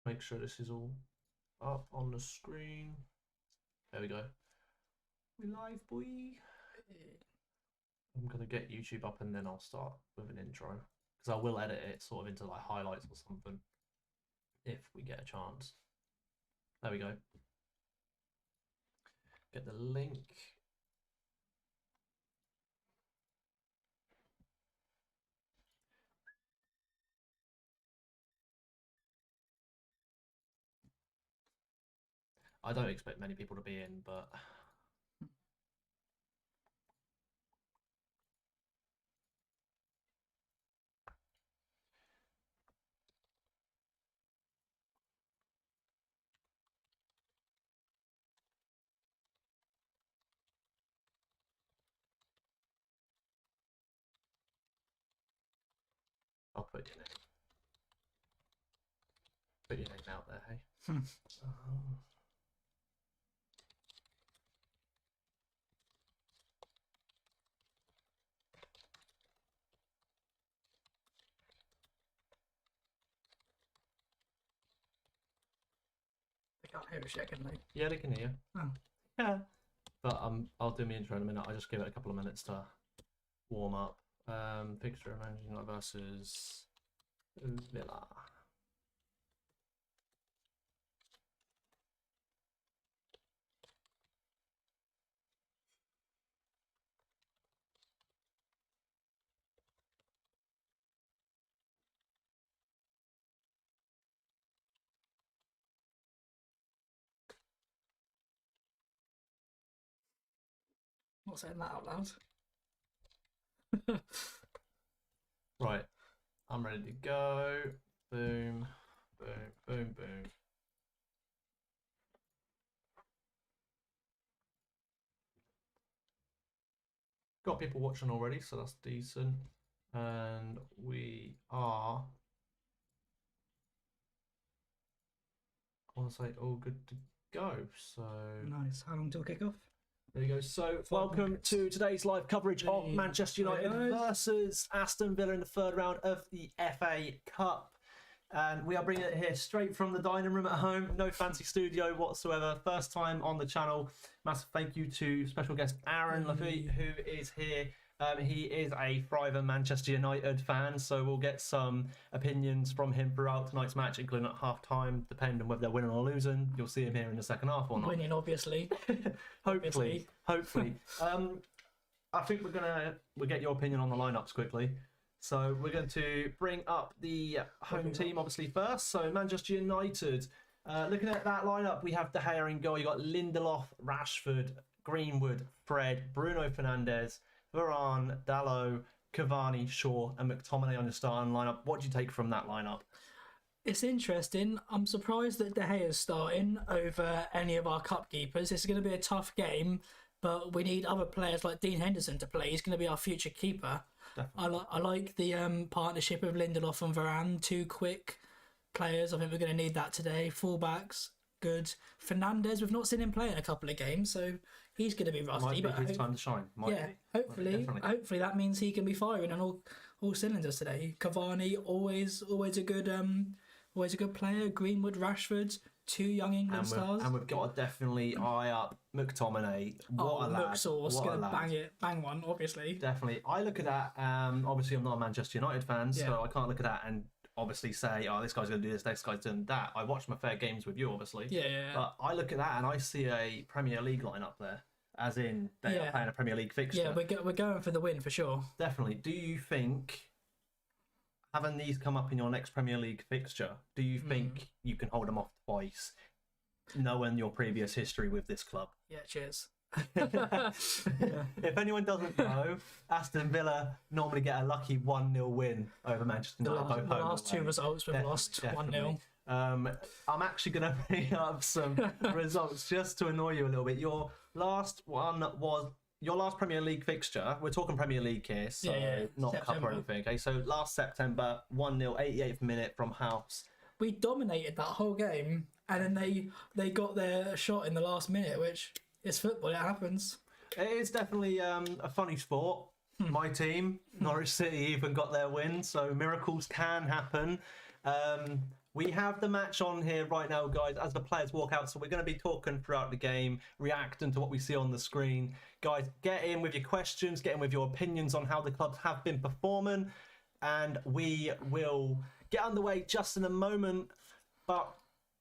make sure this is all up on the screen. There we go. We live, boy. I'm going to get YouTube up and then I'll start with an intro. Because I will edit it sort of into like highlights or something. If we get a chance. There we go. Get the link. I don't expect many people to be in, but I'll put your name. Put your name out there, hey? They can't hear us yet, can they? Yeah, they can hear. Oh. Yeah. But I'll do my intro in a minute. I'll just give it a couple of minutes to warm up. Fixture and Manchester United versus Villa. Not saying that out loud. Right, I'm ready to go. Boom, boom, boom, boom. Got people watching already, so that's decent. And we are, I want to say, all good to go. So Nice. How long till kick off? there you go. So welcome to today's live coverage of Manchester United versus Aston Villa in the third round of the FA Cup. And we are bringing it here straight from the dining room at home. No fancy studio whatsoever. First time on the channel. Massive thank you to special guest Aaron Lafitte, who is here. He is a thriving Manchester United fan, so we'll get some opinions from him throughout tonight's match, including at half-time, depending on whether they're winning or losing. You'll see him here in the second half or not. Winning, obviously. Hopefully. I think we'll get your opinion on the lineups quickly. So we're going to bring up the home team obviously first. So Manchester United, looking at that lineup, we have De Gea in goal. You got Lindelof, Rashford, Greenwood, Fred, Bruno Fernandes, Varane, Dalot, Cavani, Shaw, and McTominay on your starting lineup. What do you take from that lineup? It's interesting. I'm surprised that De Gea is starting over any of our cup keepers. It's going to be a tough game, but we need other players like Dean Henderson to play. He's going to be our future keeper. I like the partnership of Lindelof and Varane. Two quick players. I think we're going to need that today. Fullbacks, good. Fernandes, we've not seen him play in a couple of games, so he's going to be rusty. Might be his time to shine. Hopefully that means he can be firing on all cylinders today. Cavani, always a good player. Greenwood, Rashford, two young England stars. And we've got to definitely eye up McTominay. What a lad. Sauce, gonna bang one, obviously. Definitely. I look at that, obviously I'm not a Manchester United fan, so I can't look at that and obviously say, oh, this guy's going to do this, this guy's doing that. I watch my fair games with you, obviously. Yeah. But I look at that and I see a Premier League lineup there, as in they are playing a Premier League fixture. Yeah, we're going for the win for sure. Definitely. Do you think, having these come up in your next Premier League fixture, do you think you can hold them off twice, knowing your previous history with this club? Yeah, cheers. If anyone doesn't know, Aston Villa normally get a lucky 1-0 win over Manchester United. The last two results we've lost 1-0. I'm actually going to bring up some results just to annoy you a little bit. Your last one was your last Premier League fixture. We're talking Premier League here, so not September. Cup or anything. Okay, so last September, 1-0, 88th minute from House. We dominated that whole game, and then they got their shot in the last minute, which is football. It happens. It is definitely a funny sport. My team, Norwich City, even got their win, so miracles can happen. We have the match on here right now, guys, as the players walk out. So we're going to be talking throughout the game, reacting to what we see on the screen. Guys, get in with your questions, get in with your opinions on how the clubs have been performing. And we will get underway just in a moment. But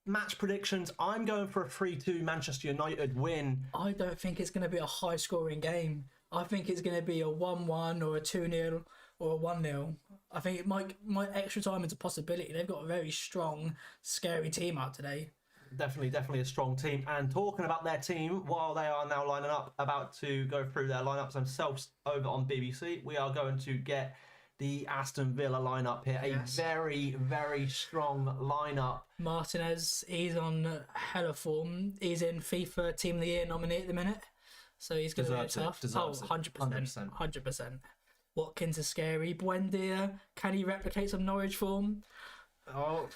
match predictions, I'm going for a 3-2 Manchester United win. I don't think it's going to be a high-scoring game. I think it's going to be a 1-1 or a 2-0 or a 1-0. I think it might extra time is a possibility. They've got a very strong, scary team out today. Definitely a strong team. And talking about their team, while they are now lining up, about to go through their lineups themselves over on BBC, we are going to get the Aston Villa lineup here. Yes. A very, very strong lineup. Martinez, he's on hella form. He's in FIFA Team of the Year nominee at the minute. So he's going to be tough. Deserves it. 100%. 100%. Watkins is scary. Buendia, can he replicate some Norwich form? Oh,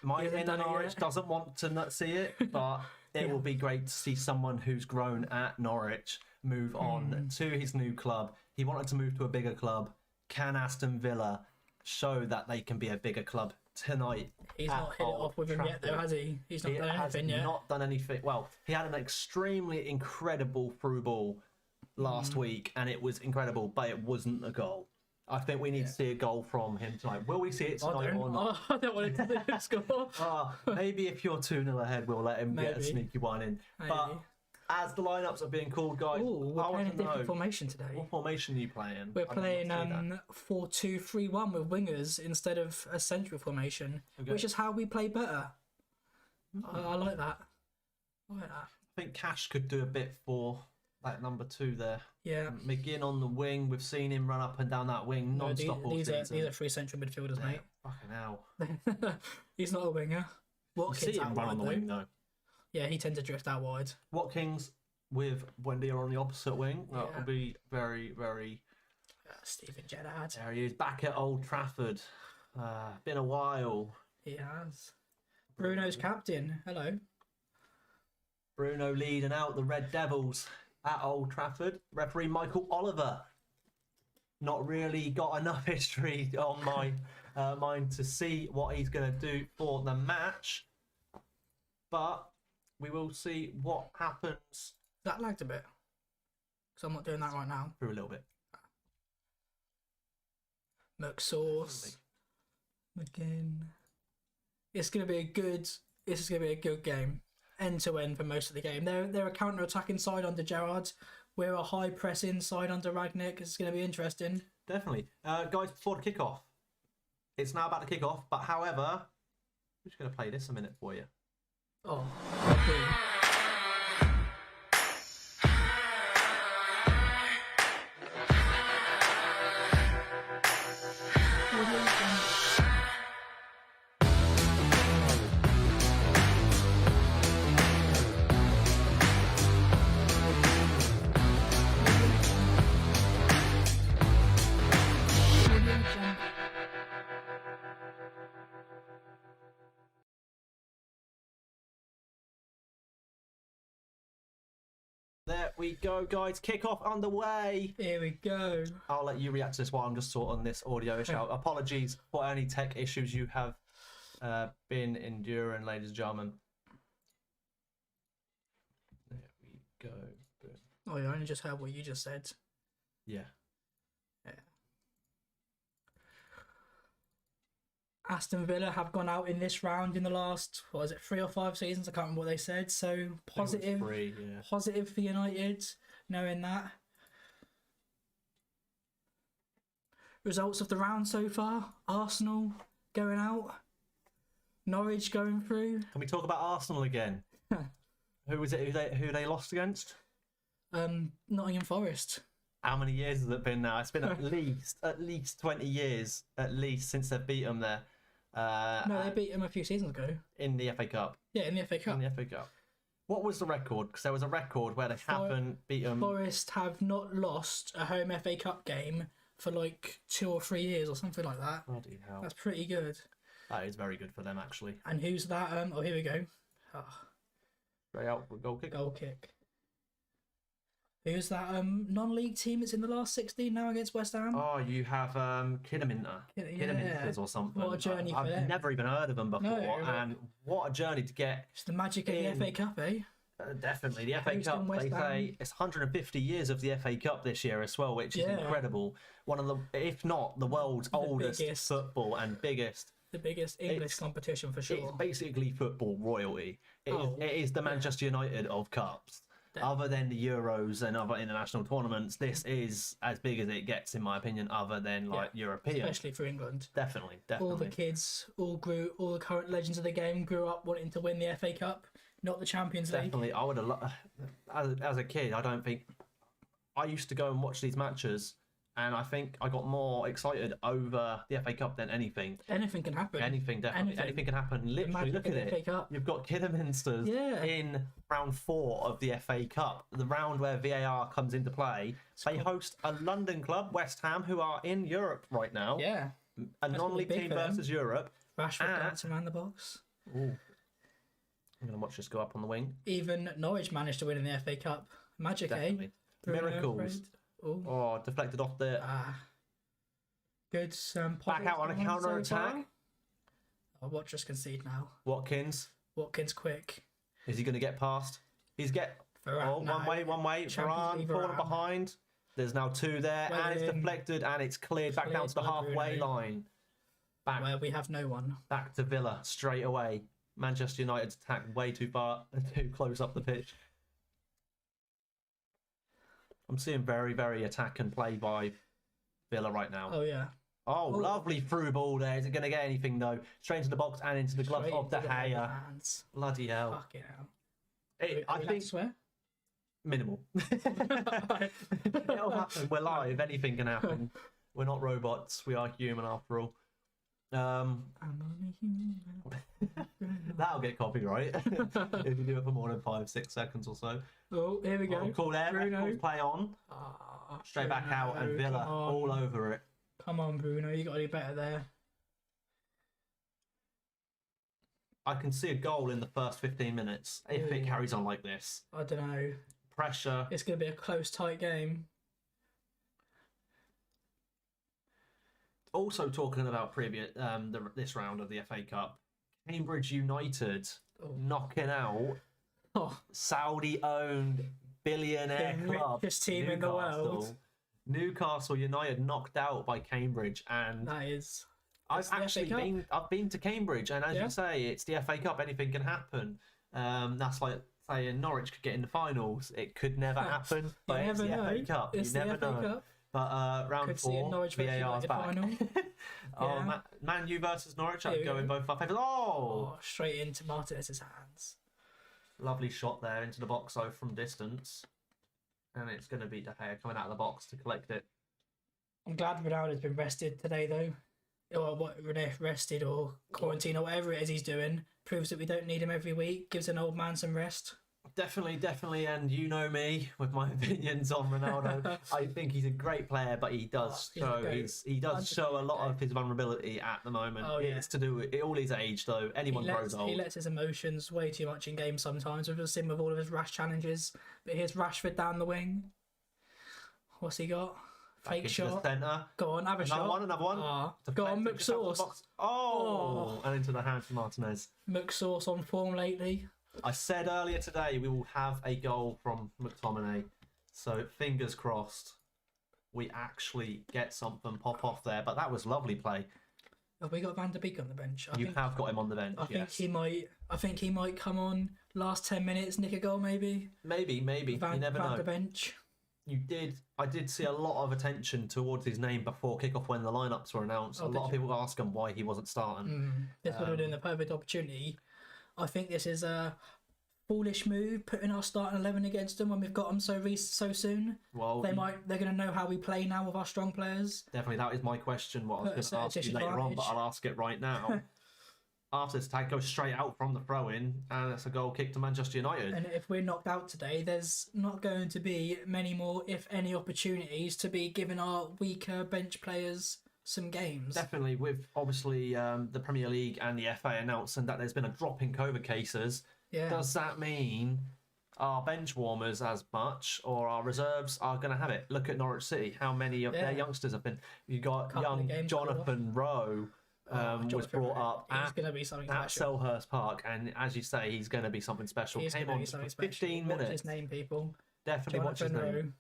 my inner Norwich doesn't want to see it, but it will be great to see someone who's grown at Norwich move on to his new club. He wanted to move to a bigger club. Can Aston Villa show that they can be a bigger club tonight? He's not hit it off with him yet, though, has he? He's not done anything yet. Not done anything. Well, he had an extremely incredible through ball last week, and it was incredible, but it wasn't a goal. I think we need to see a goal from him tonight. Will we see it tonight or not? I don't want to score. Maybe if you're 2-0 ahead, we'll let him get a sneaky one in. Maybe. But as the lineups are being called, guys, we're playing a different formation today. What formation are you playing? We're playing 4-2-3-1 with wingers instead of a central formation, which is how we play better. I like that. I think Cash could do a bit for that number 2 there. Yeah. McGinn on the wing. We've seen him run up and down that wing non-stop all season. These are 3 central midfielders, mate. Fucking hell. He's not a winger. Watkins, you see him run on the wing, though. Yeah, he tends to drift out wide. Watkins with Buendia on the opposite wing. That will be very, very... Steven Gerrard. There he is, back at Old Trafford. Been a while. He has. Bruno's captain. Hello. Bruno leading out the Red Devils at Old Trafford. Referee Michael Oliver. Not really got enough history on my mind to see what he's going to do for the match. But we will see what happens. That lagged a bit. Because I'm not doing that right now. Through a little bit. McSauce. McGinn. It's going to be a good... This is going to be a good game. End to end for most of the game. They're a counter-attacking side under Gerrard. We're a high-pressing side under Ragnick. It's going to be interesting. Definitely. Guys, before the kick-off. It's now about to kick off. But however, I'm just going to play this a minute for you. Oh, okay. There we go, guys. Kick-off underway. Here we go. I'll let you react to this while I'm just sorting this audio issue out. Apologies for any tech issues you have been enduring, ladies and gentlemen. There we go. Oh, yeah, I only just heard what you just said. Yeah. Aston Villa have gone out in this round in the last, 3 or 5 seasons? I can't remember what they said. So positive, positive for United, knowing that. Results of the round so far: Arsenal going out, Norwich going through. Can we talk about Arsenal again? Who was it? Who they lost against? Nottingham Forest. How many years has it been now? It's been at least 20 years since they've beat them there. No, they beat them a few seasons ago. In the FA Cup. Yeah, in the FA Cup. In the FA Cup. What was the record? Because there was a record where they haven't beat them. Forest have not lost a home FA Cup game for like 2 or 3 years or something like that. Bloody hell. That's pretty good. That is very good for them, actually. And who's that? Here we go. Straight out for a goal kick. Goal kick. Who's that non-league team that's in the last 16 now against West Ham? Oh, you have Kidderminster or something. What a journey for I've them. never even heard of them before, and what a journey to get. It's the magic of the FA Cup, eh? Definitely, the FA Cup. They say it's 150 years of the FA Cup this year as well, which is incredible. One of the, if not the world's oldest football and biggest. The biggest English competition for sure. It's basically football royalty. It is the Manchester United of cups. Other than the Euros and other international tournaments, this is as big as it gets, in my opinion, other than European. Especially for England. Definitely. All the kids, all the current legends of the game grew up wanting to win the FA Cup, not the Champions League. Definitely. I would have, as a kid, I don't think, I used to go and watch these matches, and I think I got more excited over the FA Cup than anything. Anything can happen. Anything, definitely. Anything can happen. Literally, look at it. You've got Kidderminsters in round 4 of the FA Cup, the round where VAR comes into play. They host a London club, West Ham, who are in Europe right now. Yeah. A non-league team versus Europe. Rashford dancing around the box. Ooh. I'm going to watch this go up on the wing. Even Norwich managed to win in the FA Cup. Magic, definitely. Miracles. Ooh. Oh, deflected off the... Good. Back out on a counter-attack. Watch us concede now. Watkins quick. Is he going to get past? One way. Varane falling behind. There's now 2 there, and it's deflected, and it's cleared back down to the halfway line. Back. Where we have no one. Back to Villa, straight away. Manchester United's attack way too close up the pitch. I'm seeing very, very attack and play by Villa right now. Oh, yeah. Oh, lovely through ball there. Is it going to get anything, though? Straight into the box and into the glove of De Gea. Bloody hell. Fucking hell. I think... Swear? Minimal. It'll happen. We're live. Anything can happen. We're not robots. We are human after all. That'll get copyright if you do it for more than 5-6 seconds or so. Oh, here we go. Cool there. Bruno. Play on. Straight back out, and Villa all over it. Come on, Bruno. You got to do better there. I can see a goal in the first 15 minutes if it carries on like this. I don't know. Pressure. It's going to be a close, tight game. Also talking about this round of the FA Cup, Cambridge United knocking out Saudi-owned billionaire club, richest team in the world. Newcastle United knocked out by Cambridge, and that is. I've been to Cambridge, and as you say, it's the FA Cup. Anything can happen. That's like saying Norwich could get in the finals. It could never happen, but it's the FA Cup. You never know. But round 4, VAR's back. Man U versus Norwich. I'm going both up. Straight into Martinez's hands. Lovely shot there into the box, though, from distance. And it's going to be De Gea coming out of the box to collect it. I'm glad Ronaldo's been rested today, though. Or rested or quarantine or whatever it is he's doing. Proves that we don't need him every week. Gives an old man some rest. Definitely, and you know me with my opinions on Ronaldo. I think he's a great player, but he does show a lot of his vulnerability at the moment. It's to do with all his age, though. Anyone grows old. He lets his emotions way too much in games sometimes. We've just seen with all of his rash challenges. But here's Rashford down the wing. What's he got? Fake shot. Center. Go on, have a shot. Another one. Go on, McSauce. And into the hands of Martinez. McSauce on form lately. I said earlier today we will have a goal from McTominay, so fingers crossed we actually get something pop off there. But that was lovely play. Have we got Van der Beek on the bench? I think have got him on the bench. I think he might come on last 10 minutes, nick a goal maybe. Maybe. You never know. Van der bench. I did see a lot of attention towards his name before kickoff when the lineups were announced. A lot of people ask him why he wasn't starting. This would have been the perfect opportunity. I think this is a foolish move, putting our starting 11 against them when we've got them so soon. Well, they're going to know how we play now with our strong players. Definitely, that is my question. What I was going to ask you later on, but I'll ask it right now. After this tag goes straight out from the throw-in, and it's a goal kick to Manchester United. And if we're knocked out today, there's not going to be many more, if any, opportunities to be giving our weaker bench players some games. Definitely, with obviously the Premier League and the FA announcing that there's been a drop in COVID cases. Does that mean our bench warmers as much, or our reserves are going to have it. Look at Norwich City. How many of their youngsters have been? You got young Jonathan Rowe. Was brought up at Selhurst Park, and as you say, he's going to be something special. Came on for 15 minutes. Watch his name, people. Definitely watch his name.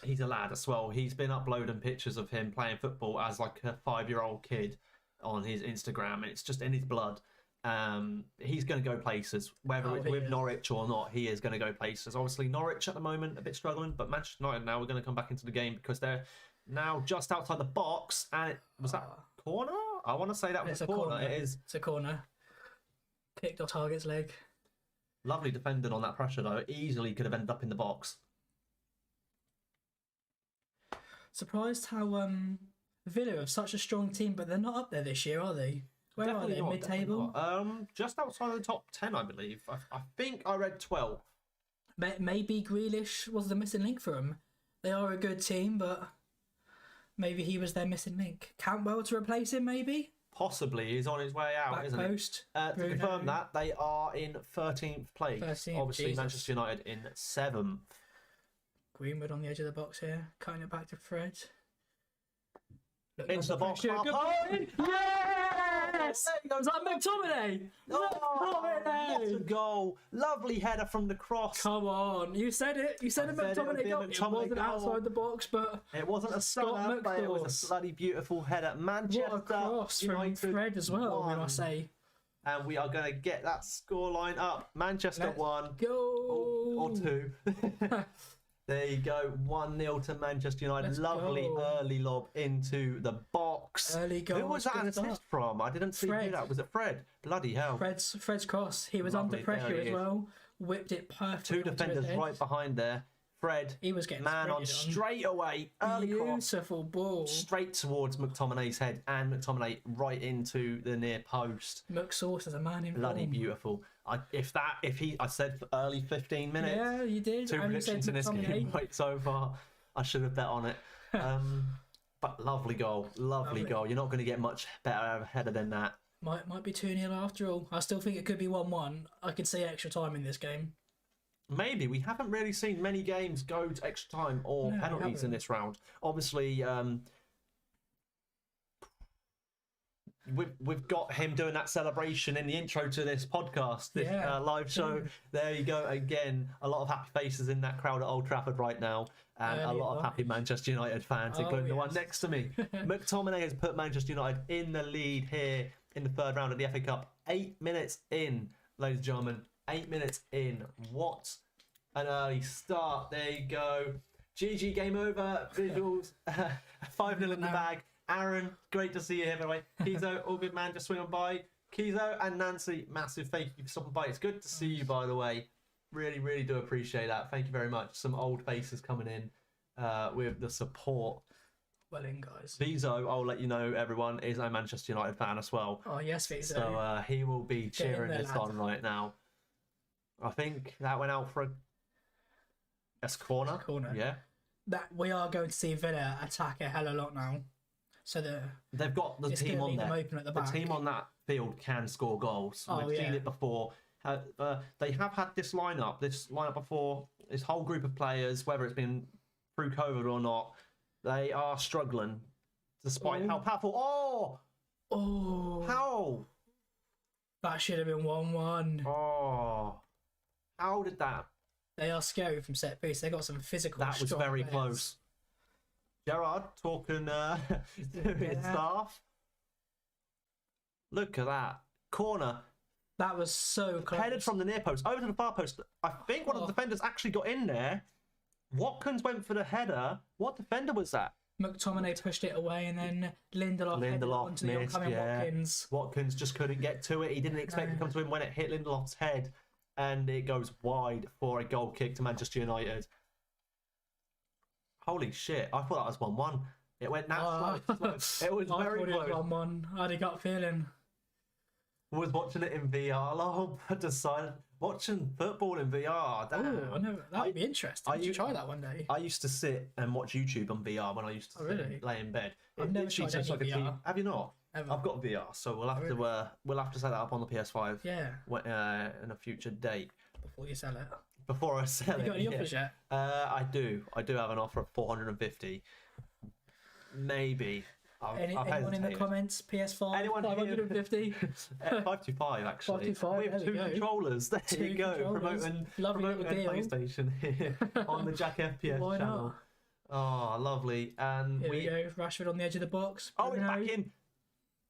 He's a lad as well. He's been uploading pictures of him playing football as like a 5-year-old kid on his Instagram, and it's just in his blood. He's going to go places, whether it's with Norwich or not. He is going to go places. Obviously, Norwich at the moment a bit struggling, but Manchester United now we're going to come back into the game because they're now just outside the box, and was that corner? I want to say that was a corner. It is. It's a corner. Kicked off target's leg. Lovely defending on that pressure though. Easily could have ended up in the box. Surprised how Villa have such a strong team, but they're not up there this year, are they? Where Definitely are they? Mid-table? Just outside of the top 10, I believe. I think I read 12. Maybe Grealish was the missing link for them. They are a good team, but maybe he was their missing link. Cantwell to replace him, maybe? Possibly. He's on his way out, Back isn't post, he? To confirm that, they are in 13th place. 13th, Obviously, Jesus. Manchester United in 7th. Greenwood on the edge of the box here. Cutting it back to Fred. Into the box. Yes! Was that McTominay? What a goal. Lovely header from the cross. Come on. You said it. You said a McTominay goal. It wasn't outside the box, but... It wasn't a stunner, but it was a bloody beautiful header. Manchester What a cross United from Fred as well, won. we must say. And we are going to get that scoreline up. Manchester won. Go! Or 2. There you go, 1-0 to Manchester United. Let's Lovely go. early lob into the box. Early goal. Who was that an assist from? I didn't see who that was. It Fred? Bloody hell. Fred's cross. He was Lovely. under pressure There he as well. Whipped it perfectly. 2 defenders right behind there. Fred, He was getting man on straight away. Early cross. Beautiful ball. Straight towards McTominay's head, and McTominay right into the near post. McSauce is a man in Bloody form. beautiful. I said early 15 minutes. Yeah, you did. 2 And you said predictions in this game right so far. I should have bet on it. But lovely goal. Lovely goal. You're not going to get much better header than that. Might be 2-0 after all. I still think it could be 1-1. I could see extra time in this game. Maybe. We haven't really seen many games go to extra time or penalties in this round. Obviously, we've got him doing that celebration in the intro to this podcast, this live show. There you go. Again, a lot of happy faces in that crowd at Old Trafford right now, and a lot of happy Manchester United fans, including the one next to me. McTominay has put Manchester United in the lead here in the 3rd round of the FA Cup. 8 minutes in, ladies and gentlemen. 8 minutes in. What an early start. There you go. GG, game over. Visuals. 5-0 in the bag. Aaron, great to see you here, by the way. Kizo, all good, man. Just swinging by. Kizo and Nancy, massive thank you for stopping by. It's good to see you, by the way. Really, really do appreciate that. Thank you very much. Some old faces coming in with the support. Well in, guys. Vizo, I'll let you know, everyone, is a Manchester United fan as well. Oh, yes, Vizo. So he will be cheering this on right now. I think that went out for a corner. Yeah. That we are going to see Villa attack a hell of a lot now. So they've got the team on there. Open at the back. The team on that field can score goals. We've seen it before. They have had this lineup before. This whole group of players, whether it's been through COVID or not, they are struggling, despite how powerful. How? That should have been 1-1. Oh, how did that? They are scary from set piece. They got some physical. That was very players. close. Gerard talking to his staff. Look at that corner. That was so close. Headed from the near post over to the far post. I think one of the defenders actually got in there. Watkins went for the header. What defender was that? McTominay pushed it away, and then Lindelof headed onto the oncoming Watkins. Watkins just couldn't get to it. He didn't expect it to come to him when it hit Lindelof's head, and it goes wide for a goal kick to Manchester United. Holy shit! I thought that was 1-1. It went that slow. It was very close. 1-1. I had a gut feeling. I was watching it in VR. I decided watching football in VR. Damn. I know that would be interesting. I should try that one day. I used to sit and watch YouTube on VR when I used to lay in bed. I've never tried any VR. Have you not? Ever. I've got VR, so we'll have to set that up on the PS5. Yeah. In a future date. before you sell it. Before I sell You it. got any offers yet? I do have an offer of 450. Maybe. Anyone in the comments? PS5. Anyone 550. 525 actually. 525, We have there we 2 go. controllers. There Two you go. controllers. Promoting Lovely little deal. PlayStation here on the Jack FPS Why channel. not? Oh, lovely. And Here we go. Rashford on the edge of the box. Oh, he's Bruno. back in.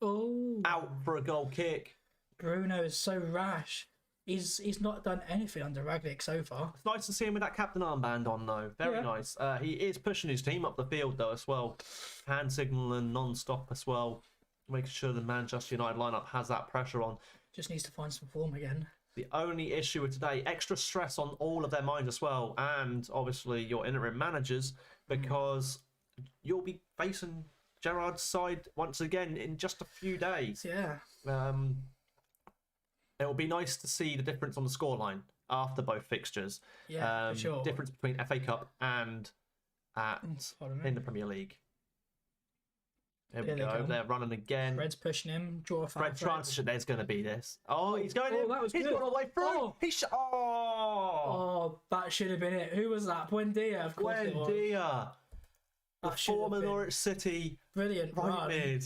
Oh, Out for a goal kick. Bruno is so rash. He's not done anything under Ragnick so far. It's nice to see him with that captain armband on, though. Very Yeah. nice. He is pushing his team up the field, though, as well. Hand signaling non-stop as well. Making sure the Manchester United lineup has that pressure on. Just needs to find some form again. The only issue with today, extra stress on all of their minds as well, and obviously your interim managers, because you'll be facing Gerrard's side once again in just a few days. Yeah. It will be nice to see the difference on the scoreline after both fixtures. Yeah, for sure. Difference between FA Cup and in the Premier League. There we go. They're running again. Fred's pushing him. Draw a foul. Fred transition. There's going to be this. Oh, he's going in. That was He's good. gone all the way through. Oh. Oh, That should have been it. Who was that? Buendia, of course it was. Buendia. The That should have former been. Norwich City Brilliant right run. mid.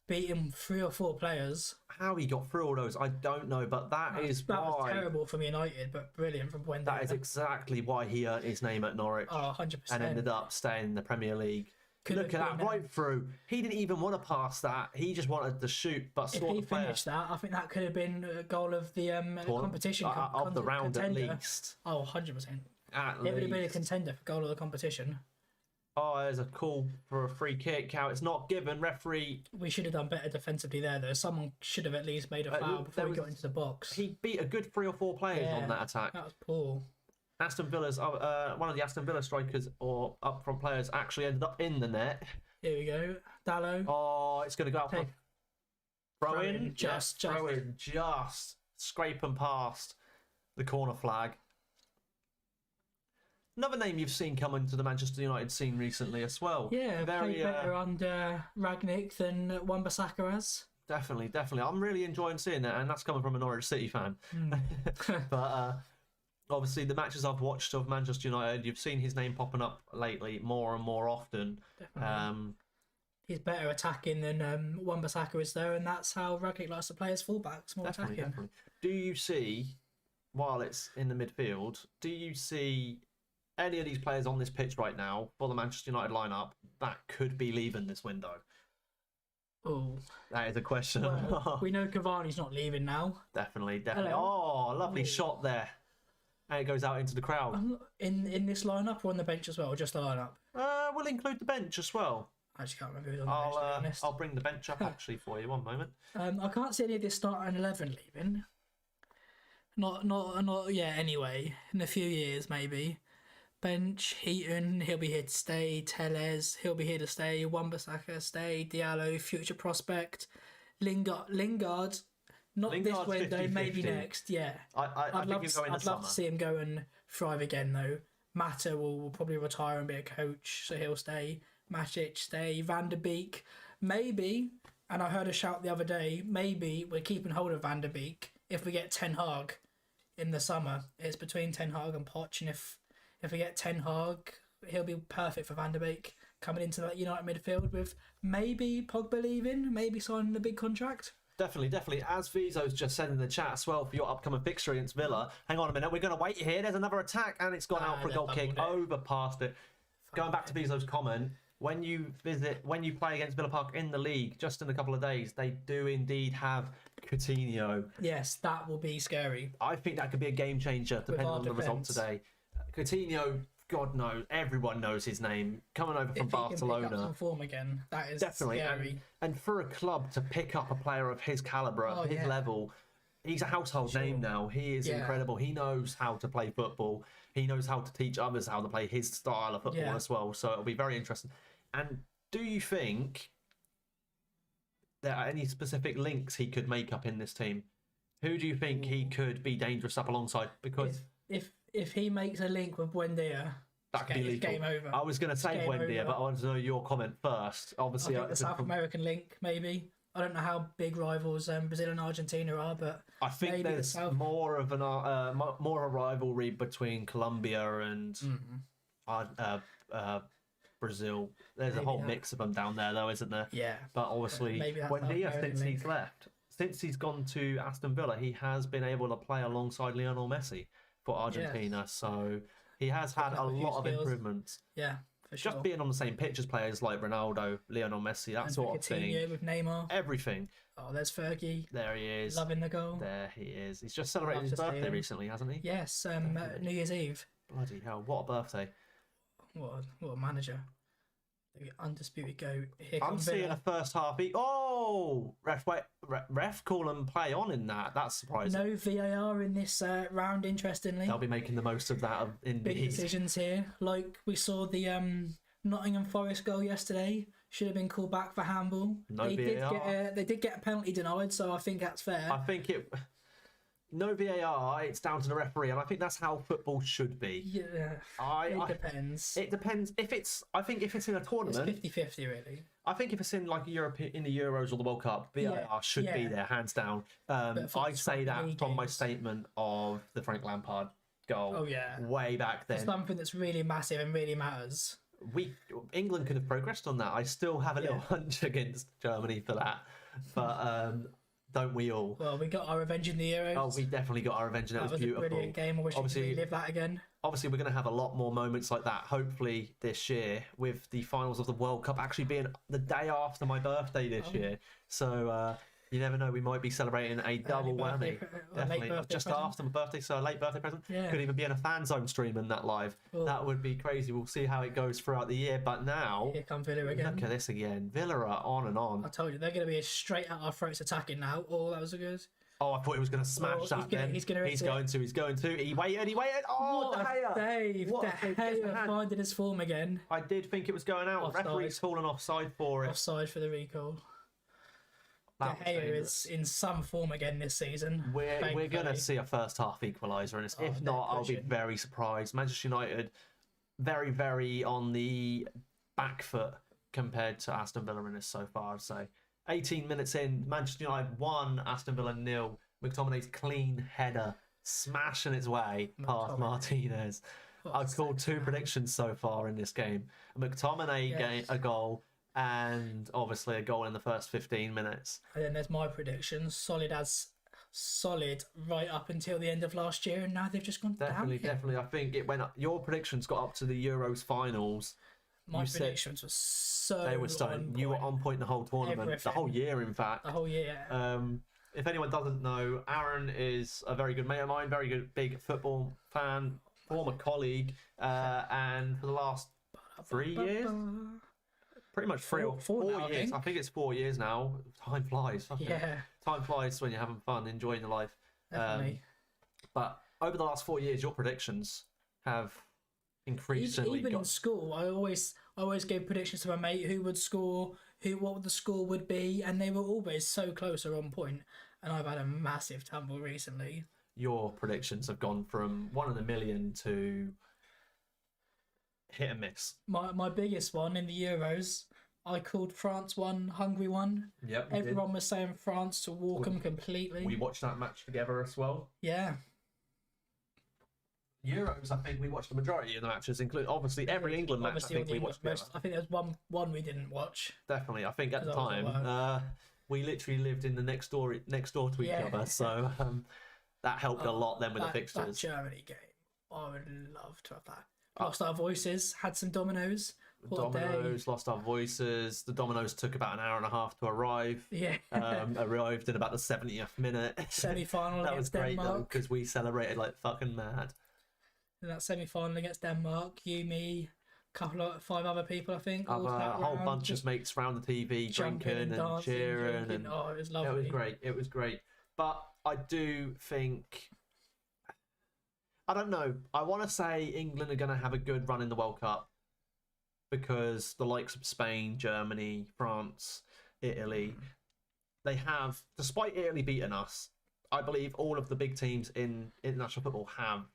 Beating 3 or 4 players. How he got through all those, I don't know, but that was terrible from United, but brilliant from Buendia. That is exactly why he earned his name at Norwich. Oh, 100%. And ended up staying in the Premier League. Could Look at have that, been, right through. He didn't even want to pass that. He just wanted to shoot, but If saw he the player. finished that, I think that could have been a goal of the competition. Of the round contender. at least. Oh, 100%. At It would have been a least. contender for goal of the competition. Oh, there's a call for a free kick. How it's not given. Referee. We should have done better defensively there, though. Someone should have at least made a foul before we got into the box. He beat a good 3 or 4 players on that attack. That was poor. Aston Villa's one of the Aston Villa strikers or up front players actually ended up in the net. Here we go. Dallo. Oh, it's going to go out for throw in. Just scraping past the corner flag. Another name you've seen come into the Manchester United scene recently as well. Yeah, played better under Ragnick than Wan-Bissaka has. Definitely. I'm really enjoying seeing that, and that's coming from a Norwich City fan. But obviously, the matches I've watched of Manchester United, you've seen his name popping up lately more and more often. Definitely. He's better attacking than Wan-Bissaka is there, and that's how Ragnick likes to play his fullbacks, more attacking. Do you see, while it's in the midfield, do you see any of these players on this pitch right now for the Manchester United lineup that could be leaving this window? Oh, that is a question. Well, we know Cavani's not leaving now. Definitely. Hello. Oh, lovely shot there. And it goes out into the crowd. In this lineup or on the bench as well, or just the lineup? We'll include the bench as well. I just can't remember who's on the bench, to be honest. I'll bring the bench up actually for you. One moment. I can't see any of this starting 11 leaving. Not yet. Anyway, in a few years maybe. Bench, Heaton, he'll be here to stay. Tellez, he'll be here to stay. Wan-Bissaka, stay. Diallo, future prospect. Lingard, not Lingard's this window, 50-50. maybe next. Yeah, I'd love to see him go and thrive again though. Mata will probably retire and be a coach, so he'll stay. Matic, stay. Van der Beek, maybe. And I heard a shout the other day. Maybe we're keeping hold of Van der Beek if we get Ten Hag in the summer. It's between Ten Hag and Poch, and if we get Ten Hag, he'll be perfect for Van der Beek coming into that United midfield with maybe Pogba leaving, maybe signing a big contract. Definitely. As Vizo's just said in the chat as well for your upcoming fixture against Villa. Hang on a minute, we're going to wait here. There's another attack, and it's gone out for a goal kick over past it. Going back to Vizo's comment, when you play against Villa Park in the league, just in a couple of days, they do indeed have Coutinho. Yes, that will be scary. I think that could be a game changer depending on the result today. Coutinho, God knows, everyone knows his name. Coming over from Barcelona. If he can pick up some form again, that is definitely scary. And for a club to pick up a player of his calibre, of his level, he's a household name now. He is incredible. He knows how to play football. He knows how to teach others how to play his style of football as well. So it'll be very interesting. And do you think there are any specific links he could make up in this team? Who do you think he could be dangerous up alongside? Because if he makes a link with Buendia, that could be lethal. Game over. I was going to say Buendia, but I wanted to know your comment first. Obviously, I think the South American link, maybe. I don't know how big rivals Brazil and Argentina are, but I think maybe there's more of a rivalry between Colombia and Brazil. There's a whole mix of them down there, though, isn't there? Yeah. But obviously, since he's gone to Aston Villa, he has been able to play alongside Lionel Messi for Argentina. Yes. So he has had a lot of improvements. Yeah, for sure. Just being on the same pitch as players like Ronaldo, Lionel Messi, that sort of thing. With Neymar. Everything. Oh, there's Fergie. There he is. Loving the goal. There he is. He's just celebrated his birthday recently, hasn't he? Yes, New Year's Eve. Bloody hell, what a birthday. What a manager. The undisputed GOAT. I'm seeing a first half. Ref call and play on in that. That's surprising. No VAR in this round, interestingly. They'll be making the most of that. Indeed. Big decisions here. Like we saw the Nottingham Forest goal yesterday. Should have been called back for handball. No VAR. They did get a penalty denied, so I think that's fair. I think no VAR, it's down to the referee, and I think that's how football should be. Yeah, it depends. It depends. I think if it's in a tournament, it's 50-50 really. I think if it's in like in the Euros or the World Cup, VAR should be there, hands down. I say that from my statement of the Frank Lampard goal. Oh yeah, way back then. It's something that's really massive and really matters. England could have progressed on that. I still have a little hunch against Germany for that, but. Don't we all? Well, we got our revenge in the Euros. Oh, we definitely got our revenge, and it was beautiful. A brilliant game. I wish we could relive that again. Obviously, we're going to have a lot more moments like that, hopefully, this year, with the finals of the World Cup actually being the day after my birthday this year. So, you never know, we might be celebrating a double whammy. Definitely. Just after my birthday, so a late birthday present. Yeah. Could even be in a fan zone streaming that live. Well, that would be crazy. We'll see how it goes throughout the year. But now, here come Villa again. Look at this again. Villa are on and on. I told you, they're going to be straight at our throats attacking now. Oh, that was a good. Oh, I thought he was going to smash that then. He's going to. He waited. Oh, what a save. De Gea finding his form again. I did think it was going out. Offside. Referee's fallen offside for it. Offside for the recall. De Gea is in some form again this season. We're going to see a first half equaliser, and if not, I'll be very surprised. Manchester United, very, very on the back foot compared to Aston Villa in this so far, I'd say. 18 minutes in, Manchester United 1, Aston Villa 0. McTominay's clean header smashing its way past Martinez. I've called 2 predictions so far in this game. McTominay a goal, and obviously a goal in the first 15 minutes. And then there's my predictions, solid right up until the end of last year, and now they've just gone down. Definitely. I think it went up. Your predictions got up to the Euros finals. My predictions were so they were stunning. You were on point the whole tournament, the whole year, in fact. The whole year. If anyone doesn't know, Aaron is a very good mate of mine, very good big football fan, former colleague, and for the last 3 years, pretty much 3 or 4 years. I think it's 4 years now. Time flies. Time flies when you're having fun, enjoying your life. Definitely. But over the last 4 years, your predictions have increasingly even in school, I always gave predictions to my mate who would score, what the score would be, and they were always so close or on point. And I've had a massive tumble recently. Your predictions have gone from 1 in a million to hit and miss. My biggest one in the Euros, I called France 1, Hungary 1. Yep. Everyone was saying France to walk them completely. We watched that match together as well. Yeah. Euros, I think we watched the majority of the matches, including obviously every England match. I think we watched together. I think there's one we didn't watch. Definitely, I think at the time we literally lived in the next door to each other, so that helped a lot. Then with the fixtures, that Germany game, I would love to have that. Lost our voices, had some dominoes. Lost our voices. The dominoes took about an hour and a half to arrive. Yeah. Arrived in about the 70th minute. Semi-final that was great though, because we celebrated like fucking mad. In that semi-final against Denmark, you, me, five other people, I think. A whole bunch of mates around the TV, drinking and cheering. And it was lovely. It was great. But I do think, I don't know, I want to say England are going to have a good run in the World Cup because the likes of Spain, Germany, France, Italy, they have, despite Italy beating us, I believe all of the big teams in international football have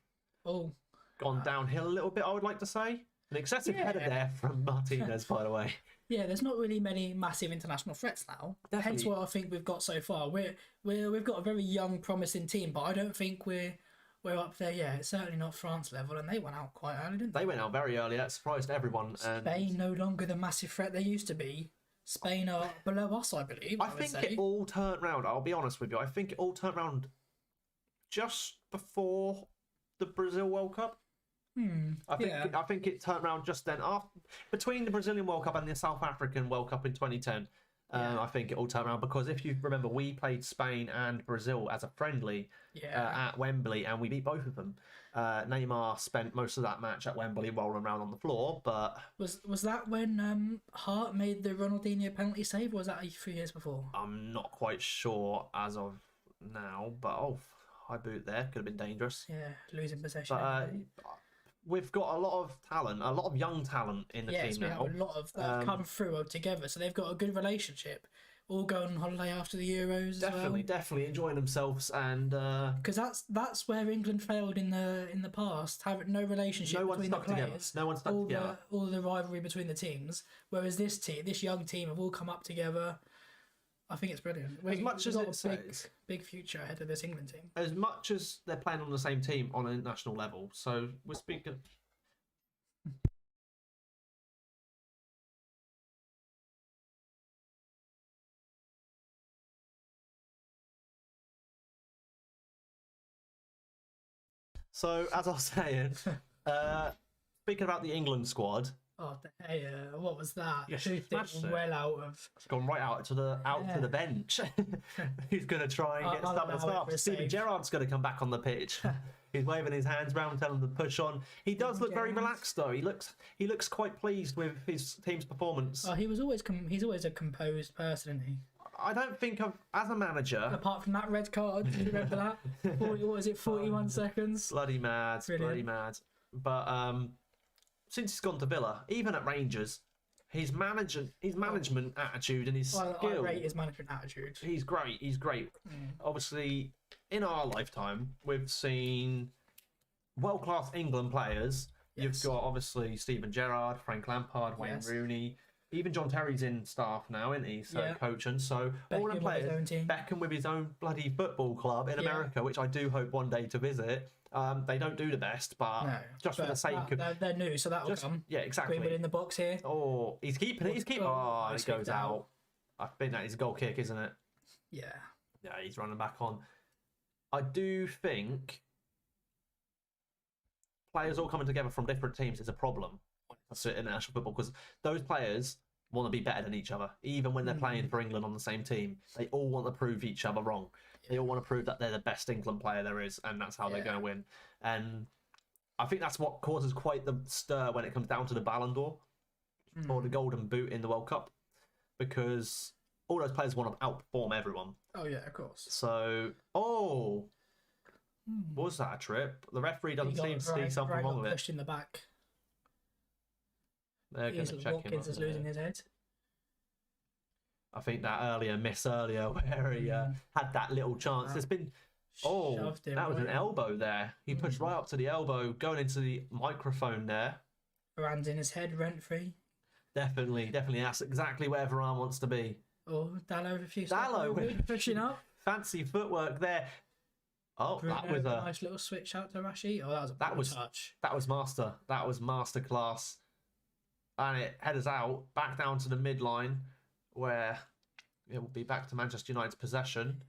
gone downhill a little bit, I would like to say. An excessive header Yeah. there from Martinez, by the way. Yeah, there's not really many massive international threats now. Definitely. Hence what I think we've got so far. We've got a very young, promising team, but I don't think we're up there yet. It's certainly not France level, and they went out quite early, didn't they? They went out very early. That surprised everyone. And Spain no longer the massive threat they used to be. Spain are below us, I believe. I think it all turned round. I'll be honest with you. I think it all turned round just before the Brazil World Cup. I think it turned around just then, after between the Brazilian World Cup and the South African World Cup in 2010. I think it all turned around because if you remember, we played Spain and Brazil as a friendly at Wembley, and we beat both of them. Neymar spent most of that match at Wembley rolling around on the floor, but was that when Hart made the Ronaldinho penalty save, or was that a few years before? I'm not quite sure as of now. But high boot there could have been dangerous. Yeah, losing possession. But we've got a lot of talent, a lot of young talent in the team we now. have a lot of that come through together, so they've got a good relationship. All go on holiday after the Euros. Definitely enjoying themselves, and because that's where England failed in the past, having no relationship between the players. No one stuck together. All the rivalry between the teams. Whereas this young team have all come up together. I think it's brilliant. As much as got it a says, big future ahead of this England team. as much as they're playing on the same team on a national level, so we're speaking. So as I was saying, speaking about the England squad, Oh, what was that? Yeah, Who smashed did it. well out of? it's gone right out to the bench. He's going to try and get I'll stuff at the allow it start. for a Steven save. Gerrard's going to come back on the pitch. He's waving his hands round, telling them to push on. He does look very Gerrard. relaxed though. He looks quite pleased with his team's performance. Oh, he's always a composed person, isn't he? I don't think as a manager. Apart from that red card, do you remember that? 40, what was it? 41 seconds. Bloody mad, Brilliant. bloody mad. But since he's gone to Villa, even at Rangers, his management attitude and his I skill. rate his management attitude. He's great. He's great. Obviously, in our lifetime, we've seen world-class England players. Yes. You've got obviously Steven Gerrard, Frank Lampard, Wayne Yes. Rooney. Even John Terry's in staff now, isn't he? So Yeah. coaching. So all Beckham the with players, his own team. Beckham with his own bloody football club in Yeah. America, which I do hope one day to visit. They don't do the best, but No, just for the sake of they're new, so that'll come. yeah, exactly. Greenwood in the box here. Oh, he's keeping it. He's keeping. Oh, he it's goes kicked out. out. I think that is a goal kick, isn't it? Yeah. Yeah, he's running back on. I do think players all coming together from different teams is a problem in international football because those players want to be better than each other. Even when they're playing for England on the same team, they all want to prove each other wrong. They all want to prove that they're the best England player there is, and that's how they're going to win. And I think that's what causes quite the stir when it comes down to the Ballon d'Or or the Golden Boot in the World Cup, because all those players want to outperform everyone. Oh yeah, of course. So, was that a trip? The referee doesn't He got seem to see something Wright wrong got with it. pushed in the back. They're going to check him. Watkins is losing his head. I think that miss earlier where he had that little chance. There's been Shoved him that was an right. elbow there. He pushed right up to the elbow, going into the microphone there. Varane's in his head, rent free. Definitely. That's exactly where Varane wants to be. Oh, Dallo refused. Dallo Pushing up. Fancy footwork there. Oh, Bruno, that was a nice little switch out to Rashi. Oh, that was a That poor was- touch. that was master class. And it headers out back down to the midline where it will be back to Manchester United's possession.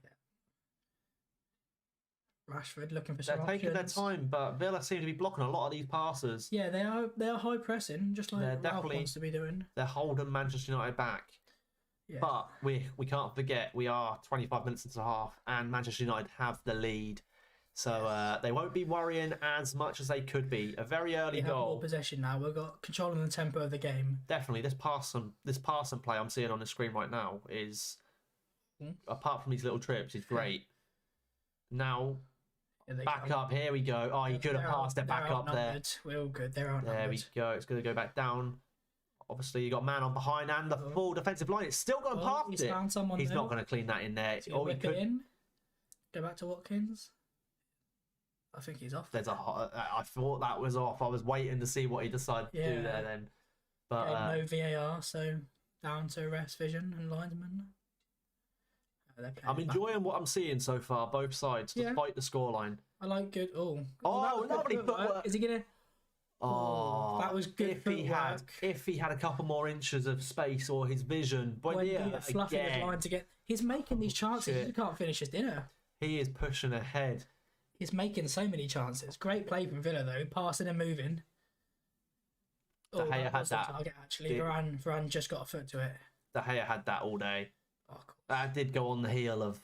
Rashford looking for They're some taking their options. time, but Villa seem to be blocking a lot of these passes. Yeah, they are high pressing, just like They're Ralph definitely- wants to be doing. They're holding Manchester United back. Yeah. But we can't forget we are 25 minutes into half and Manchester United have the lead. So they won't be worrying as much as they could be. A very early we have more goal. possession now. We've got controlling the tempo of the game. Definitely, this pass and play I'm seeing on the screen right now is, apart from these little trips, is great. Now, Here they back come. up, here we go. Oh, he could have They're passed it back they're up there. outnumbered. We're all good. They're outnumbered. There we go. It's going to go back down. Obviously, you got man on behind and the full defensive line. It's still gone past he's it. found someone He's there. not going to clean that in there. Is he gonna whip it in? Go back to Watkins. I think he's off. I thought that was off. I was waiting to see what he decided to do there then. But no VAR, so down to rest vision and linesman. I'm enjoying what I'm seeing so far, both sides, despite the scoreline. I like good. Oh, lovely footwork. Is he gonna? Oh, that was good footwork. If he had a couple more inches of space or his vision, fluffing his line to get. He's making these chances. He can't finish his dinner. He is pushing ahead. He's making so many chances. Great play from Villa though, passing and moving. De Gea had that. Target, actually, Varane just got a foot to it. De Gea had that all day. Oh, that did go on the heel of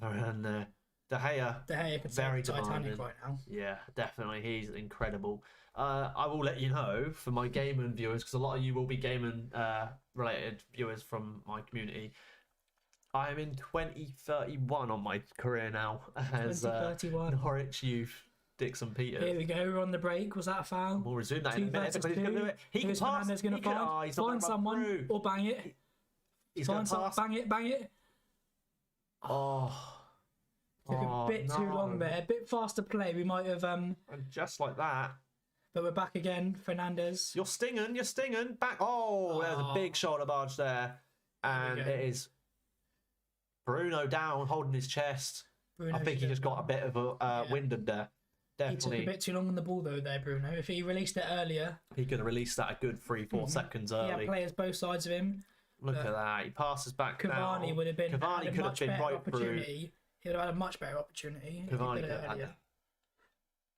Varane there. De Gea very Titanic right now. Yeah, definitely. He's incredible. I will let you know for my gaming viewers, because a lot of you will be gaming related viewers from my community. I am in 2031 on my career now as 2031 Norwich Youth Dixon Peters. Here we go. We're on the break. Was that a foul? We'll resume that in a minute. He's going to do it. He can pass. He's going to find someone or bang it. He's going to pass. Bang it. Oh. Took a bit too long there. A bit faster play. We might have. And just like that. But we're back again. Fernandez. You're stinging. Back. Oh, there's a big shoulder barge there. And it is Bruno down, holding his chest. I think he just got a bit of a winded there. Definitely. He took a bit too long on the ball though there, Bruno. If he released it earlier... He could have released that a good 3-4 seconds early. He had players both sides of him. Look at that. He passes back now. Cavani would have been... Cavani could have been right through. He would have had a much better opportunity. Cavani could have had that.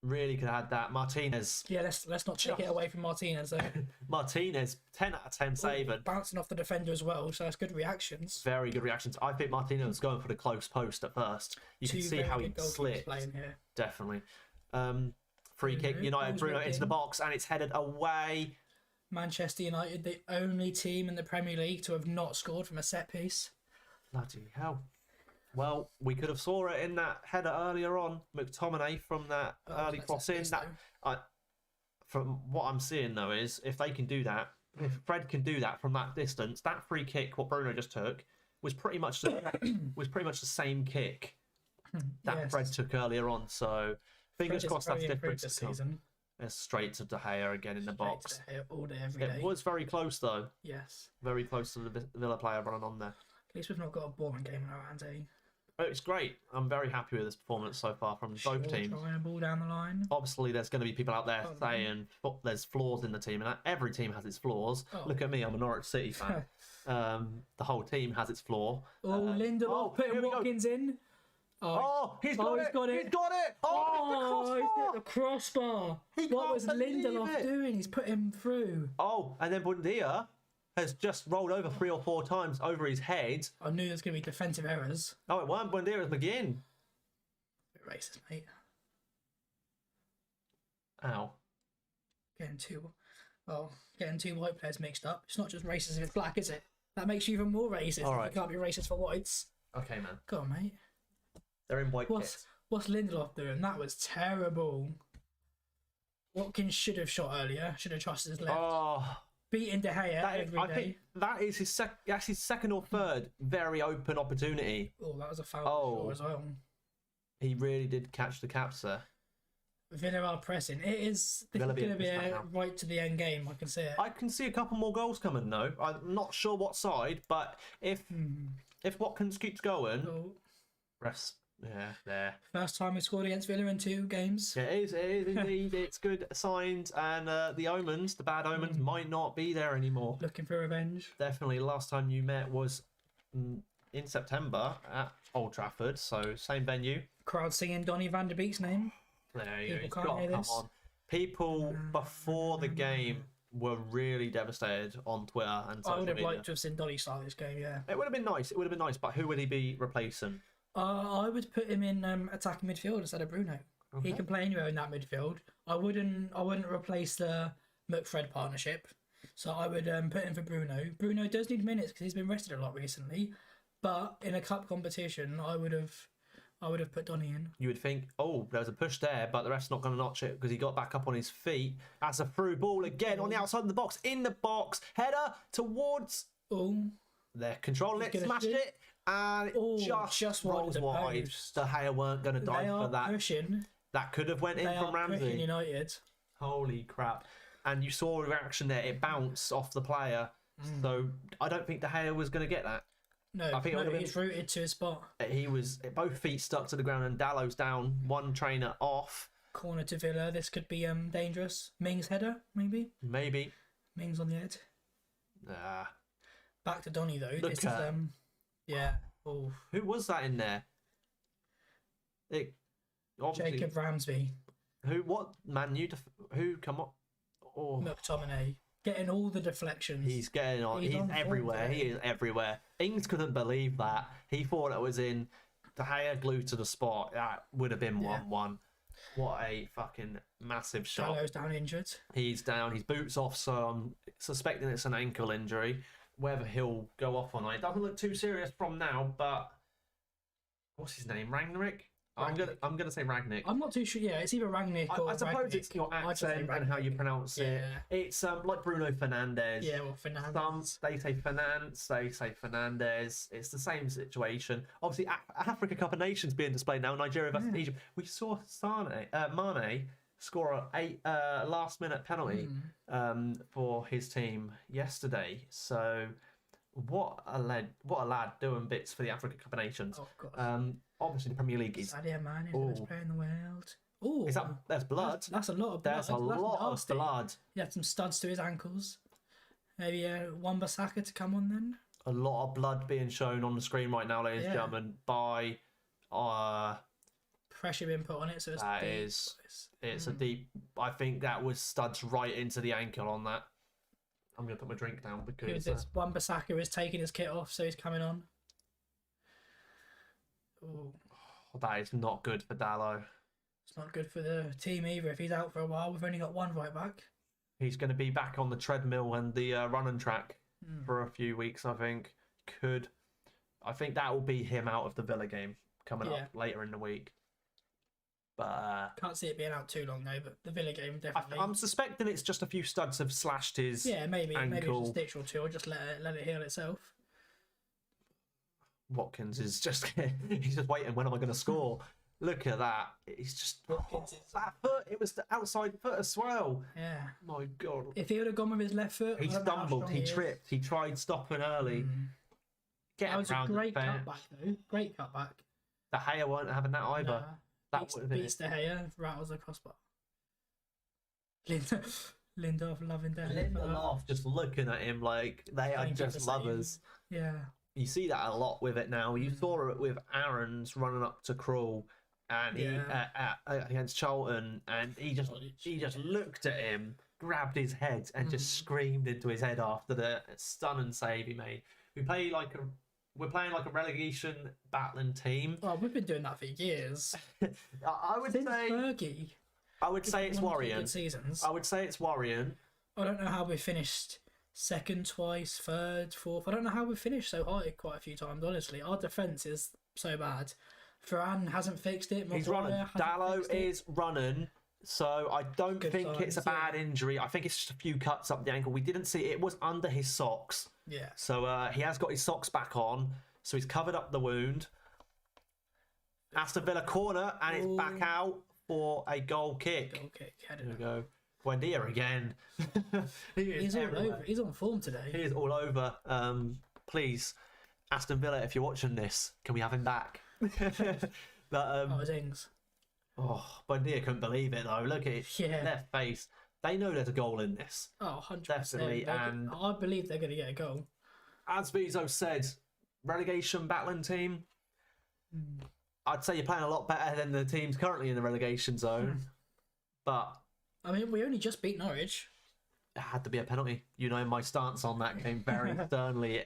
Really could have had that. Martinez. Yeah, let's not take it away from Martinez though. Martinez, 10 out of 10 saving. Bouncing off the defender as well, so that's good reactions. Very good reactions. I think Martinez was going for the close post at first. You can see how he slipped. Definitely. Free kick, United, Bruno into the box, and it's headed away. Manchester United, the only team in the Premier League to have not scored from a set piece. Bloody hell. Well, we could have saw it in that header earlier on. McTominay from that early cross in. From what I'm seeing though is if they can do that, if Fred can do that from that distance, that free kick what Bruno just took was pretty much the same kick that Fred took earlier on. So fingers crossed that's different this season. It's straight to De Gea again in the box. All day, every day. It was very close though. Yes. Very close to the Villa player running on there. At least we've not got a boring game in our hands, eh? It's great. I'm very happy with this performance so far from both teams. Trying a ball down the line. Obviously, there's going to be people out there saying there's flaws in the team, and every team has its flaws. Look at me, I'm a Norwich City fan. The whole team has its flaw. Lindelof putting Watkins in. He's got it! He's got it! He's hit the crossbar. What was Lindelof doing? He's put him through. And then Buendia has just rolled over 3 or 4 times over his head. I knew there's going to be defensive errors. It weren't Buendia, it was McGinn. Bit racist, mate. Ow. Getting two white players mixed up. It's not just racist if it's black, is it? That makes you even more racist. All right. You can't be racist for whites. Okay, man. Go on, mate. They're in white kits. What's Lindelof doing? That was terrible. Watkins should have shot earlier. Should have trusted his left. Beating De Gea every day. I think that is his second or third very open opportunity. That was a foul as well. He really did catch the caps there. Villa are pressing. This is going to be a right to the end game. I can see it. I can see a couple more goals coming though. I'm not sure what side, but if Watkins keeps going, refs. Yeah, there. First time we scored against Villa in 2 games. It is indeed. It's good signs, and the bad omens, might not be there anymore. Looking for revenge. Definitely. Last time you met was in September at Old Trafford, so same venue. Crowd singing Donny van der Beek's name. There you go. People can't hear this. People before the game were really devastated on Twitter and social media. I would have liked to have seen Donny start this game. Yeah, it would have been nice. But who would he be replacing? I would put him in attacking midfield instead of Bruno. Okay. He can play anywhere in that midfield. I wouldn't replace the McFred partnership. So I would put him for Bruno. Bruno does need minutes because he's been rested a lot recently. But in a cup competition, I would have put Donny in. You would think, there was a push there, but the ref's not going to notch it because he got back up on his feet. That's a through ball again on the outside of the box. In the box. Header towards... They're controlling it, smashed it. And it just rolls wide. De Gea weren't going to dive for that. Pushing. That could have went in They from are quick in Ramsey. United. Holy crap. And you saw a reaction there. It bounced off the player. So I don't think De Gea was going to get that. No, I think it would have he's rooted to his spot. He was both feet stuck to the ground and Dallow's down. One trainer off. Corner to Villa. This could be dangerous. Mings header, maybe. Maybe. Mings on the head. Ah. Back to Donny though. Look This at- is yeah. Oh, Who was that in there? It, obviously, Jacob Ramsby, Who? What? Man, who? Come on. Oh, McTominay, getting all the deflections. he's getting on. He's He's on form everywhere. today. He is everywhere. Ings couldn't believe that. He thought it was in. De Gea glued to the spot. That would have been 1-1. What a fucking massive shot. Dallow's down injured. He's down. His boots off. So I'm suspecting it's an ankle injury. Whether he'll go off on it doesn't look too serious from now. But what's his name? Ragnarik. I'm gonna say Ragnick. I'm not too sure. Yeah, it's either Rangnick or I suppose Rangnick. it's your I'd just say accent and how you Rangnick. pronounce it. Yeah. It's like Bruno Fernandes. Yeah, well, Fernandes. Some they say Fernandes, they say Fernandes. It's the same situation. Obviously, Africa Cup of Nations being displayed now. Nigeria versus Egypt. We saw Mane score a last-minute penalty for his team yesterday. So, what a lad doing bits for the Africa Cup of Nations. Oh god. Obviously, the Premier League is. Sadio Mane is the best player in the world. Oh, Is that there's blood? That's a lot of blood. There's a lot of nasty. blood. He had some studs to his ankles. Maybe Wan-Bissaka to come on then. A lot of blood being shown on the screen right now, ladies and gentlemen, by Pressure being put on it, so it's that deep. is it's a deep. I think that was studs right into the ankle on that. I'm gonna put my drink down because Wan-Bissaka is taking his kit off, so he's coming on. Oh, that is not good for Dallo. it's not good for the team either. If he's out for a while, we've only got one right back. He's going to be back on the treadmill and the running track for a few weeks. I think I think that will be him out of the Villa game coming up later in the week. But Can't see it being out too long though. But the Villa game definitely. I'm suspecting it's just a few studs have slashed his maybe it's ankle. just a stitch or two, or just let it heal itself. Watkins is just he's just waiting. When am I going to score? Look at that. He's just that foot. It was the outside foot as well. Yeah. My God. If he would have gone with his left foot, He I don't know how stumbled. strong He is. tripped. He tried stopping early. Get That was a around great the fence. cutback though. Great cutback. The Gea weren't having that either. Nah. That would have been Beats De Gea, rattles the crossbar. Lindelof loving De Gea. Lindelof just looking at him like they are Thank you just for saying- lovers. Yeah. You see that a lot with it now. You saw it with Aaron's running up to Krul and he against Charlton, and he just looked at him, grabbed his head, and just screamed into his head after the stunning save he made. We're playing like a relegation battling team. Well, we've been doing that for years. I would Since say Fergie. it's won 2 worrying. good seasons. I would say it's worrying. I don't know how we finished second twice, third, fourth. I don't know how we finished so high quite a few times, honestly. Our defence is so bad. Ferran hasn't fixed it. He's Maguire running. hasn't Dallo fixed it. is running. So I don't Good think it's a signs, bad injury. I think it's just a few cuts up the ankle. We didn't see it was under his socks. Yeah. So he has got his socks back on. So he's covered up the wound. Aston Villa corner, and it's back out for a goal kick. Goal kick. Headed There we up. go. Buendia again. He's all everywhere. over. He's on form today. He is all over. Please, Aston Villa, if you're watching this, can we have him back? But Oh, his Ings. Buendia couldn't believe it though. Look at it. Yeah. Their face. They know there's a goal in this. Oh, 100%. Definitely, and- I believe they're going to get a goal. As Bezo said, relegation battling team. I'd say you're playing a lot better than the teams currently in the relegation zone. But I mean, we only just beat Norwich. it had to be a penalty. You know my stance on that game very sternly.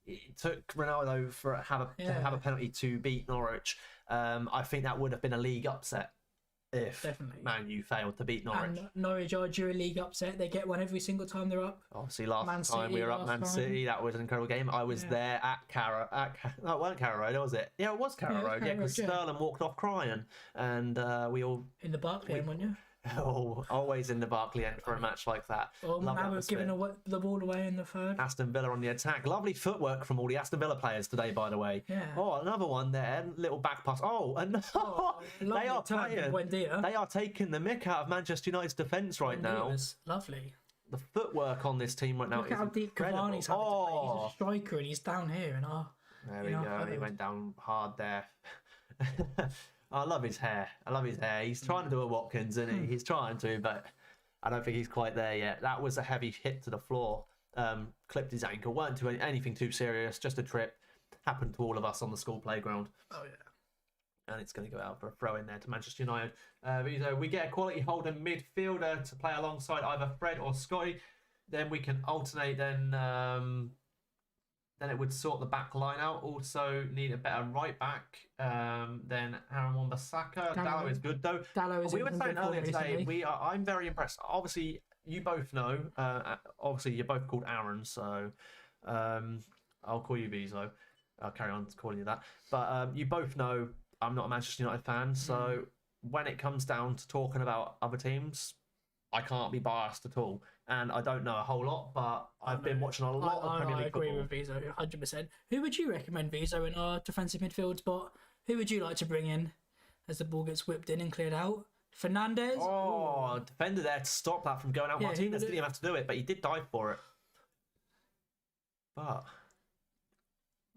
It took Ronaldo to have a penalty to beat Norwich. I think that would have been a league upset if Definitely. Man U failed to beat Norwich. And Norwich are due a league upset. They get one every single time they're up. Obviously, last Man time we City were up Man last time. City, that was an incredible game. I was there at no, it weren't Carrow Road, was it? Yeah, it was Carrow Yeah, it was Road. Yeah, Carrow because Road, yeah. Sterling walked off crying, and we all In the Barclay, weren't you? Oh, always in the Barclay end for a match like that. Well, Lovely now we're atmosphere. giving the ball away in the third. Aston Villa on the attack. Lovely footwork from all the Aston Villa players today, by the way. Yeah. Oh, another one there. Little back pass. Oh, and Lovely turn from Buendia. they are taking the mick out of Manchester United's defence right now. Was lovely. The footwork on this team right now Look is how deep incredible. Cavani's having to play. He's a striker and he's down here. And there we go. He went down hard there. I love his hair. He's trying to do a Watkins, and he's trying to, but I don't think he's quite there yet. That was a heavy hit to the floor. Clipped his ankle. Weren't to anything too serious. Just a trip. Happened to all of us on the school playground. Oh yeah. And it's going to go out for a throw in there to Manchester United. We get a quality holder midfielder to play alongside either Fred or Scotty. Then we can alternate. Then it would sort the back line out. Also need a better right back than Aaron Wan-Bissaka. Dalot is good though. We were saying earlier today. I'm very impressed. Obviously, you both know. Obviously, you're both called Aaron, so I'll call you Vizo. I'll carry on calling you that. But you both know I'm not a Manchester United fan, so when it comes down to talking about other teams, I can't be biased at all. And I don't know a whole lot, but I've been watching a lot of Premier League football. I agree with Vizo, 100%. Who would you recommend, Vizo, in our defensive midfield spot? Who would you like to bring in as the ball gets whipped in and cleared out? Fernandez? Oh, defender there to stop that from going out. Martinez didn't even have to do it, but he did dive for it. But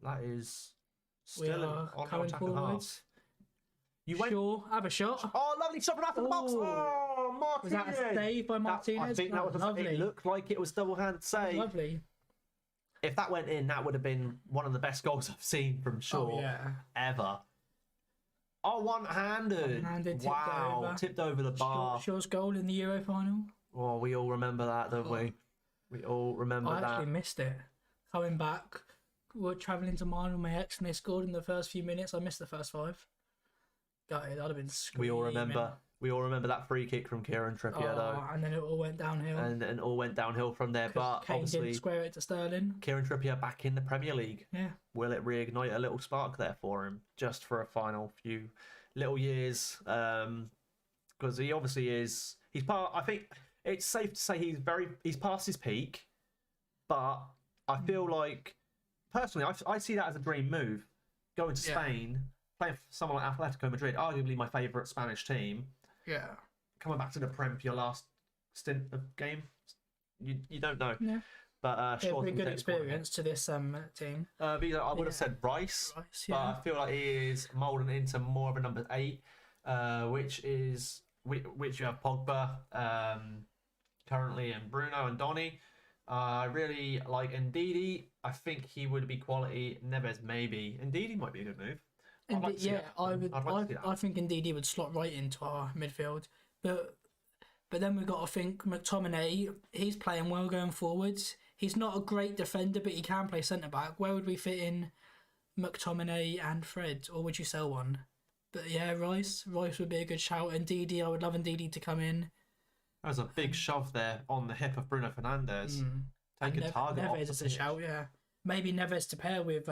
that is still on our attack and half. Have a shot. Oh, lovely shot from out of the box. Oh, Martinez. Was that a save by Martinez? I think that was lovely. It looked like it was double-handed save. Lovely. If that went in, that would have been one of the best goals I've seen from Shaw ever. Oh, one-handed. Wow, tipped over the bar. Shaw's goal in the Euro final. Oh, we all remember that, don't we? We all remember that. I actually missed it. Coming back, we're travelling to mine with my ex and they scored in the first few minutes. I missed the first 5. Gutted, I'd have been screaming. We all remember that free kick from Kieran Trippier, though. And then it all went downhill. And it all went downhill from there. But Kane obviously, didn't square it to Sterling. Kieran Trippier back in the Premier League. Yeah. Will it reignite a little spark there for him, just for a final few little years? Because he obviously is. He's part. I think it's safe to say he's past his peak. But I feel like personally, I see that as a dream move. Going to Spain. Playing for someone like Atletico Madrid, arguably my favourite Spanish team. Yeah. Coming back to the Prem for your last stint of game, you don't know. Yeah. But sure, pretty good experience to this team. I would have said Rice, but I feel like he is moulding into more of a number 8, which you have Pogba currently and Bruno and Donny. I really like Ndidi. I think he would be quality. Neves maybe. Ndidi might be a good move. I think Ndidi would slot right into our midfield, but then we've got to think McTominay. He's playing well going forwards. He's not a great defender, but he can play centre back. Where would we fit in McTominay and Fred, or would you sell one? But yeah, Rice would be a good shout. Ndidi, I would love Ndidi to come in. There's a big shove there on the hip of Bruno Fernandes. Take a target off. Neves is a shout, yeah. Maybe Neves to pair with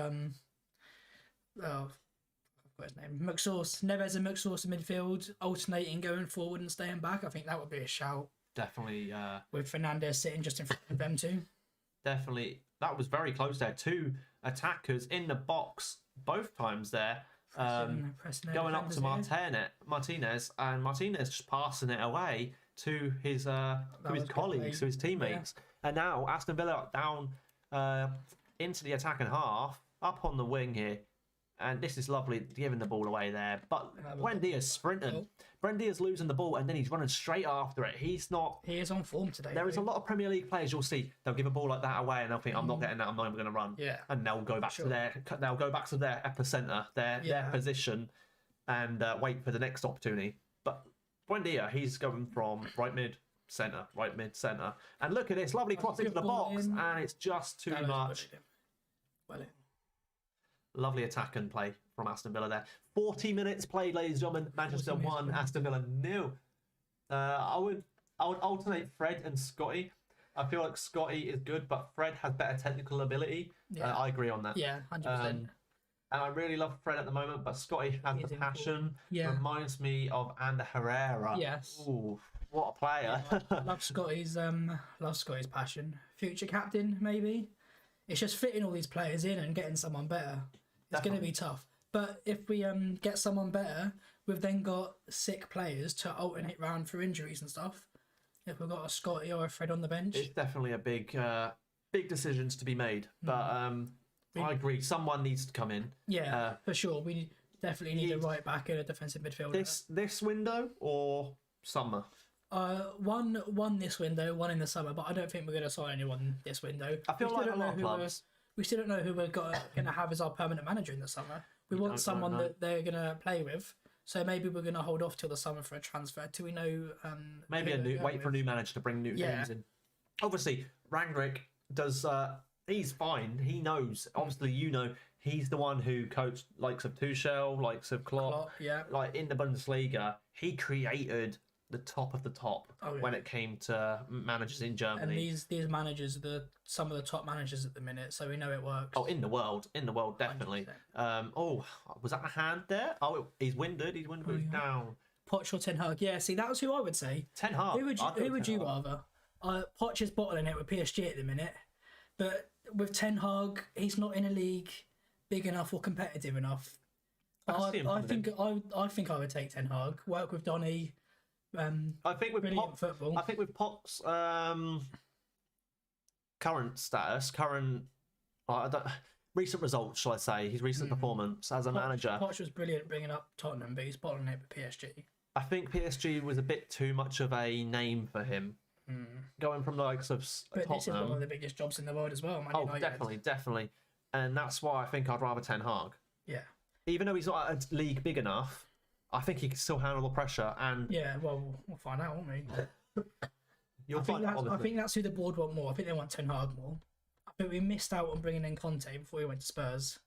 what's his name? McSauce. Neves and McSauce in midfield, alternating going forward and staying back. I think that would be a shout. Definitely. With Fernandes sitting just in front of them two. Definitely. That was very close there. 2 attackers in the box both times there. Going up to Martinez, and Martinez just passing it away to his colleagues, to his teammates. Yeah. And now Aston Villa down into the attacking half, up on the wing here. And this is lovely, giving the ball away there. But Buendia's sprinting. Buendia's losing the ball, and then he's running straight after it. He is on form today. There is a lot of Premier League players you'll see. They'll give a ball like that away, and they'll think, "I'm not getting that. I'm not even going to run." Yeah. And they'll go back to their epicenter, their position, and wait for the next opportunity. But Buendia, he's going from right mid centre, and look at this lovely cross into the box, and it's just too much. Lovely attack and play from Aston Villa there. 40 minutes played, ladies and gentlemen. Manchester 1, Aston Villa 0. I would alternate Fred and Scotty. I feel like Scotty is good, but Fred has better technical ability. Yeah. I agree on that. Yeah, 100%. And I really love Fred at the moment, but Scotty has the passion. Yeah. Reminds me of Ander Herrera. Yes. Ooh, What a player. Love Scotty's passion. Future captain, maybe. It's just fitting all these players in and getting someone better. It's going to be tough. But if we get someone better, we've then got sick players to alternate round for injuries and stuff. If we've got a Scotty or a Fred on the bench. It's definitely a big decisions to be made. But I agree. Someone needs to come in. Yeah, for sure. We definitely need a right back and a defensive midfielder. This window or summer? One this window, one in the summer, but I don't think we're going to sign anyone this window. I feel like a lot of clubs. We still don't know who we're going to have as our permanent manager in the summer. We want someone that they're going to play with. So maybe we're going to hold off till the summer for a transfer till we know. Maybe wait for a new manager to bring new names in. Obviously, Rangnick does. He's fine. He knows. Obviously, he's the one who coached likes of Tuchel, likes of Klopp. Yeah. Like in the Bundesliga, he created the top of the top when it came to managers in Germany. And these managers are some of the top managers at the minute, so we know it works. Oh, in the world, definitely. 100%. Was that a hand there? Oh, he's winded. He's down. Poch or Ten Hag? Yeah, see, that was who I would say. Ten Hag. Who would you rather? Poch is bottling it with PSG at the minute, but with Ten Hag, he's not in a league big enough or competitive enough. I think I would take Ten Hag. Work with Donny. I think with football. I think with Pot's current status, recent results, shall I say, his recent performance as a manager. Poch was brilliant bringing up Tottenham, but he's bottling it with PSG. I think PSG was a bit too much of a name for him. Going from the likes of But Tottenham. this is one of the biggest jobs in the world as well. Man United. Definitely. And that's why I think I'd rather Ten Hag. Yeah. Even though he's not a league big enough, I think he can still handle the pressure. And yeah, well, we'll find out, won't we? I think that's who the board want more. I think they want Ten Hag more. I think we missed out on bringing in Conte before he went to Spurs.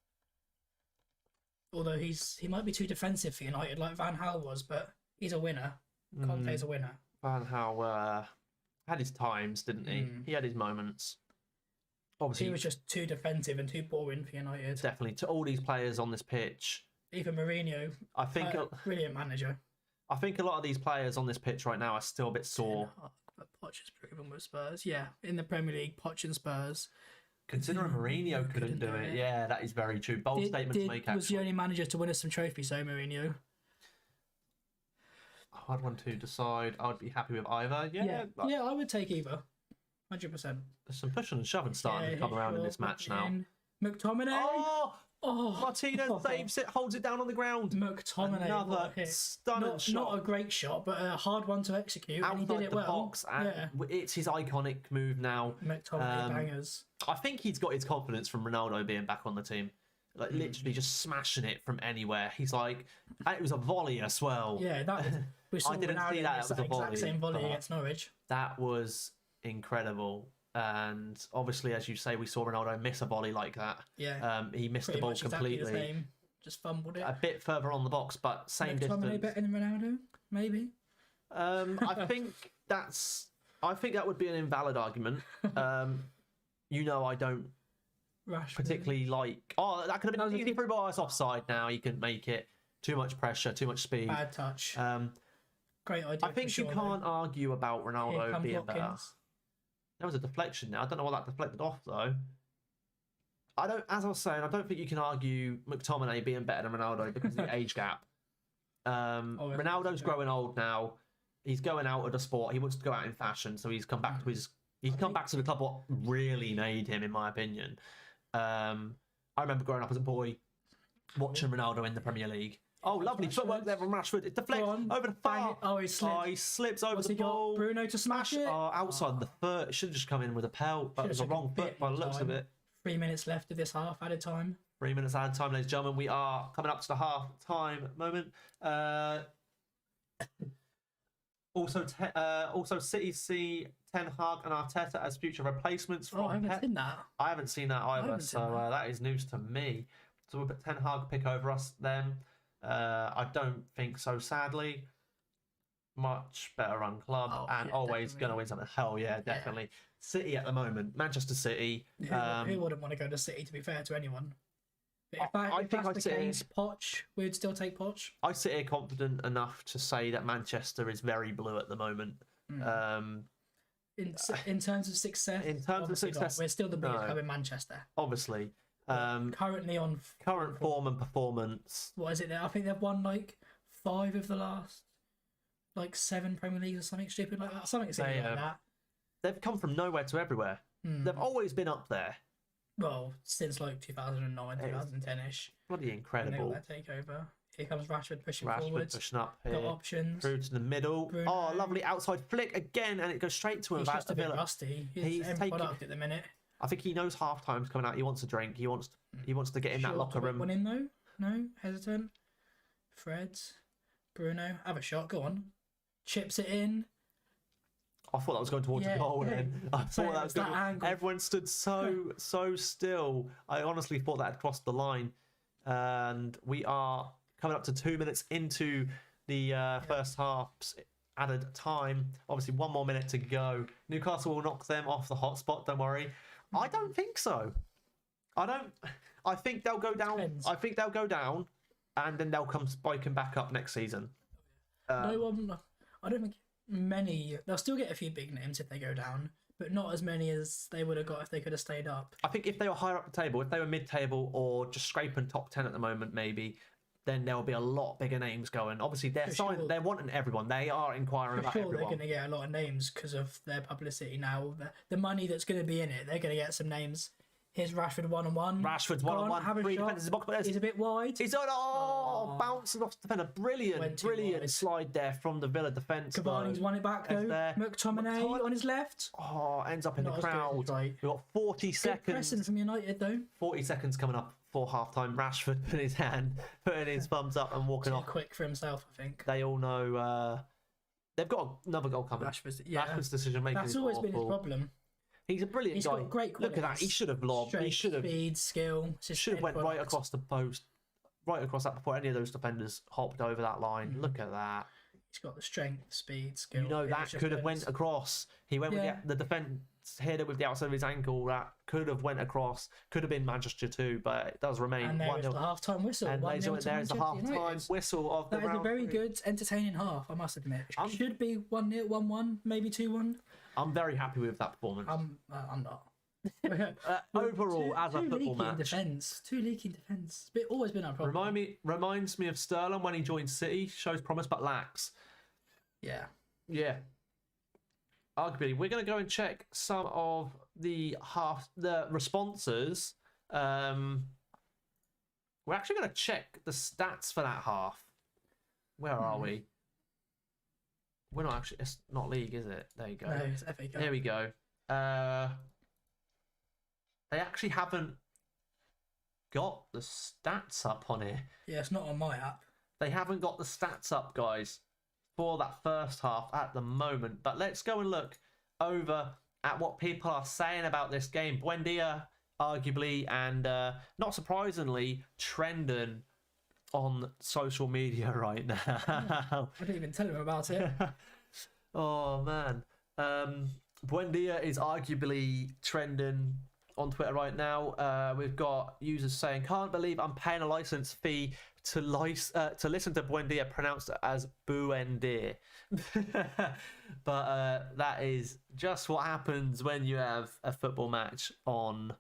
Although he might be too defensive for United, like Van Gaal was, but he's a winner. Conte's a winner. Van Gaal had his times, didn't he? He had his moments. Obviously, he was just too defensive and too boring for United. Definitely. To all these players on this pitch, even Mourinho, I think brilliant manager. I think a lot of these players on this pitch right now are still a bit sore. But Poch has proven with Spurs. Yeah, in the Premier League, Poch and Spurs. Considering Mourinho couldn't do it. Yeah, that is very true. Bold statement to make, actually. Was the only manager to win us some trophies, though, Mourinho. Hard one to decide. I would be happy with either. Yeah, I would take either. 100%. There's some pushing and shoving starting to come around in this match now. McTominay. Martinez saves it, holds it down on the ground. McTominay. Another stunning shot. Not a great shot, but a hard one to execute. Outside and he did it the well. box, and it's his iconic move now. McTominay bangers. I think he's got his confidence from Ronaldo being back on the team. Like literally just smashing it from anywhere. He's like, it was a volley as well. Yeah, that was. We saw I didn't see that. It was a volley. Exact same volley against Norwich. That was incredible. And obviously, as you say, we saw Ronaldo miss a volley like that. Yeah. He missed the ball completely. Exactly the same. Just fumbled it. A bit further on the box, but same distance. McTominay better than Ronaldo, maybe. I think that would be an invalid argument. I don't particularly like. Oh, that could have been easy through bias offside. Now he couldn't make it. Too much pressure, too much speed. Bad touch. Great idea. I think you can't argue about Ronaldo being Watkins. better. There was a deflection there. I don't know what that deflected off though. As I was saying, I don't think you can argue McTominay being better than Ronaldo because of the age gap. Ronaldo's growing old now. He's going out of the sport. He wants to go out in fashion, so he's come back to the club what really made him, in my opinion. I remember growing up as a boy watching Ronaldo in the Premier League. Oh, lovely footwork there from Rashford. It deflects over the far. He slipped. He slips over the ball. Bruno to smash it. Outside the foot. It should have just come in with a pelt, but it was a wrong foot by the looks of it. 3 minutes left of this half added time. 3 minutes added time, ladies and gentlemen. We are coming up to the half time moment. Also, City see Ten Hag and Arteta as future replacements. I haven't seen that. I haven't seen that either, so that is news to me. So we'll put Ten Hag pick over us then. I don't think so, sadly. Much better run club and always going to win something. Hell yeah, definitely. Yeah. City at the moment, Manchester City. Who wouldn't want to go to City, to be fair to anyone? But if that's the case, Poch, we'd still take Poch. I sit here confident enough to say that Manchester is very blue at the moment. In terms of success, we're still the biggest club in Manchester. Obviously. Currently on current form and performance. What is it? I think they've won like 5 of the last 7 Premier Leagues or something stupid like that. Something like that. They've come from nowhere to everywhere. They've always been up there. Well, since 2009, 2010-ish. Bloody incredible. That takeover. Here comes Rashford pushing Rashford forwards. Pushing up here. Got options. Through to the middle. Bruno. Oh, lovely outside flick again, and it goes straight to him. He's just a bit rusty. He's end product at the minute. I think he knows half time's coming out. He wants a drink. He wants to get in that locker room. One in though? No, hesitant. Fred, Bruno, have a shot. Go on. Chips it in. I thought that was going towards the goal. Then I thought that was going. Everyone stood so still. I honestly thought that had crossed the line, and we are coming up to 2 minutes into the first half's added time. Obviously, 1 more minute to go. Newcastle will knock them off the hot spot. Don't worry. I don't think so. I think they'll go down. Depends. I think they'll go down, and then they'll come spiking back up next season. I don't think many. They'll still get a few big names if they go down, but not as many as they would have got if they could have stayed up. I think if they were higher up the table, if they were mid-table or just scraping top 10 at the moment, maybe, then there will be a lot bigger names going. Obviously, they're wanting everyone. They are inquiring about everyone. They're going to get a lot of names because of their publicity now. The money that's going to be in it, they're going to get some names. Here's Rashford one-on-one. Rashford's one-on-one. 3 defenders in the box. He's a bit wide. He's on. Bouncing off the defender. Brilliant slide there from the Villa defence. Cavani's won it back though. McTominay on his left. Oh, ends up in the crowd. We've got 40 seconds. Good pressing from United though. 40 seconds coming up for half-time. Rashford putting his thumbs up and walking off. Quick for himself, I think. They all know they've got another goal coming. Rashford's decision-making That's always been his problem. He's a brilliant guy. He's got great qualities. Look at that. He should have lobbed. He should have. Speed, skill. Should have went right across the post. Right across that before any of those defenders hopped over that line. Look at that. He's got the strength, speed, skill. You know, that could have went across. He went with the defence hit it with the outside of his ankle. That could have went across. Could have been Manchester 2, but it does remain. And there is the half-time whistle. And there's the half-time whistle of the round. That is a very good, entertaining half, I must admit. It should be 1-0, 1-1, maybe 2-1. I'm very happy with that performance. I'm not. Overall, as a football match, too leaky in defence. It's always been our problem. Reminds me of Sterling when he joined City. Shows promise but lacks. Yeah. Arguably, we're going to go and check some of the responses. We're actually going to check the stats for that half. Where are we? We're not actually. It's not league, is it? There you go. No, it's FA Cup. There we go. They actually haven't got the stats up on here. Yeah, it's not on my app. They haven't got the stats up, guys, for that first half at the moment. But let's go and look over at what people are saying about this game. Buendia, arguably, and not surprisingly, trending on social media right now. I didn't even tell him about it. Oh, man. Buendia is arguably trending on Twitter right now. We've got users saying, "Can't believe I'm paying a license fee to listen to Buendia pronounced as Buendia." But that is just what happens when you have a football match on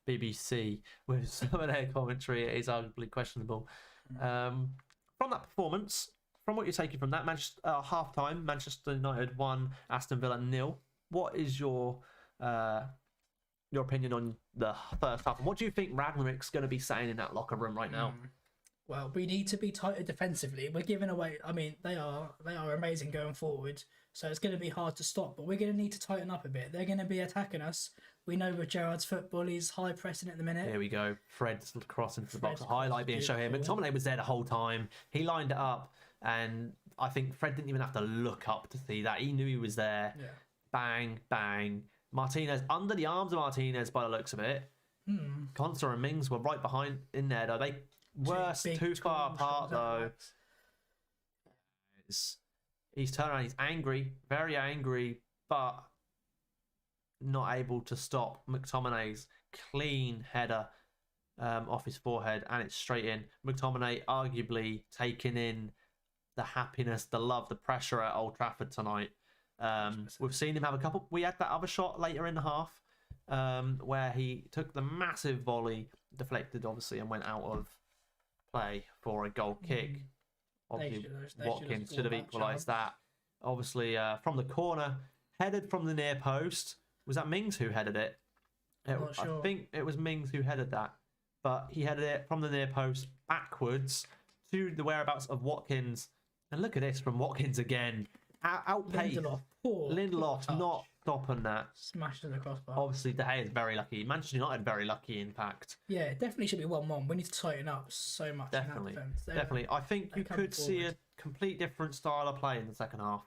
BBC with some of their commentary. It is arguably questionable. From that performance, from what you're taking from that, half time, Manchester United 1, Aston Villa 0. What is your opinion on the first half, and what do you think Ragnarek's going to be saying in that locker room right now? Well, we need to be tighter defensively. We're giving away. I mean, they are amazing going forward, so it's going to be hard to stop. But we're going to need to tighten up a bit. They're going to be attacking us. We know with Gerrard's football, he's high pressing at the minute. Here we go. Fred's crossing to the box. A highlight being shown here. McTominay was there the whole time. He lined it up, and I think Fred didn't even have to look up to see that. He knew he was there. Yeah. Bang, bang. Martinez under the arms of Martinez by the looks of it. Konsa and Mings were right behind in there though. They were too far apart though. He's turned around. He's angry, very angry, but not able to stop McTominay's clean header off his forehead, and it's straight in. McTominay arguably taking in the happiness, the love, the pressure at Old Trafford tonight. We've seen him have a couple. We had that other shot later in the half where he took the massive volley, deflected obviously, and went out of play for a goal kick. Obviously, Watkins should have equalised that. Obviously, from the corner, headed from the near post. Was that Mings who headed it? Not sure. I think it was Mings who headed that. But he headed it from the near post backwards to the whereabouts of Watkins. And look at this from Watkins again. Outpaced. Lindelof not stopping that. Smashed the crossbar. Obviously, De Gea is very lucky. Manchester United very lucky, in fact. Yeah, it definitely should be 1-1. We need to tighten up so much. Definitely. In that defense. Definitely. I think you could see a complete different style of play in the second half.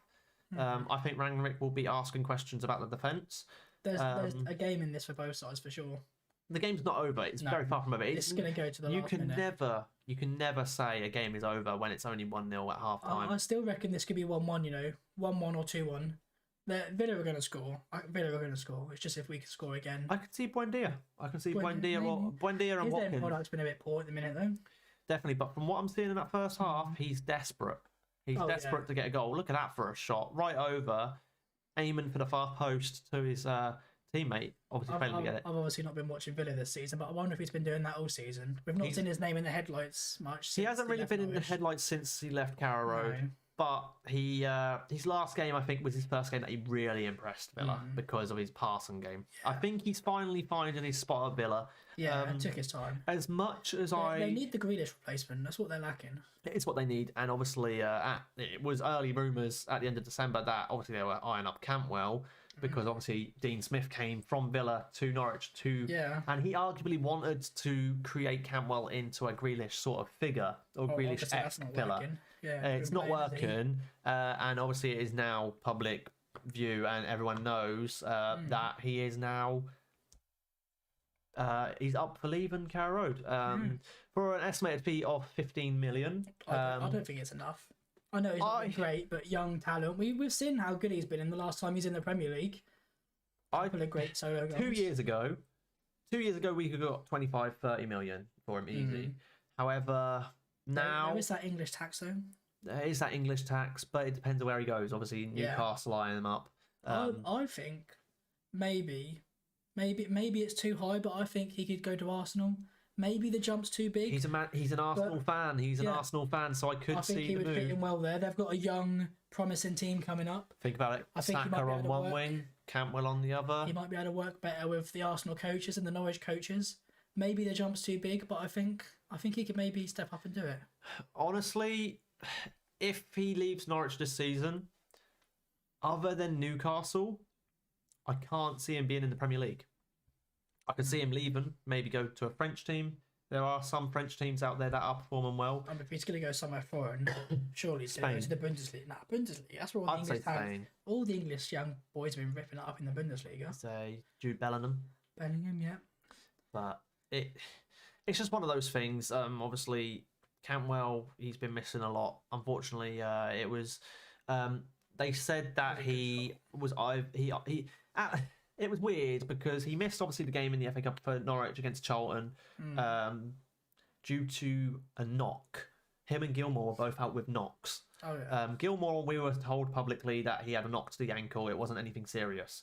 I think Rangnick will be asking questions about the defence. There's a game in this for both sides for sure. The game's not over. It's very far from over. It's going to go to the last minute. You can never say a game is over when it's only 1-0 at half time. I still reckon this could be 1-1, 1-1 or 2-1. Villa are going to score. It's just if we can score again. I could see Buendia. I can see Buendia and Watkins. His product's been a bit poor at the minute, though. Definitely, but from what I'm seeing in that first half, he's desperate. He's desperate to get a goal. Look at that for a shot. Right over, aiming for the far post to his teammate. Obviously failing to get it. I've obviously not been watching Villa this season, but I wonder if he's been doing that all season. We've not seen his name in the headlights much. He hasn't really been in the headlights since he left Carrow Road. No. But his last game, I think, was his first game that he really impressed Villa because of his passing game. Yeah. I think he's finally finding his spot at Villa. Yeah, it took his time. As much as they need the Grealish replacement. That's what they're lacking. It's what they need. And obviously, it was early rumours at the end of December that obviously they were eyeing up Cantwell because obviously Dean Smith came from Villa to Norwich and he arguably wanted to create Cantwell into a Grealish sort of figure or Grealish-esque Villa. Yeah, it's not working, and obviously it is now public view, and everyone knows that he is now he's up for leaving Carrow Road for an estimated fee of 15 million. I don't think it's enough. I know he's not been great, but young talent. We've seen how good he's been in the last time he's in the Premier League. Couple of great solo goals. 2 years ago, we could have got 25-30 million for him easy. However, now there is that English tax though. There is that English tax, but it depends on where he goes. Obviously, Newcastle eyeing him up. I think maybe it's too high, but I think he could go to Arsenal. Maybe the jump's too big. He's an Arsenal fan. He's an Arsenal fan, so I could see the move. I think he would fit in well there. They've got a young, promising team coming up. Think about it. Saka on one wing, Cantwell on the other. He might be able to work better with the Arsenal coaches and the Norwich coaches. Maybe the jump's too big, but I think he could maybe step up and do it. Honestly, if he leaves Norwich this season, other than Newcastle, I can't see him being in the Premier League. I could see him leaving, maybe go to a French team. There are some French teams out there that are performing well. If he's going to go somewhere foreign, surely he's going to go to the Bundesliga. Bundesliga. That's where all the English young boys have been ripping it up in the Bundesliga. Say Jude Bellingham. Yeah. But it's just one of those things. Obviously, Cantwell, he's been missing a lot. Unfortunately, it was. They said that it was weird because he missed obviously the game in the FA Cup for Norwich against Charlton due to a knock. Him and Gilmour were both out with knocks. Oh, yeah. Gilmour, we were told publicly that he had a knock to the ankle. It wasn't anything serious.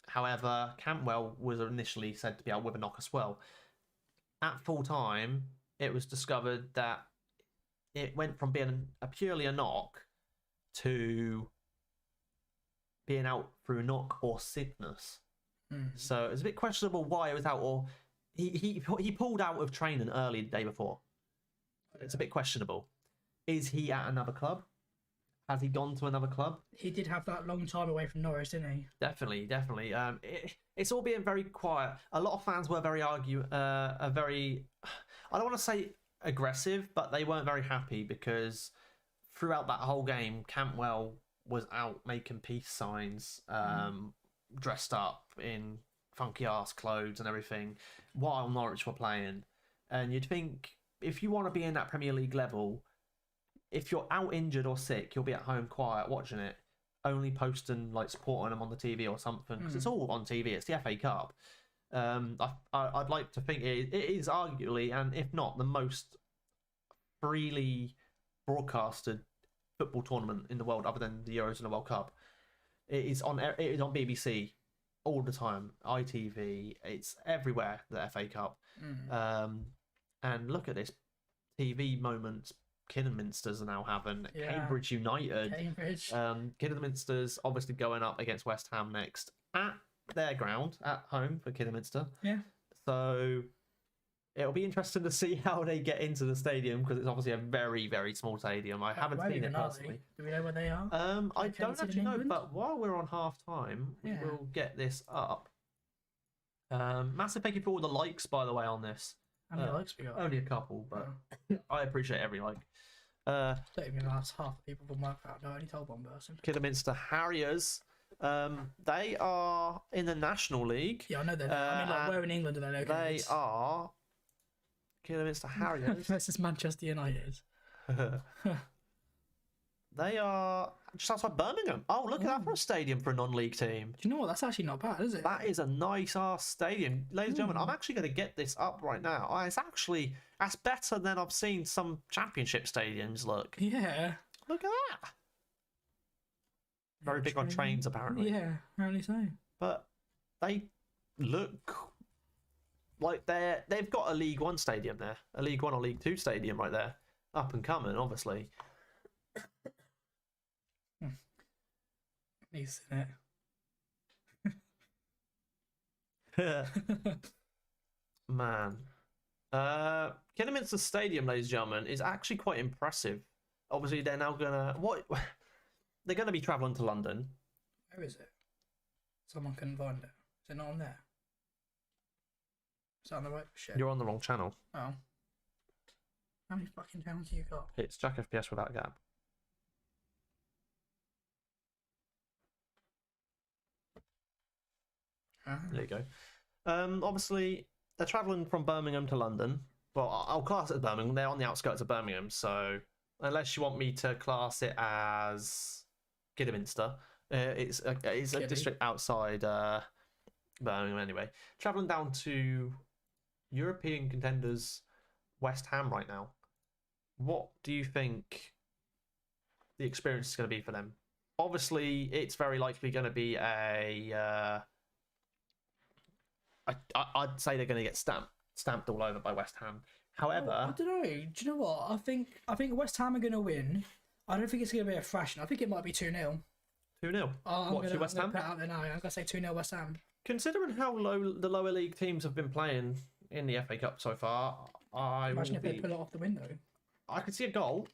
However, Cantwell was initially said to be out with a knock as well. At full time, it was discovered that it went from being purely a knock to being out through knock or sickness. So it's a bit questionable why it was out, or he pulled out of training early the day before. It's a bit questionable. Is he at another club? Has he gone to another club? He did have that long time away from Norwich, didn't he? Definitely. It's all being very quiet. A lot of fans were very I don't want to say aggressive, but they weren't very happy because throughout that whole game, Cantwell was out making peace signs, dressed up in funky ass clothes and everything, while Norwich were playing. And you'd think, if you want to be in that Premier League level, if you're out injured or sick, you'll be at home quiet watching it, only posting, like, supporting them on the TV or something, because it's all on TV. It's the FA Cup. I'd like to think it is arguably, and if not, the most freely broadcasted football tournament in the world, other than the Euros and the World Cup. It is on BBC all the time. ITV, it's everywhere. The FA Cup, and look at this TV moments. Kidderminsters are now having Cambridge United. Kidderminsters obviously going up against West Ham next at their ground at home for Kidderminster. Yeah. So it'll be interesting to see how they get into the stadium, because it's obviously a very, very small stadium. I haven't seen it personally. Do we know where they are? I don't actually know, but while we're on half time, we'll get this up. Massive thank you for all the likes, by the way, on this. How many likes we got? Only a couple, but I appreciate every like. Don't even ask half the people from work out. No, I only told one person. Kidderminster Harriers. They are in the National League. Yeah, I know that. I mean, like, where in England are they located? They are Kidderminster Harriers versus Manchester United. They are just outside Birmingham. Oh, look at that for a stadium for a non-league team. Do you know what? That's actually not bad, is it? That is a nice ass stadium. Ladies and gentlemen, I'm actually going to get this up right now. That's better than I've seen some championship stadiums look. Yeah. Look at that. Very big on trains, apparently. Yeah, apparently so. But they look like they've got a League One stadium there. A League One or League Two stadium right there. Up and coming, obviously. He's in it. Man. Kidderminster Stadium, ladies and gentlemen, is actually quite impressive. Obviously, they're now they're gonna be travelling to London. Where is it? Someone couldn't find it. Is it not on there? Is that on the right shit? You're on the wrong channel. Oh. How many fucking channels have you got? It's Jack FPS without a gap. There you go. Obviously, they're travelling from Birmingham to London. Well, I'll class it as Birmingham. They're on the outskirts of Birmingham, so unless you want me to class it as Kidderminster, it's a district outside Birmingham anyway. Travelling down to European contenders West Ham right now. What do you think the experience is going to be for them? Obviously, it's very likely going to be I'd say they're going to get stamped all over by West Ham. However, I don't know. Do you know what? I think West Ham are going to win. I don't think it's going to be a thrashing. I think it might be 2-0. 2-0. What, to West Ham? Put it out there now. I'm going to say 2-0 West Ham. Considering how low the lower league teams have been playing in the FA Cup so far, Imagine if they pull it off the window. I could see a goal.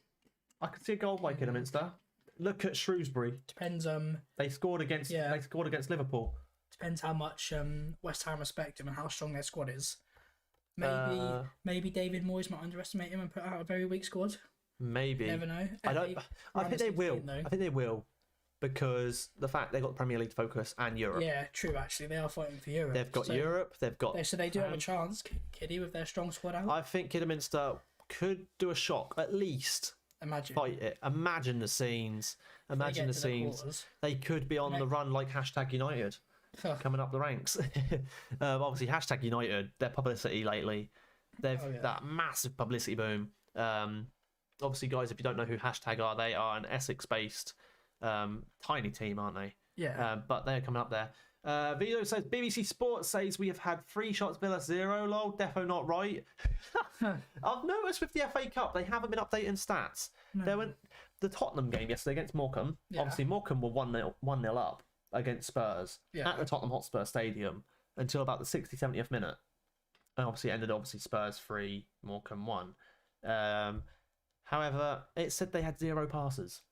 I could see a goal by Kidderminster. Look at Shrewsbury. Depends. They scored against Liverpool. Depends how much West Ham respect him and how strong their squad is. Maybe David Moyes might underestimate him and put out a very weak squad. Maybe. Never know. I think they will. I think they will, because the fact they've got the Premier League to focus and Europe. Yeah, true. Actually, they are fighting for Europe. They've got Europe. They've got. So they do have a chance, Kiddie, with their strong squad out. I think Kidderminster could do a shock, at least. Imagine. Fight it. Imagine the scenes. Imagine the scenes. They could be on the run like #United. Coming up the ranks. Obviously, #United, their publicity lately, they've that massive publicity boom. Obviously, guys, if you don't know who # are, they are an Essex-based tiny team, aren't they? Yeah. But they're coming up there. Vito says, BBC Sports says we have had 3 shots, Villa 0. Lol, defo not right. I've noticed with the FA Cup, they haven't been updating stats. No. There went the Tottenham game yesterday against Morecambe. Yeah. Obviously, Morecambe were 1-0 up against Spurs at the Tottenham Hotspur Stadium until about the 60th, 70th minute. And obviously it ended Spurs 3, Morecambe 1. However, it said they had 0 passes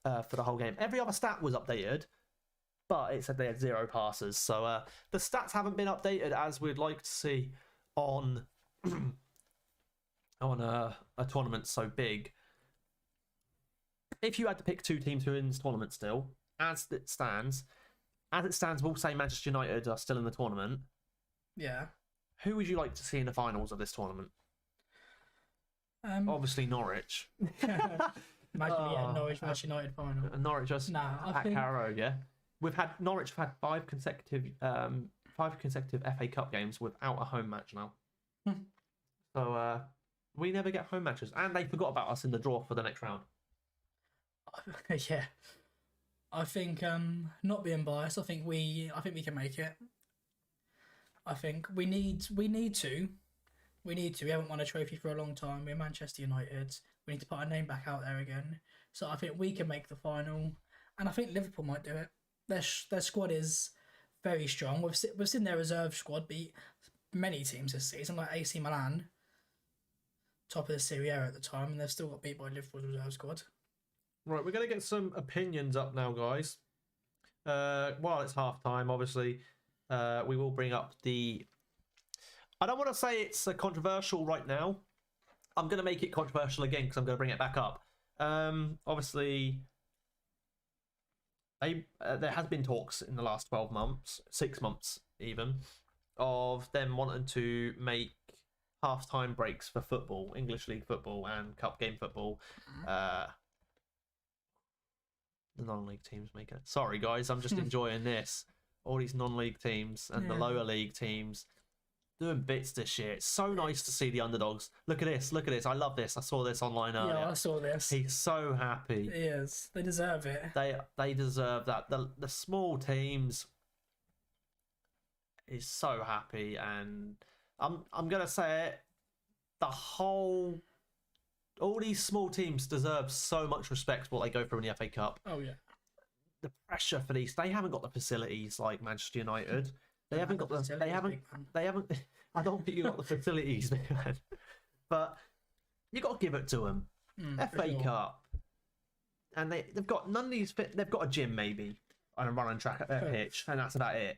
for the whole game. Every other stat was updated, but it said they had 0 passes. So the stats haven't been updated as we'd like to see on a tournament so big. If you had to pick 2 teams who are in this tournament still, as it stands, we'll say Manchester United are still in the tournament. Yeah. Who would you like to see in the finals of this tournament? Obviously Norwich. Imagine Norwich Manchester United final. Norwich just at Carrow Road, yeah. Norwich have had 5 consecutive FA Cup games without a home match now. So We never get home matches, and they forgot about us in the draw for the next round. Yeah. I think not being biased, I think we can make it. I think we need to. We haven't won a trophy for a long time. We're Manchester United. We need to put our name back out there again. So I think we can make the final, and I think Liverpool might do it. Their squad is very strong. We've seen their reserve squad beat many teams this season, like AC Milan, top of the Serie A at the time, and they've still got beat by Liverpool's reserve squad. Right, we're going to get some opinions up now, guys. While it's half time, obviously, we will bring up the... I don't want to say it's controversial right now. I'm going to make it controversial again because I'm going to bring it back up. Obviously, there has been talks in the last 12 months, 6 months even, of them wanting to make half-time breaks for football, English League football and Cup game football. The non-league teams making it. Sorry, guys, I'm just enjoying this. All these non-league teams and the lower league teams doing bits this year. It's so nice to see the underdogs. Look at this. Look at this. I love this. I saw this online earlier. Yeah, I saw this. He's so happy. He is. They deserve it. They deserve that. The small teams is so happy, and I'm gonna say it. All these small teams deserve so much respect for what they go through in the FA Cup. Oh yeah. The pressure for these, they haven't got the facilities like Manchester United. They haven't got the. They haven't. I don't think you got the facilities, man. But you got to give it to them. FA Cup, and they've got none of these. They've got a gym maybe and a running track pitch, and that's about it.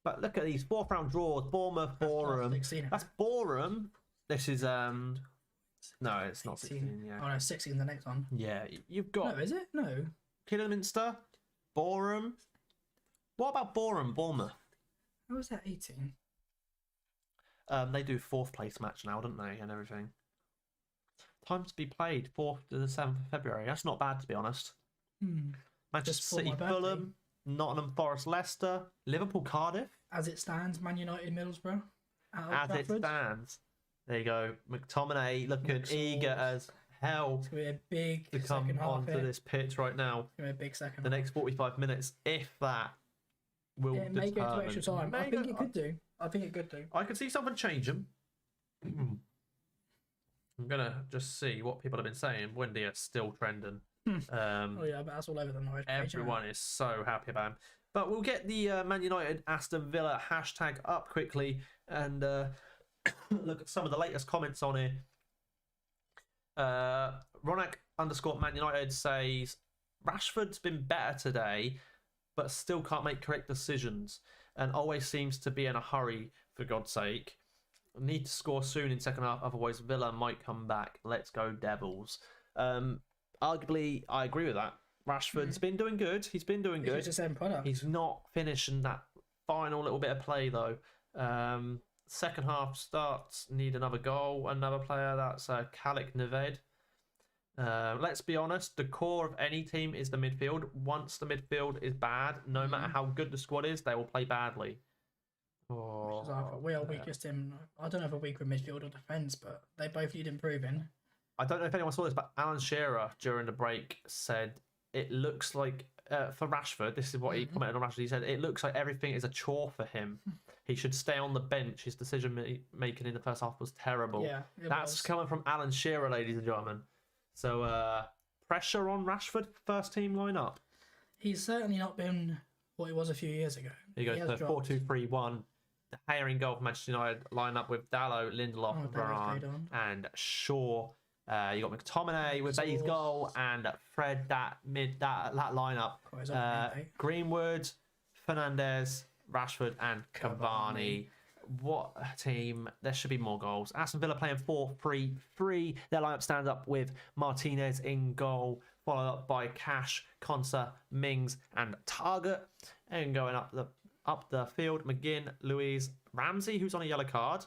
But look at these 4th round draws: Bournemouth, Boreham. That's Boreham. This is No, it's not 16. Yeah. Oh no, 16 the next one. Yeah, you've got. No, is it? No. Kidderminster, Boreham. What about Boreham, Bournemouth? How was that 18? They do 4th place match now, don't they, and everything. Time to be played 4th to the 7th of February. That's not bad, to be honest. Manchester City, Fulham, Nottingham Forest, Leicester, Liverpool, Cardiff. As it stands, Man United, Middlesbrough. As it stands. There you go. McTominay looking eager as hell it's gonna be a big to come onto this pitch right now. It's gonna be a big second. The next 45 minutes, if that, will it may go to extra time. I think it could do. I think it could do. I could see something changing. I'm gonna just see what people have been saying. Buendia still trending. Oh yeah, but that's all over the Norwich page. Everyone is so happy about him. But we'll get the Man United Aston Villa hashtag up quickly and look at some of the latest comments on here. Ronak _ Man United says Rashford's been better today, but still can't make correct decisions and always seems to be in a hurry, for God's sake. Need to score soon in second half, otherwise Villa might come back. Let's go Devils. Arguably, I agree with that. Rashford's been doing good. He's been doing good. He's the same product. He's not finishing that final little bit of play, though. Second half starts, need another goal. Another player, that's Kalik Neved. Let's be honest, the core of any team is the midfield. Once the midfield is bad, no matter how good the squad is, they will play badly. We are weakest in, I don't know if a weaker midfield or defence, but they both need improving. I don't know if anyone saw this, but Alan Shearer during the break said it looks like, for Rashford, this is what he commented on Rashford, he said it looks like everything is a chore for him. He should stay on the bench. His decision making in the first half was terrible. Yeah, that's coming from Alan Shearer, ladies and gentlemen. So pressure on Rashford, first team lineup. He's certainly not been what he was a few years ago. He goes to 4-2-3-1. The Hayering goal for Manchester United lineup with Dalot, Lindelof, Varane, and Shaw. You got McTominay with Bay's goal and Fred that lineup. Greenwood, Fernandes, Rashford, and Cavani. What a team. There should be more goals. Aston Villa playing 4-3-3. Their lineup stands up with Martinez in goal, followed up by Cash, Konsa, Mings, and Target. And going up the field, McGinn, Louise, Ramsey, who's on a yellow card,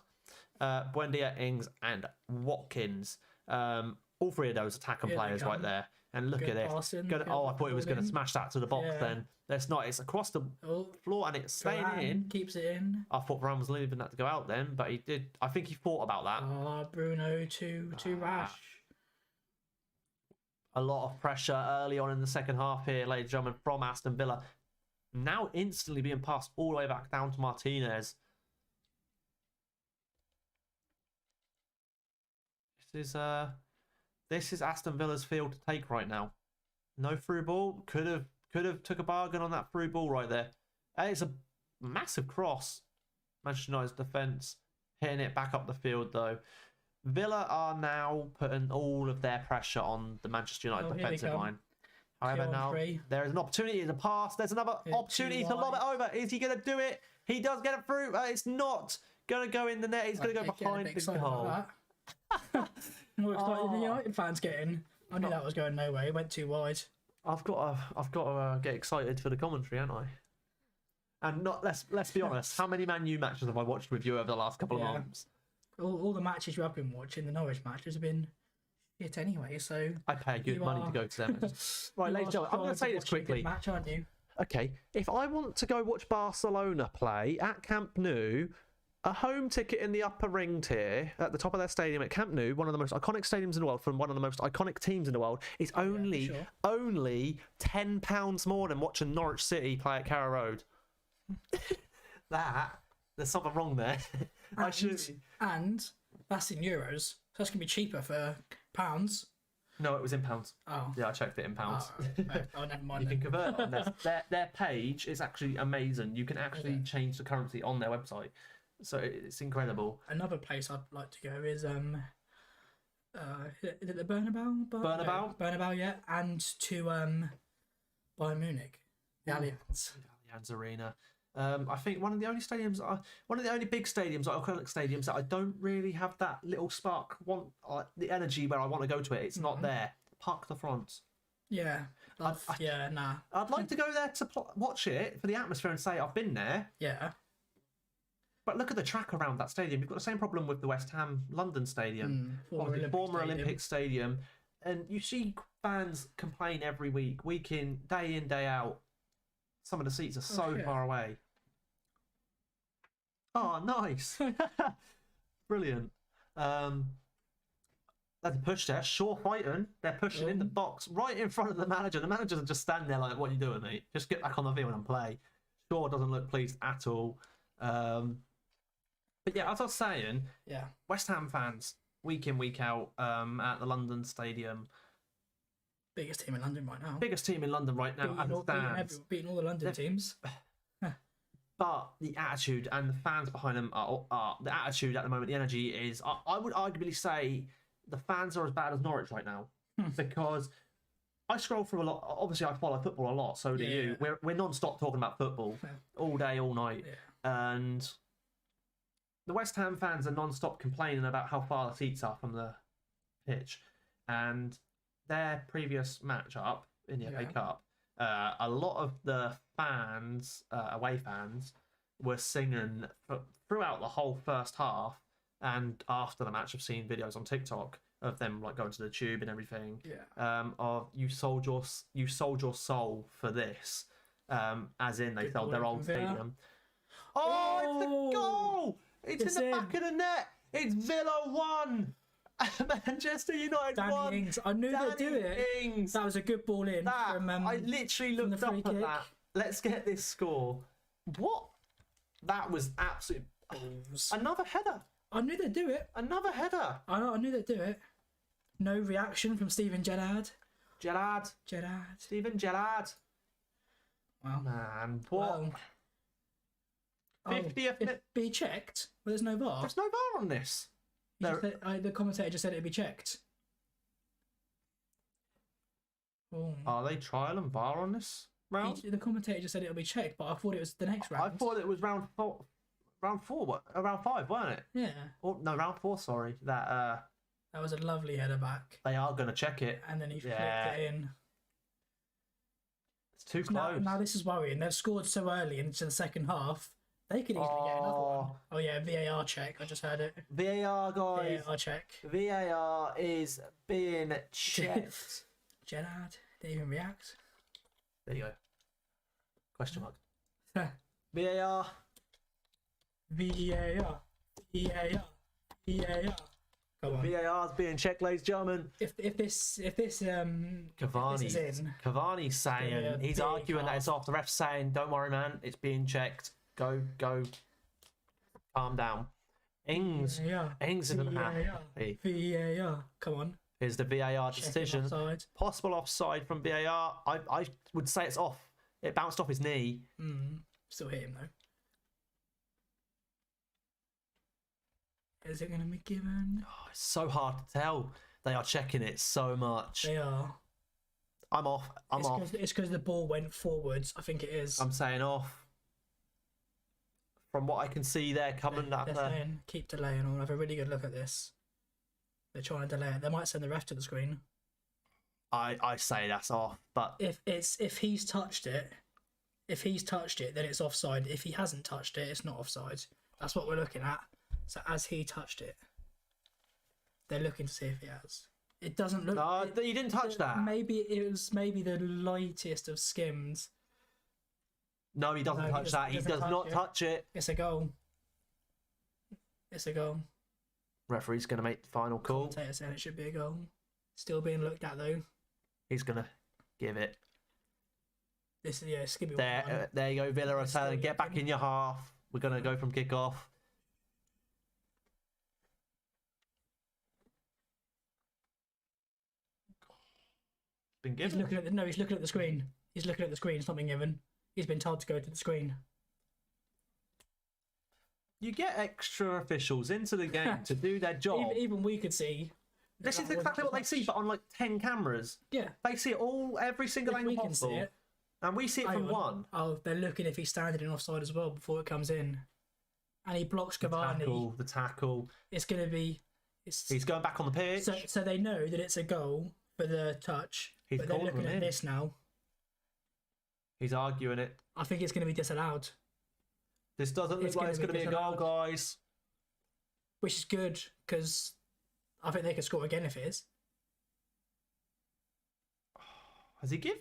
Buendia, Ings, and Watkins. All three of those attacking players right there. And look Good at this. passing, I thought he was going to in. smash that to the box. Yeah. Then that's not. It's across the floor and it's staying Varane in. keeps it in. I thought Varane was leaving that to go out then, but he did. I think he thought about that. Bruno too rash. A lot of pressure early on in the second half here, ladies and gentlemen, from Aston Villa. Now instantly being passed all the way back down to Martinez. This is Aston Villa's field to take right now. No through ball. Could have took a bargain on that through ball right there. It's a massive cross. Manchester United's defence hitting it back up the field though. Villa are now putting all of their pressure on the Manchester United defensive line. However, now there is an opportunity to pass. There's another opportunity to lob it over. Is he going to do it? He does get it through. It's not going to go in the net. He's going to go behind the goal. More excited than the United fans getting. I knew that was going nowhere. It went too wide. I've got to get excited for the commentary, haven't I? And let's be honest. How many Man U matches have I watched with you over the last couple of months? All the matches you have been watching, the Norwich matches have been shit anyway. So I pay good money to go to them. Right, ladies and gentlemen, I'm going to say this quickly. Match, aren't you? Okay, if I want to go watch Barcelona play at Camp Nou, a home ticket in the upper ring tier at the top of their stadium at Camp Nou, one of the most iconic stadiums in the world from one of the most iconic teams in the world, is only £10 more than watching Norwich City play at Carrow Road. There's something wrong there. And that's in euros, so that's gonna be cheaper for pounds. No, it was in pounds. Oh, yeah, I checked it in pounds. Oh, never mind. You can convert it on their page is actually amazing. You can actually change the currency on their website. So it's incredible. Another place I'd like to go is is it the Bernabeu? Bernabeu, yeah, and to Bayern Munich, the Allianz Arena. I think one of the only big stadiums, like iconic stadiums, that I don't really have that little spark, the energy where I want to go to it. It's not there. Parc de France. Yeah, I'd like to go there to watch it for the atmosphere and say I've been there. Yeah. But look at the track around that stadium. You've got the same problem with the West Ham London Stadium, former Olympic Stadium. And you see fans complain every week in, day out. Some of the seats are so far away. Oh, nice. Brilliant. There's a push there. Shaw fighting. They're pushing in the box right in front of the manager. The manager's just standing there like, what are you doing, mate? Just get back on the field and play. Shaw doesn't look pleased at all. But yeah, as I was saying, West Ham fans, week in, week out, at the London Stadium. Biggest team in London right now. Beating all the London teams. But the attitude and the fans behind them are the attitude at the moment, the energy is, I would arguably say the fans are as bad as Norwich right now. Because I scroll through a lot. Obviously, I follow football a lot, so do you. We're non-stop talking about football all day, all night. And the West Ham fans are non-stop complaining about how far the seats are from the pitch. And their previous match-up in the FA Cup, a lot of the fans, away fans, were singing throughout the whole first half. And after the match, I've seen videos on TikTok of them like going to the tube and everything. Of you sold your soul for this, as in they sold their old stadium. Oh, it's the goal! It's in the back of the net. It's Villa 1. Manchester United Danny 1. Ings. I knew they'd do it. Ings. That was a good ball in. I literally looked up at that. Let's get this score. What? That was absolute. Another header. I knew they'd do it. Another header. I knew they'd do it. No reaction from Steven Gerrard. Steven Gerrard. Wow. Man, what? 50th minute. Be checked. Well, there's no VAR. There's no VAR on this. The commentator just said it'd be checked. Are they trial and VAR on this round? The commentator just said it'll be checked, but I thought it was the next round. I thought it was round 4. Round 5, weren't it? Yeah. Oh, no, round 4. Sorry, that was a lovely header back. They are going to check it, and then he flicked it in. It's too close. Now this is worrying. They've scored so early into the second half. They could easily get another one. Oh yeah, VAR check. I just heard it. VAR, guys. VAR check. VAR is being checked. Gerrard didn't even react. There you go. Question mark. VAR. VAR. VAR. VAR. Come on. VAR's being checked, ladies and gentlemen. If this if this is in, Cavani's saying, he's arguing that half. it's off. The ref's saying, don't worry, man, it's being checked. Go, calm down. Ings isn't happy. VAR. Come on. Here's the VAR decision. Offside. Possible offside from VAR. I would say it's off. It bounced off his knee. Still hit him though. Is it going to be given? Oh, it's so hard to tell. They are checking it so much. They are. I'm off. It's because the ball went forwards. I think it is. I'm saying off. From what I can see, they're coming up They're there. saying keep delaying. I'll have a really good look at this. They're trying to delay it. They might send the ref to the screen. I say that's off, but If he's touched it, then it's offside. If he hasn't touched it, it's not offside. That's what we're looking at. So as he touched it, they're looking to see if he has. It doesn't look. no, he didn't touch that. Maybe it was the lightest of skims. No, he doesn't touch that. He does not touch it. It's a goal. It's a goal. Referee's going to make the final call. Commentator saying it should be a goal. Still being looked at though. He's going to give it. This is it's gonna be There you go, Villa are telling, get back in your half. We're going to go from kickoff. Been given. He's looking at the screen. He's looking at the screen. It's not been given. He's been told to go to the screen. You get extra officials into the game to do their job. Even we could see. This is exactly what they see, but on like 10 cameras. Yeah. They see it every single angle possible. See it. And we see it from one. Oh, they're looking if he's standing in offside as well before it comes in. And he blocks Cavani. The tackle. It's going to be... He's going back on the pitch. So they know that it's a goal for the touch. But they're looking at this now. He's arguing it. I think it's going to be disallowed. This doesn't look like it's going to be a goal, guys. Which is good, because I think they could score again if it is. Has he given?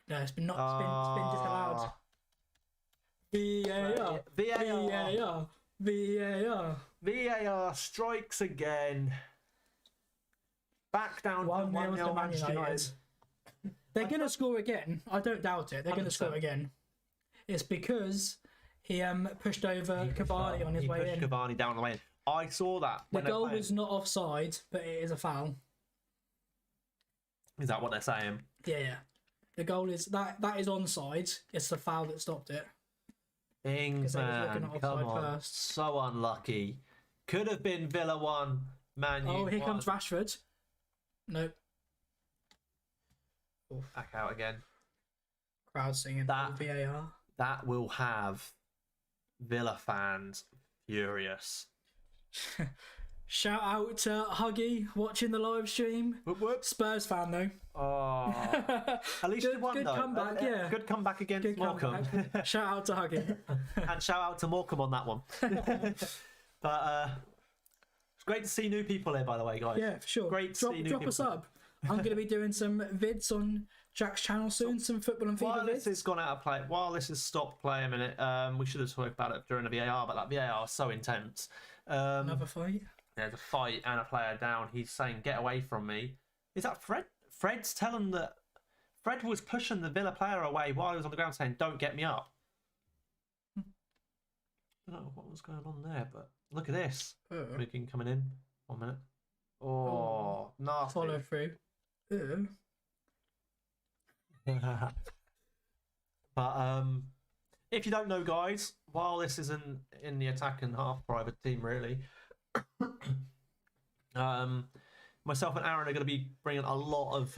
No, it's been disallowed. VAR strikes again. Back down 1-0 to Manchester United. They're going to score again. I don't doubt it. They're going to score again. It's because he pushed over Cavani on his way in. He pushed Cavani down the way in. I saw that. The goal was not offside, but it is a foul. Is that what they're saying? Yeah. The goal is that is onside. It's the foul that stopped it. Ings, man, come on. First. So unlucky. Could have been Villa 1, Man U. Oh, here comes Rashford. Nope. Back out again. Crowd singing VAR. That will have Villa fans furious. Shout out to Huggy watching the live stream. Whoop, whoop. Spurs fan though. Oh, at least you won good though. Comeback, yeah. Good comeback against Morecambe. Shout out to Huggy. And shout out to Morecambe on that one. But it's great to see new people here, by the way, guys. Yeah, for sure. Great to see new people. Drop a sub. I'm going to be doing some vids on Jack's channel soon, some football and FIFA While vids. this has gone out of play, while this has stopped play a minute, we should have talked about it during the VAR, but that VAR is so intense. Another fight? There's a fight and a player down. He's saying, get away from me. Is that Fred? Fred's telling that... Fred was pushing the Villa player away while he was on the ground saying, don't get me up. I don't know what was going on there, but look at this. Looking coming in. 1 minute. Oh, nasty. Follow through. But if you don't know, guys, while this is in the attacking half private team, really, myself and Aaron are going to be bringing a lot of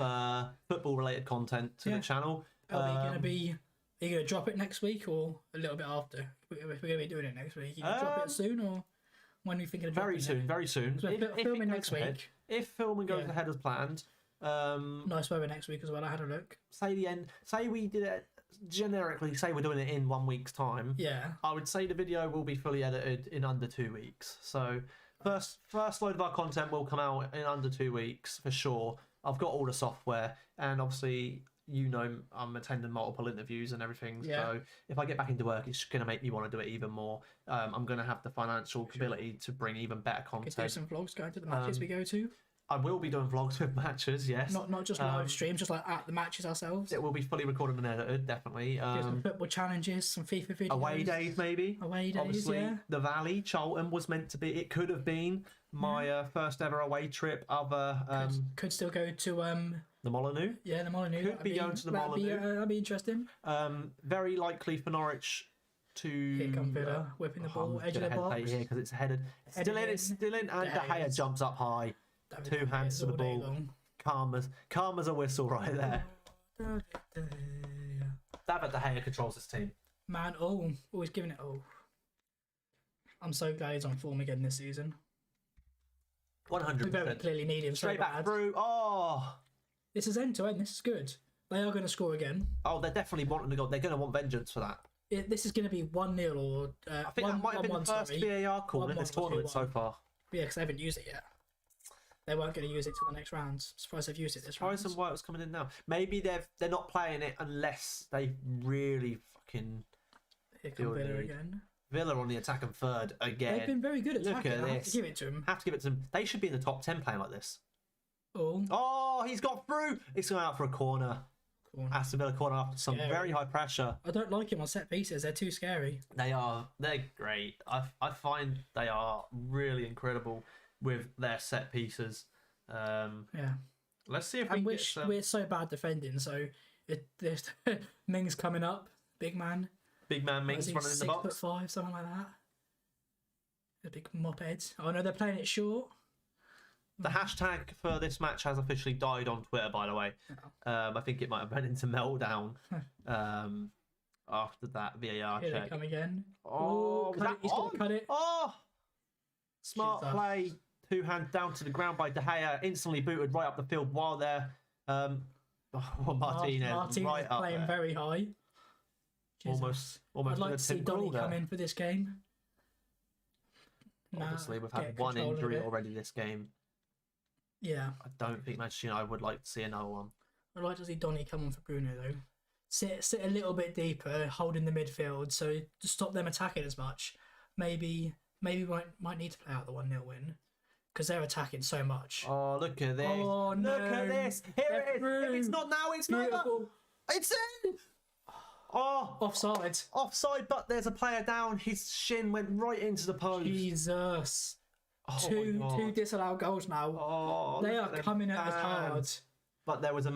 football-related content to the channel. Are you going to drop it next week or a little bit after? If we're going to be doing it next week, you going to drop it soon or when are you thinking of dropping it? Very soon. So filming next week. If filming goes ahead as planned. Nice weather next week as well. I had a look. Say we did it generically. Say we're doing it in 1 week's time. Yeah. I would say the video will be fully edited in under 2 weeks. So First load of our content will come out in under 2 weeks for sure. I've got all the software, and obviously, I'm attending multiple interviews and everything. Yeah. So if I get back into work, it's going to make me want to do it even more. I'm going to have the financial ability to bring even better content. Could do some vlogs going to the matches we go to. I will be doing vlogs with matches, yes. Not just live streams, just like at the matches ourselves. It will be fully recorded and edited, definitely. Do some football challenges, some FIFA videos. Away days, maybe. Away days, Obviously, yeah. the Valley, Charlton was meant to be. It could have been my first ever away trip. Could still go to the Molyneux. Yeah, the Molyneux. Could be going to the Molyneux. That'd be interesting. Very likely for Norwich to. Here come Villa, whipping the ball, edge of the box. Here because it's headed. It's still in, and De Gea jumps up high. Two hands to the ball. Calm as a whistle right there. David De Gea controls this team. Man, always giving it all. I'm so glad he's on form again this season. 100%. We very clearly need him. Straight back through. This is end to end. This is good. They are going to score again. Oh, they're definitely wanting to go. They're going to want vengeance for that. This is going to be 1-0 or. I think that might have been the first VAR call in this tournament so far. Yeah, because they haven't used it yet. They weren't going to use it till the next round. Surprised they've used it this round. Surprised why it was coming in now. Maybe they're not playing it unless they really fucking. Here come Villa again. Villa on the attack and third again. They've been very good at attacking. Look at I this. have to give it to them. Have to give it to them. They should be in the top 10 playing like this. Oh, he's got through. It's going out for a corner. Aston Villa corner after some very high pressure. I don't like him on set pieces. They're too scary. They're great. I find they are really incredible with their set pieces. Yeah. Let's see if we're so bad defending. So Ming's coming up. Big man Ming's running in the box. 6'5", something like that. A big mop head. Oh no, they're playing it short. The hashtag for this match has officially died on Twitter, by the way. I think it might have went into meltdown after that VAR Here check. they come again. He's going to cut it. Smart play. 2 hands down to the ground by De Gea. Instantly booted right up the field while they're... Martinez right up playing there. very high. Almost I'd like to see Donny come in for this game. Obviously, we've had one injury already this game. Yeah. I don't think Manchester United would like to see another one. I'd like to see Donny come on for Bruno, though. Sit a little bit deeper, holding the midfield, so to stop them attacking as much. Maybe we might need to play out the 1-0 win. Because they're attacking so much. Oh, look at this. Oh, no. Look at this. Here it is. If it's not now, it's Beautiful. not. It's in. Offside, but there's a player down. His shin went right into the post. Jesus. Two disallowed goals now. They are coming at us hard. But there was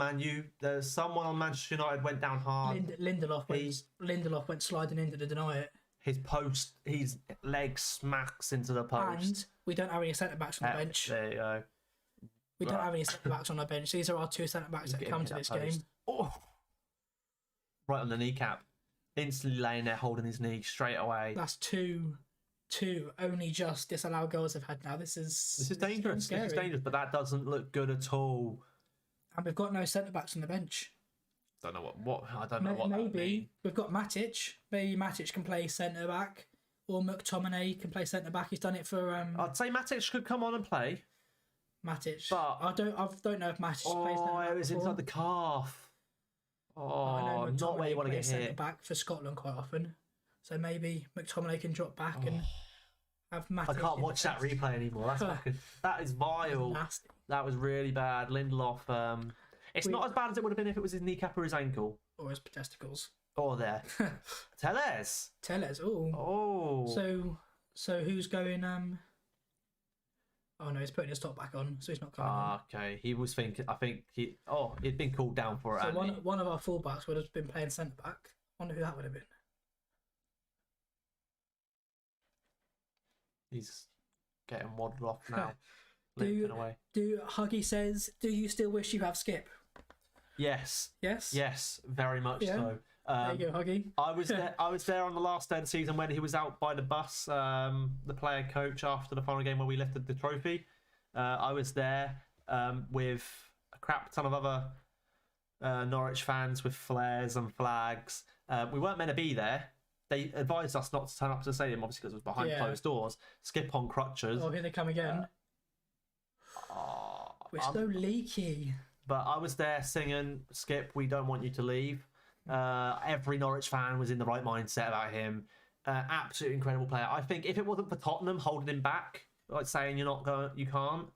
there's someone on Manchester United went down hard. Lindelof went sliding in to deny it. His leg smacks into the post. And we don't have any centre-backs on the bench. There you go. We don't have any centre-backs on our bench. These are our 2 centre-backs that come to this game. Right on the kneecap. Instantly laying there holding his knee straight away. That's two only just disallowed goals they've had now. This is dangerous. This is dangerous, but that doesn't look good at all. And we've got no centre-backs on the bench. Don't know what I don't know what that means. We've got Matic. Maybe Matic can play centre back, or McTominay can play centre back. He's done it for. I'd say Matic could come on and play. Matic, but I don't know if Matic plays centre back. It was inside the calf. Not where you want to get hit. Centre back for Scotland quite often, so maybe McTominay can drop back and have Matic. I can't watch that replay anymore. That is vile. Nasty. That was really bad. Lindelof. It's not as bad as it would have been if it was his kneecap or his ankle. Or his testicles. Or there. Tellez. So who's going... Oh no, he's putting his top back on, so he's not coming on. Okay. He was thinking... I think he'd been called down for it. So one of our fullbacks would have been playing centre-back. I wonder who that would have been. He's getting waddled off now. Huggy says, do you still wish you have Skip? Yes. Yes, very much so. There you go, Huggy. I was there on the last day of the season when he was out by the bus, the player coach, after the final game where we lifted the trophy. I was there with a crap ton of other Norwich fans with flares and flags. We weren't meant to be there, they advised us not to turn up to the stadium, obviously because it was behind closed doors. Skip on crutches. Oh, here they come again. We're so leaky. But I was there singing, Skip, we don't want you to leave. Every Norwich fan was in the right mindset about him. Absolutely incredible player. I think if it wasn't for Tottenham holding him back, like saying you're not going, you can't,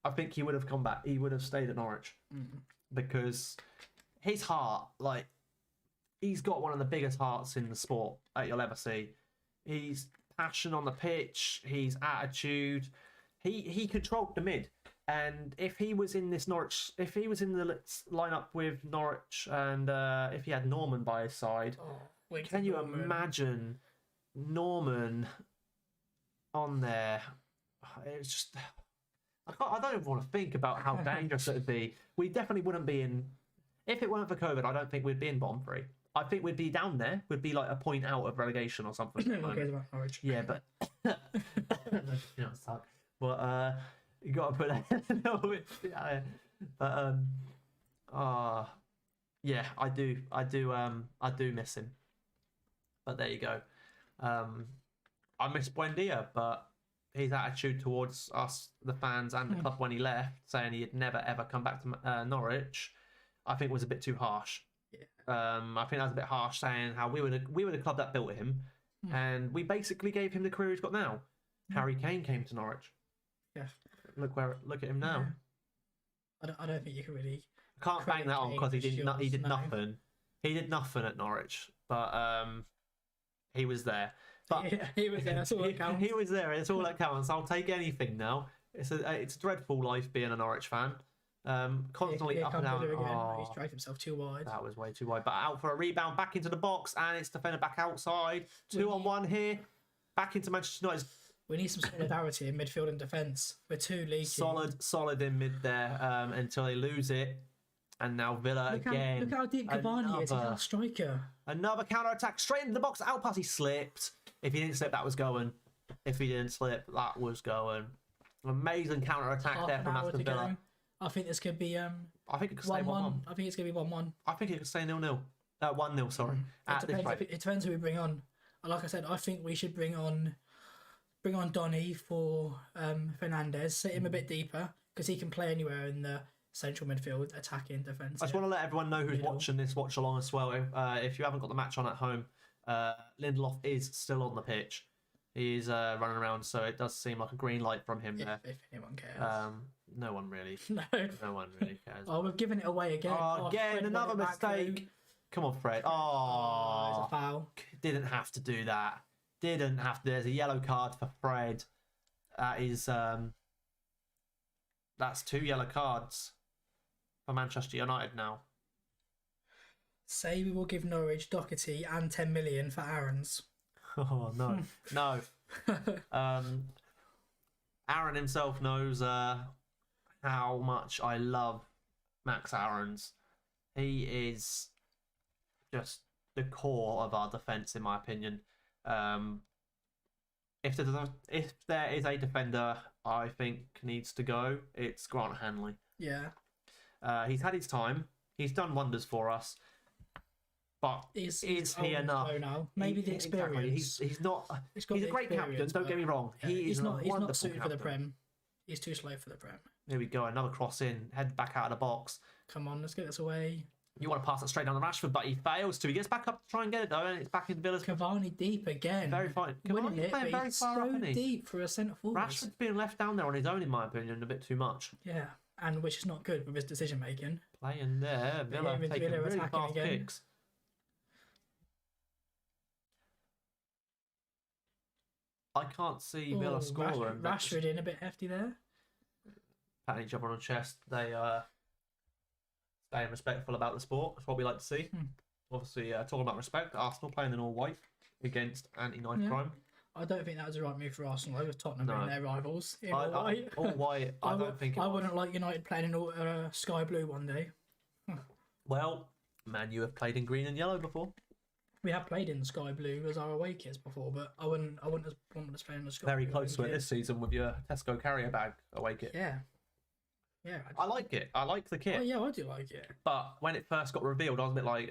I think he would have come back. He would have stayed at Norwich because his heart, like, he's got one of the biggest hearts in the sport that you'll ever see. He's passion on the pitch. His attitude. He controlled the mid. And if he was in this Norwich, if he was in the lineup with Norwich, and if he had Norman by his side, can you imagine Norman on there? It's just, I don't even want to think about how dangerous it would be. We definitely wouldn't be in. If it weren't for COVID, I don't think we'd be in bottom three. I think we'd be down there. We'd be like a point out of relegation or something. Okay, about Norwich. Yeah, but you know, suck. But you got to put that. No, yeah. But yeah, I do miss him. But there you go. I miss Buendia, but his attitude towards us, the fans, and the club when he left, saying he'd never ever come back to Norwich, I think was a bit too harsh. Yeah. I think that was a bit harsh, saying how we were the club that built him, and we basically gave him the career he's got now. Harry Kane came to Norwich. Yeah. Look at him now. Yeah. I don't think you can really. Can't bang that on because he did nothing. He did nothing at Norwich, but he was there. But yeah, he was there. That's all that counts. He was there. It's all that counts. I'll take anything now. It's a dreadful life being a Norwich fan. Constantly up and down. He's dragged himself too wide. That was way too wide. But out for a rebound, back into the box, and it's defender back outside. 2-on-1 here. Back into Manchester United. We need some solidarity in midfield and defence. We're too leaky. Solid in mid there until they lose it. And now Villa again. Look how deep Cavani is. He's our striker. Another counter-attack straight into the box. Out pass, he slipped. If he didn't slip, that was going. If he didn't slip, that was going. Amazing counter-attack there from Aston Villa. I think this could be I think it could stay 1-1. I think it's going to be 1-1. I think it could stay 0-0. 1-0, sorry. It depends who we bring on. Like I said, I think we should bring on Donny for Fernandes, sit him a bit deeper because he can play anywhere in the central midfield, attacking, defence. I just want to let everyone know who's watching this watch along as well. If you haven't got the match on at home, Lindelof is still on the pitch. He's running around, so it does seem like a green light from him there. If anyone cares. No one really. No one really cares. Oh, we've given it away again. Again, another mistake. Come on, Fred. It's a foul. Didn't have to do that. Didn't have to. There's a yellow card for Fred. That is that's 2 yellow cards for Manchester United now. Say we will give Norwich Doherty and 10 million for Aaron's. Oh no, no. Aaron himself knows how much I love Max Aarons. He is just the core of our defence, in my opinion. If there is a defender I think needs to go, it's Grant Hanley. Yeah. He's had his time. He's done wonders for us. But is he enough? Now. Maybe the experience. Exactly. He's not. He's a great captain. Don't get me wrong. Yeah, he's not suited for the Prem. He's too slow for the Prem. Here we go. Another cross in. Head back out of the box. Come on, let's get this away. You want to pass it straight down to Rashford, but he fails to. He gets back up to try and get it though, and it's back in Villa's. Cavani deep again. Very fine. Winning it, but very he's far so up, isn't he? deep for a centre forward. Rashford's being left down there on his own, in my opinion, a bit too much. Yeah, and which is not good with his decision making. Playing there, Villa taking really fast kicks. I can't see Villa scoring. Rashford in a bit hefty there. Patting each other on the chest. They staying respectful about the sport. That's what we like to see. Obviously, talking about respect, Arsenal playing in all white against anti-knife crime. I don't think that was the right move for Arsenal over Tottenham being their rivals. All white. I don't think. I wouldn't like United playing in all sky blue one day. Well, Man, you have played in green and yellow before. We have played in sky blue as our away kits before, but I wouldn't want us playing in the sky. Very close to it this season with your Tesco carrier bag away kit. Yeah. Yeah. I like it. I like the kit. Oh, yeah, I do like it. But when it first got revealed, I was a bit like,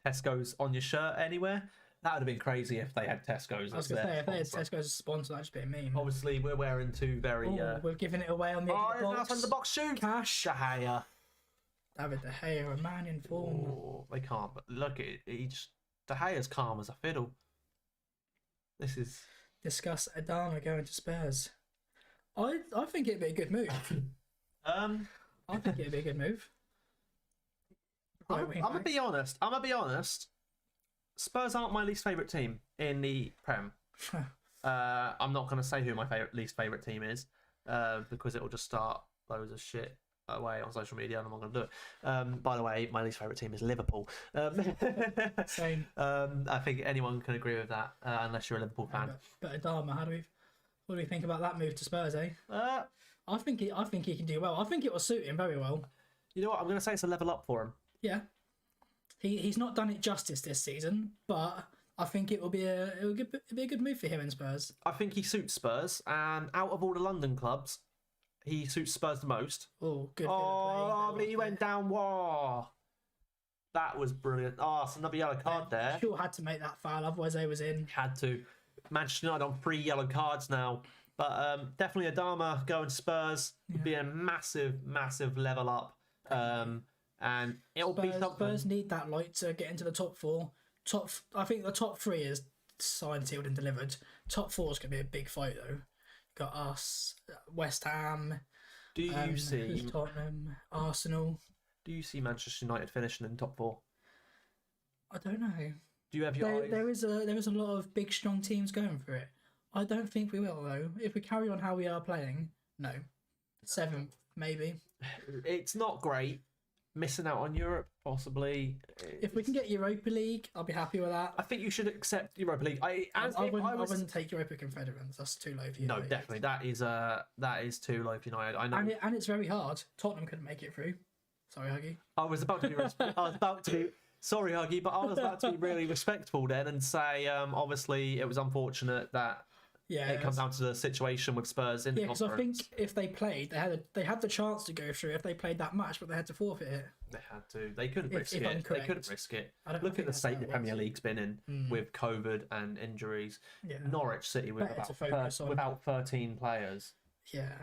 Tesco's on your shirt anywhere. That would have been crazy if they had Tesco's. I was going to say, if they had Tesco's as a sponsor, that'd just be a meme. Obviously, we're wearing two very... We're giving it away on the Oh, edge of the box. on the box shoot. Cash. De Gea. David De Gea, a man in form. Oh, they can't. But look, De Gea's calm as a fiddle. This is... Discuss Adama going to Spurs. I think it'd be a good move. I think it'd be a good move. I'm gonna be honest. Spurs aren't my least favourite team in the Prem. I'm not gonna say who my least favourite team is, because it'll just start loads of shit away on social media, and I'm not gonna do it. By the way, my least favourite team is Liverpool. Same. I think anyone can agree with that, unless you're a Liverpool fan. But Adama, what do we think about that move to Spurs, eh? I think he can do well. I think it will suit him very well. You know what? I'm going to say it's a level up for him. Yeah, he's not done it justice this season, but I think it will be a good move for him in Spurs. I think he suits Spurs, and out of all the London clubs, he suits Spurs the most. Oh, good. Oh, but he went down. Whoa, that was brilliant. Oh, it's another yellow card there. Sure had to make that foul, otherwise they was in. Had to. Manchester United on 3 yellow cards now. But definitely Adama going to Spurs would be a massive, massive level up. And it'll be something. Spurs need that light to get into the top 4. I think the top 3 is signed, sealed and delivered. Top 4 is going to be a big fight though. Got us, West Ham. Do you see Tottenham, Arsenal? Do you see Manchester United finishing in top 4? I don't know. Do you have your eyes? There is a lot of big, strong teams going for it. I don't think we will, though. If we carry on how we are playing, no. 7th, maybe. It's not great. Missing out on Europe, possibly. If we can get Europa League, I'll be happy with that. I think you should accept Europa League. I wouldn't take Europa Confederence. That's too low for United. No, definitely. That is too low for United. I know. And it's very hard. Tottenham couldn't make it through. Sorry, Huggy. I was about to be... Sorry, Huggy, but I was about to be really respectful then and say, obviously, it was unfortunate that it comes down to the situation with Spurs in the conference. Yeah, because I think if they played, they had the chance to go through if they played that match, but they had to forfeit it. They had to. They couldn't risk it. They couldn't risk it. Look at the state the Premier League's been in with COVID and injuries. Yeah. Norwich City with without 13 players. Yeah.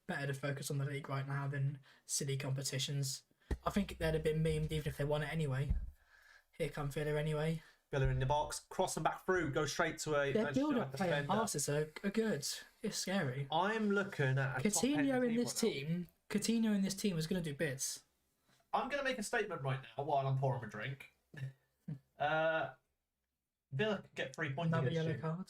Better to focus on the league right now than silly competitions. I think they'd have been memed even if they won it anyway. Here come Villa anyway. Villa in the box, cross them back through, go straight to a... Their build-up play and passes are good. It's scary. I'm looking at Coutinho in this team. Coutinho in this team is going to do bits. I'm going to make a statement right now while I'm pouring a drink. Villa could get 3 points Another against yellow you. card.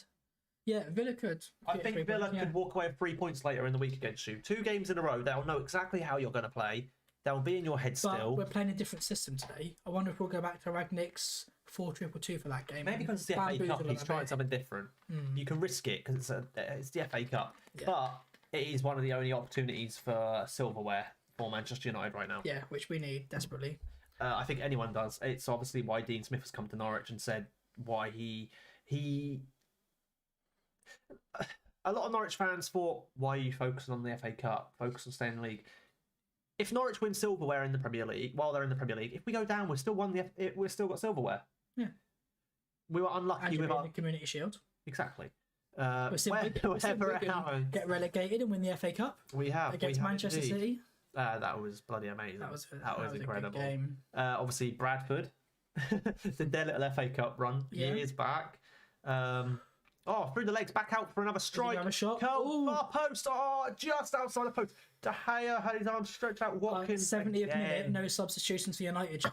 Yeah, Villa could. I think Villa could walk away with 3 points later in the week against you. 2 games in a row, they'll know exactly how you're going to play. They'll be in your head still. But we're playing a different system today. I wonder if we'll go back to Ragnick's 4-2-2 for that game. Maybe because it's the FA Cup, he's trying something different. You can risk it because it's the FA Cup. Yeah. But it is one of the only opportunities for silverware for Manchester United right now. Yeah, which we need desperately. I think anyone does. It's obviously why Dean Smith has come to Norwich and said why he... A lot of Norwich fans thought, why are you focusing on the FA Cup? Focus on staying in the league. If Norwich win silverware in the Premier League, while they're in the Premier League, if we go down, we've still got silverware. Yeah. We were unlucky with the Community Shield. Exactly. We're still get relegated and win the FA Cup. We have against Manchester City. That was bloody amazing. That was incredible. A good game. Obviously Bradford did their little FA Cup run years back. Through the legs, back out for another strike. Another shot. Far post. Just outside the post. De Gea had his arms stretched out. Watkins. 70th minute, no substitutions for United.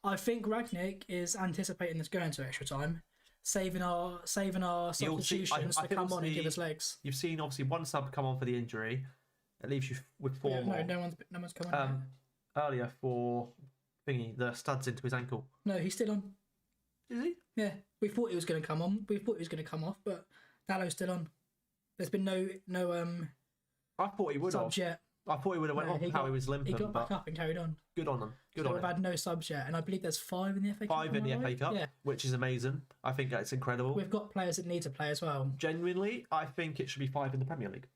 I think Ragnick is anticipating this going to extra time, saving our substitutions to come on and give us legs. You've seen obviously one sub come on for the injury. It leaves you with 4 more. No one's come on. Earlier for the studs into his ankle. No, he's still on. Is he? Yeah, we thought he was going to come on. We thought he was going to come off, but Dallow's still on. There's been no. I thought he would have. Subs yet. I thought he would have went off how he was limping. He got back up and carried on. Good on him. We've had no subs yet, and I believe there's 5 in the FA Cup. 5 in the FA Cup, which is amazing. I think that's incredible. We've got players that need to play as well. Genuinely, I think it should be 5 in the Premier League.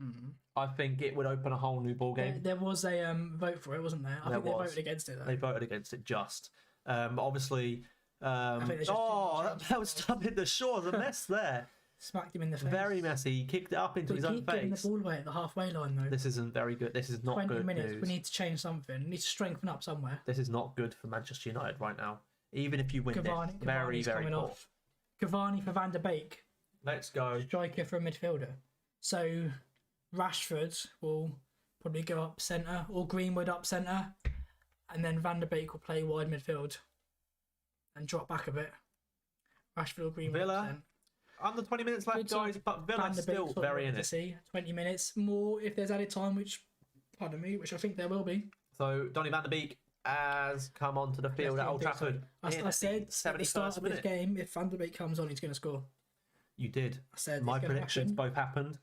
Mm-hmm. I think it would open a whole new ball game. There was a vote for it, wasn't there? I think they voted against it. Though. They voted against it just. Obviously, think there's just that was stubbing the shore. The mess there. Smacked him in the face. Very messy. He kicked it up into his own Getting the face. ball away at the halfway line though. This isn't very good. This is not 20 good minutes. news. We need to change something. We need to strengthen up somewhere. This is not good for Manchester United right now. Even if you win Cavani, this, very, Cavani's very coming poor. off. Cavani for Van der Beek. Let's go. Striker for a midfielder. So Rashford will probably go up centre, or Greenwood up centre, and then Van der Beek will play wide midfield and drop back a bit. Rashford or Greenwood. Villa. Under 20 minutes left, Good guys, side. but Villa's still very in it. See 20 minutes more if there's added time, which I think there will be. So Donny van der Beek has come onto the field at Old Trafford. I said at the start of this game, if Van der Beek comes on, he's going to score. You did. I said my predictions both happened.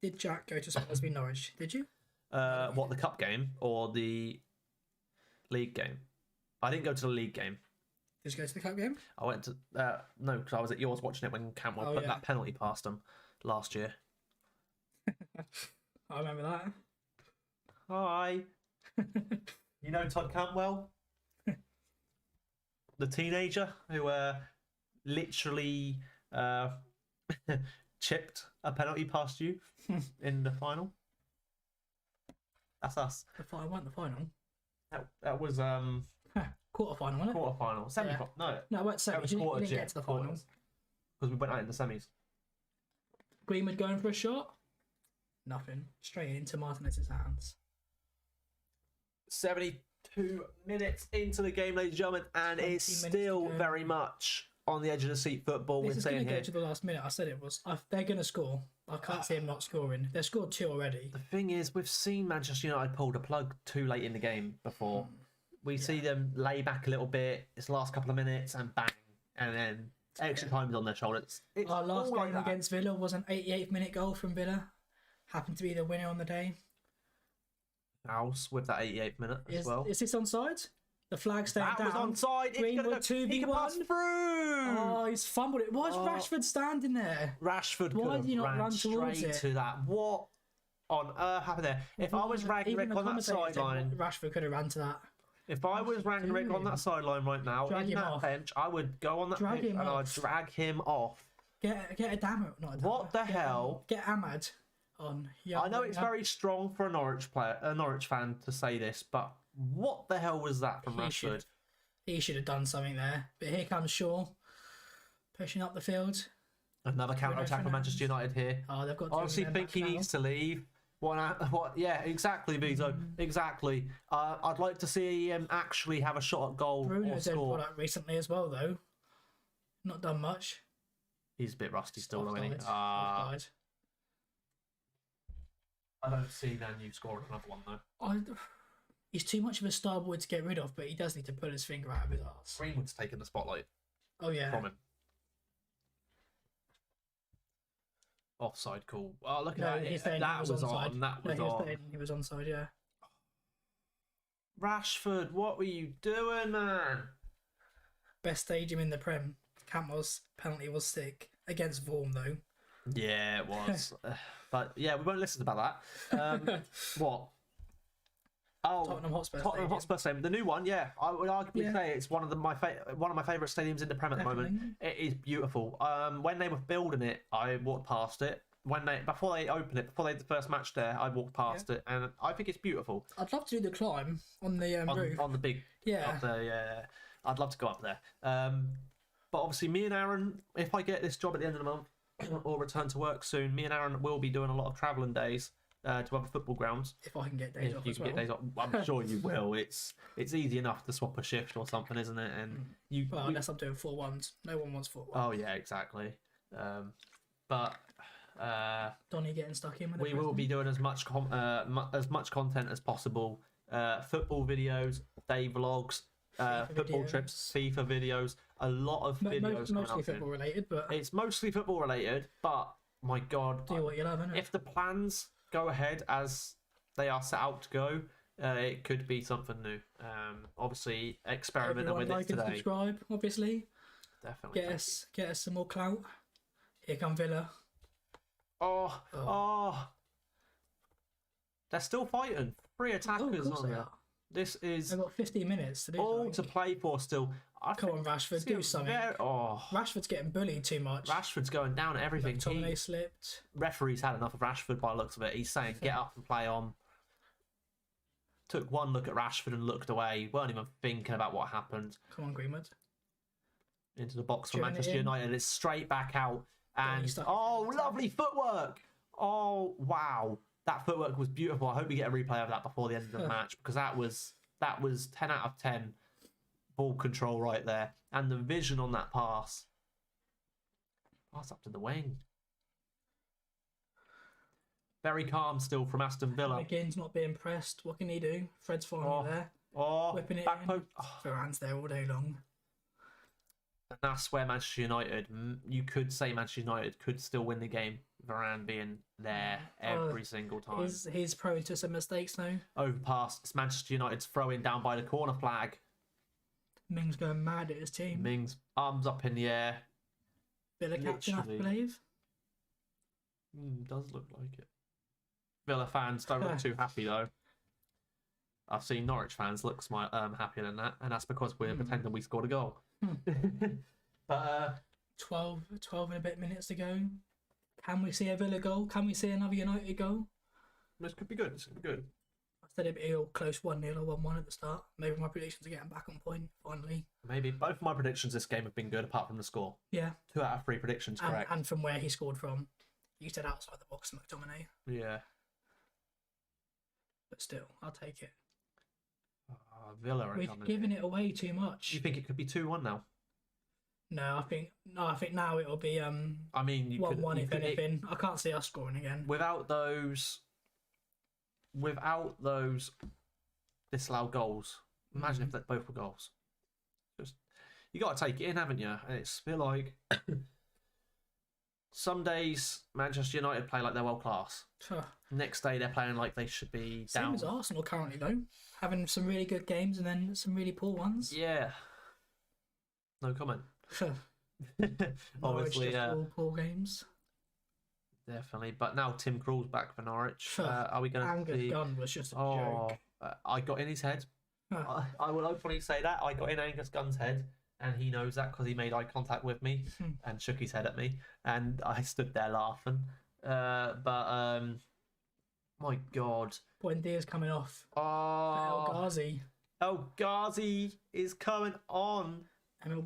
Did Jack go to Spurs v Norwich? Did you? What, the cup game or the league game? I didn't go to the league game. Did you go to the cup game? I went to no, because I was at yours watching it when Cantwell put that penalty past him last year. I remember that. Hi. You know Todd Cantwell? The teenager who literally chipped a penalty past you in the final. That's us. The final. That was quarter-final, wasn't it? Quarter-final. Semi-final. No, it wasn't semi. You didn't get to the final. Because we went out in the semis. Greenwood going for a shot? Nothing. Straight into Martinez's hands. 72 minutes into the game, ladies and gentlemen, and it's still very much on the edge of the seat football. This is going to go to the last minute. I said it was. They're going to score. I can't see them not scoring. They've scored 2 already. The thing is, we've seen Manchester United pull the plug too late in the game before. We see them lay back a little bit. It's the last couple of minutes and bang, and then extra time's on their shoulders. Our last game against Villa was an 88th minute goal from Villa. Happened to be the winner on the day. House with that 88th minute as well. Is this onside? The flag staying down. That was onside. Greenwood 2v1. He can pass through. Oh, he's fumbled it. Why is Rashford standing there? Rashford Why did he not run towards straight it? to that. What on earth happened there? If I was Ragnarok on that sideline, Rashford could have ran to that. If I was Ragnarok on that sideline right now, in that bench, I would go on that pitch and I'd drag him off. Get a Dammer. What the hell? Get Ahmad on. I know it's very strong for a Norwich fan to say this, but what the hell was that from Rashford? He should have done something there. But here comes Shaw, pushing up the field. Another counter-attack for Manchester United here. Oh, they've got. I honestly think he needs to leave. What? Yeah, exactly, Vito. Exactly. I'd like to see him actually have a shot at goal Bruno's or score. Product recently as well, though. Not done much. He's a bit rusty still, though, isn't he? Offside. I don't see Nanu scoring another one, though. He's too much of a star boy to get rid of, but he does need to pull his finger out of his arse. Greenwood's taking the spotlight. Oh, yeah. From him. Offside call. Oh, look at that. That was on. That was on. He was onside, yeah. Rashford, what were you doing, man? Best stadium in the Prem. Campbell's penalty was sick. Against Vaughan, though. Yeah, it was. But, yeah, we won't listen about that. What? Oh, Tottenham Hotspur Stadium. The new one, yeah. I would arguably say it's one of my favourite stadiums in the Prem at the moment. It is beautiful. When they were building it, I walked past it. Before they opened it, before they did the first match there, I walked past it, and I think it's beautiful. I'd love to do the climb on the roof. On the big, up there, yeah. I'd love to go up there. But obviously, me and Aaron, if I get this job at the end of the month or return to work soon, me and Aaron will be doing a lot of travelling days. To other football grounds. If I can get days off, you can get days off. I'm sure you will. It's easy enough to swap a shift or something, isn't it? And unless I'm doing 4-1s, no one wants 4-1. Oh yeah, exactly. But Donny getting stuck in with. We will be doing as much content as possible. Football videos, day vlogs, football trips, FIFA videos. A lot of videos. Mostly football related, but it's mostly football related. But my God, do what you love, innit? If the plans go ahead as they are set out to go, it could be something new. Obviously, experimenting with it today. And subscribe, obviously. Definitely. Get us some more clout. Here come Villa. Oh. They're still fighting. 3 attackers on there. This is. They've got 15 minutes to do all to play for still. Come on, Rashford, do something. Rashford's getting bullied too much. Rashford's going down at everything. McTominay slipped. Referee's had enough of Rashford by the looks of it. He's saying, get up and play on. Took one look at Rashford and looked away. Weren't even thinking about what happened. Come on, Greenwood. Into the box for Manchester United. It's straight back out. And, lovely footwork. Oh, wow. That footwork was beautiful. I hope we get a replay of that before the end of the match, because that was 10 out of 10 ball control right there. And the vision on that pass. Pass up to the wing. Very calm still from Aston Villa. McGinn's not being pressed. What can he do? Fred's finally there. Whipping it in. Varane's there all day long. And that's where Manchester United, you could say Manchester United could still win the game. Varane being there every single time. He's prone to some mistakes now. Overpass. It's Manchester United's throw-in down by the corner flag. Mings going mad at his team. Mings, arms up in the air. Villa captain, I believe. Does look like it. Villa fans don't look too happy, though. I've seen Norwich fans look happier than that, and that's because we're pretending we scored a goal. But 12 and a bit minutes to go. Can we see a Villa goal? Can we see another United goal? This could be good. This could be good. I said it'd be all close 1-0 or 1-1 at the start. Maybe my predictions are getting back on point finally. Maybe both of my predictions this game have been good, apart from the score. Yeah. 2 out of 3 predictions correct. And from where he scored from. You said outside the box, McTominay. Yeah. But still, I'll take it. Villa are We've given it away too much. You think it could be 2-1 now? No, I think now it'll be 1-1 if anything. I can't see us scoring again. Without those disallowed goals. Imagine if they both were goals. Just you got to take it in, haven't you? And it's feel like some days Manchester United play like they're world class. Next day they're playing like they should be down. Same as Arsenal currently though, having some really good games and then some really poor ones. Yeah. No comment. Obviously, poor games. Definitely, but now Tim Krul's back for Norwich. Are we going to Angus Gunn was just a joke. I got in his head. I will openly say that. I got in Angus Gunn's head, and he knows that because he made eye contact with me and shook his head at me, and I stood there laughing. But my God. Buendia's coming off. El Ghazi. El Ghazi is coming on. I mean,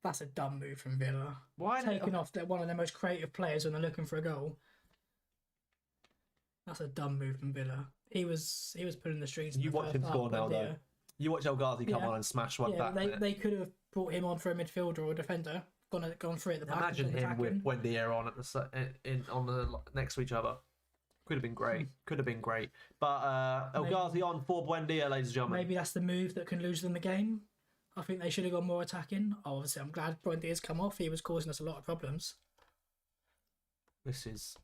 that's a dumb move from Villa. Why taking off one of their most creative players when they're looking for a goal? That's a dumb move from Villa. He was pulling the strings. You watch him score now, though. You watch El Ghazi come on and smash one back. They could have brought him on for a midfielder or a defender. Gone through at the back. Imagine him with Buendia on on the next to each other. Could have been great. Could have been great. But El Ghazi on for Buendia, ladies and gentlemen. Maybe that's the move that can lose them the game. I think they should have gone more attacking. Obviously, I'm glad Buendia's come off. He was causing us a lot of problems. This is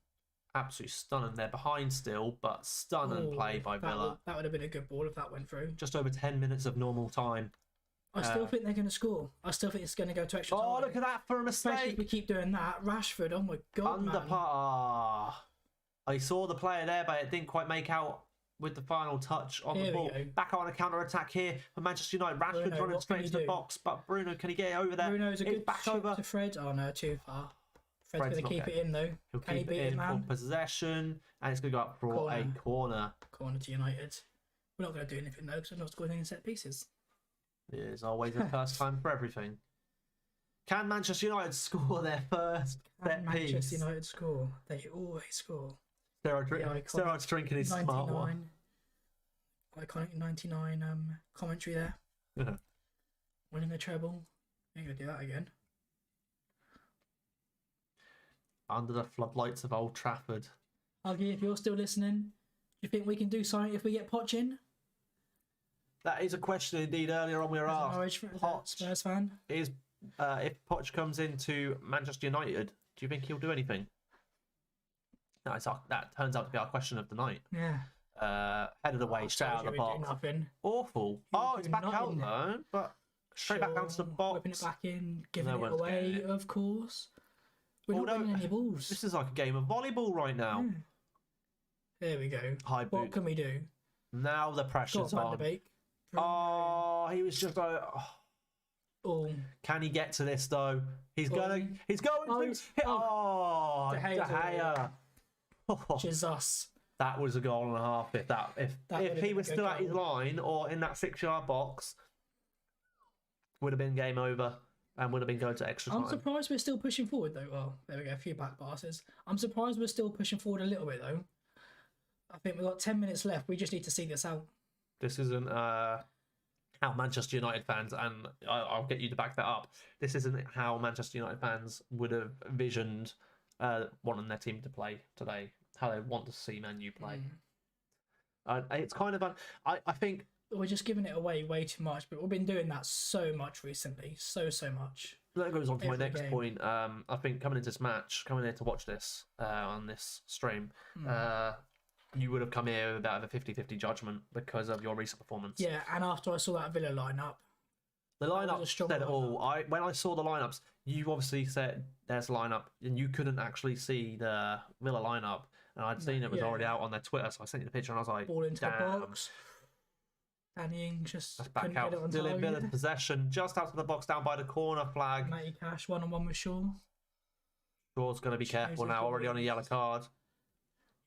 absolutely stunning. They're behind still, but stunning play by Villa. That would have been a good ball if that went through. Just over 10 minutes of normal time. I still think they're going to score. I still think it's going to go to extra time. Oh, look at that for a mistake. Especially if we keep doing that. Rashford, oh my God, man. I saw the player there, but it didn't quite make out with the final touch on the ball. Back on a counter-attack here for Manchester United. Rashford's running straight into the box, but Bruno, can he get it over there? Bruno's a good back over to Fred. Oh no, too far. Fred's going to keep it in though. Can he beat it, man? For possession, and it's going to go up for a corner. Corner to United. We're not going to do anything though, because we're not scoring any set pieces. There's always a first time for everything. Can Manchester United score their first set piece? Manchester United score. They always score. Steroids drinking his smart one. Iconic 99 commentary there. Yeah. Winning the treble. Ain't going to do that again. Under the floodlights of Old Trafford. Huggy, if you're still listening, do you think we can do something if we get Poch in? That is a question indeed. Earlier on we were asked. Spurs fan. If Poch comes into Manchester United, do you think he'll do anything? No, that turns out to be our question of the night. Yeah. Headed away, straight out of the box. Awful. It's back out though, but straight back down to the box. Whipping it back in, giving it away, of course. We're not winning any balls. This is like a game of volleyball right now. There we go. High boot. What can we do? Now the pressure's on. He was just Oh, Can he get to this though? He's going. He's going. Oh, Oh, De De Gea's Gea. Oh, Jesus. that was a goal and a half. If That if would've he been was a good still at his goal. line or in that 6-yard box, would have been game over and would have been going to extra time. I'm surprised we're still pushing forward though. Well, there we go, a few back passes. I'm surprised we're still pushing forward a little bit though. I think we've got 10 minutes left. We just need to see this out. This isn't how Manchester United fans, and I'll get you to back that up. This isn't how Manchester United fans would have visioned wanting their team to play today. How they want to see Man U play. It's kind of I think We're just giving it away way too much, but we've been doing that so much recently. So much. that goes on to my Every next game. point. I think coming into this match, coming here to watch this on this stream, you would have come here with about a 50-50 judgment because of your recent performance. Yeah, and after I saw that Villa lineup, The was a lineup strong said it all. When I saw the lineups, you obviously said there's a lineup, and you couldn't actually see the Villa lineup, and I'd seen it was already out on their Twitter, so I sent you the picture, and I was like, ball into the damn. box. Danny Ings just That's couldn't back out. get it on Still in target. Villa's possession, just out of the box, down by the corner flag. Matty Cash 1-on-1 with Shaw. Shaw's going to be careful Shows now, the already on a yellow card.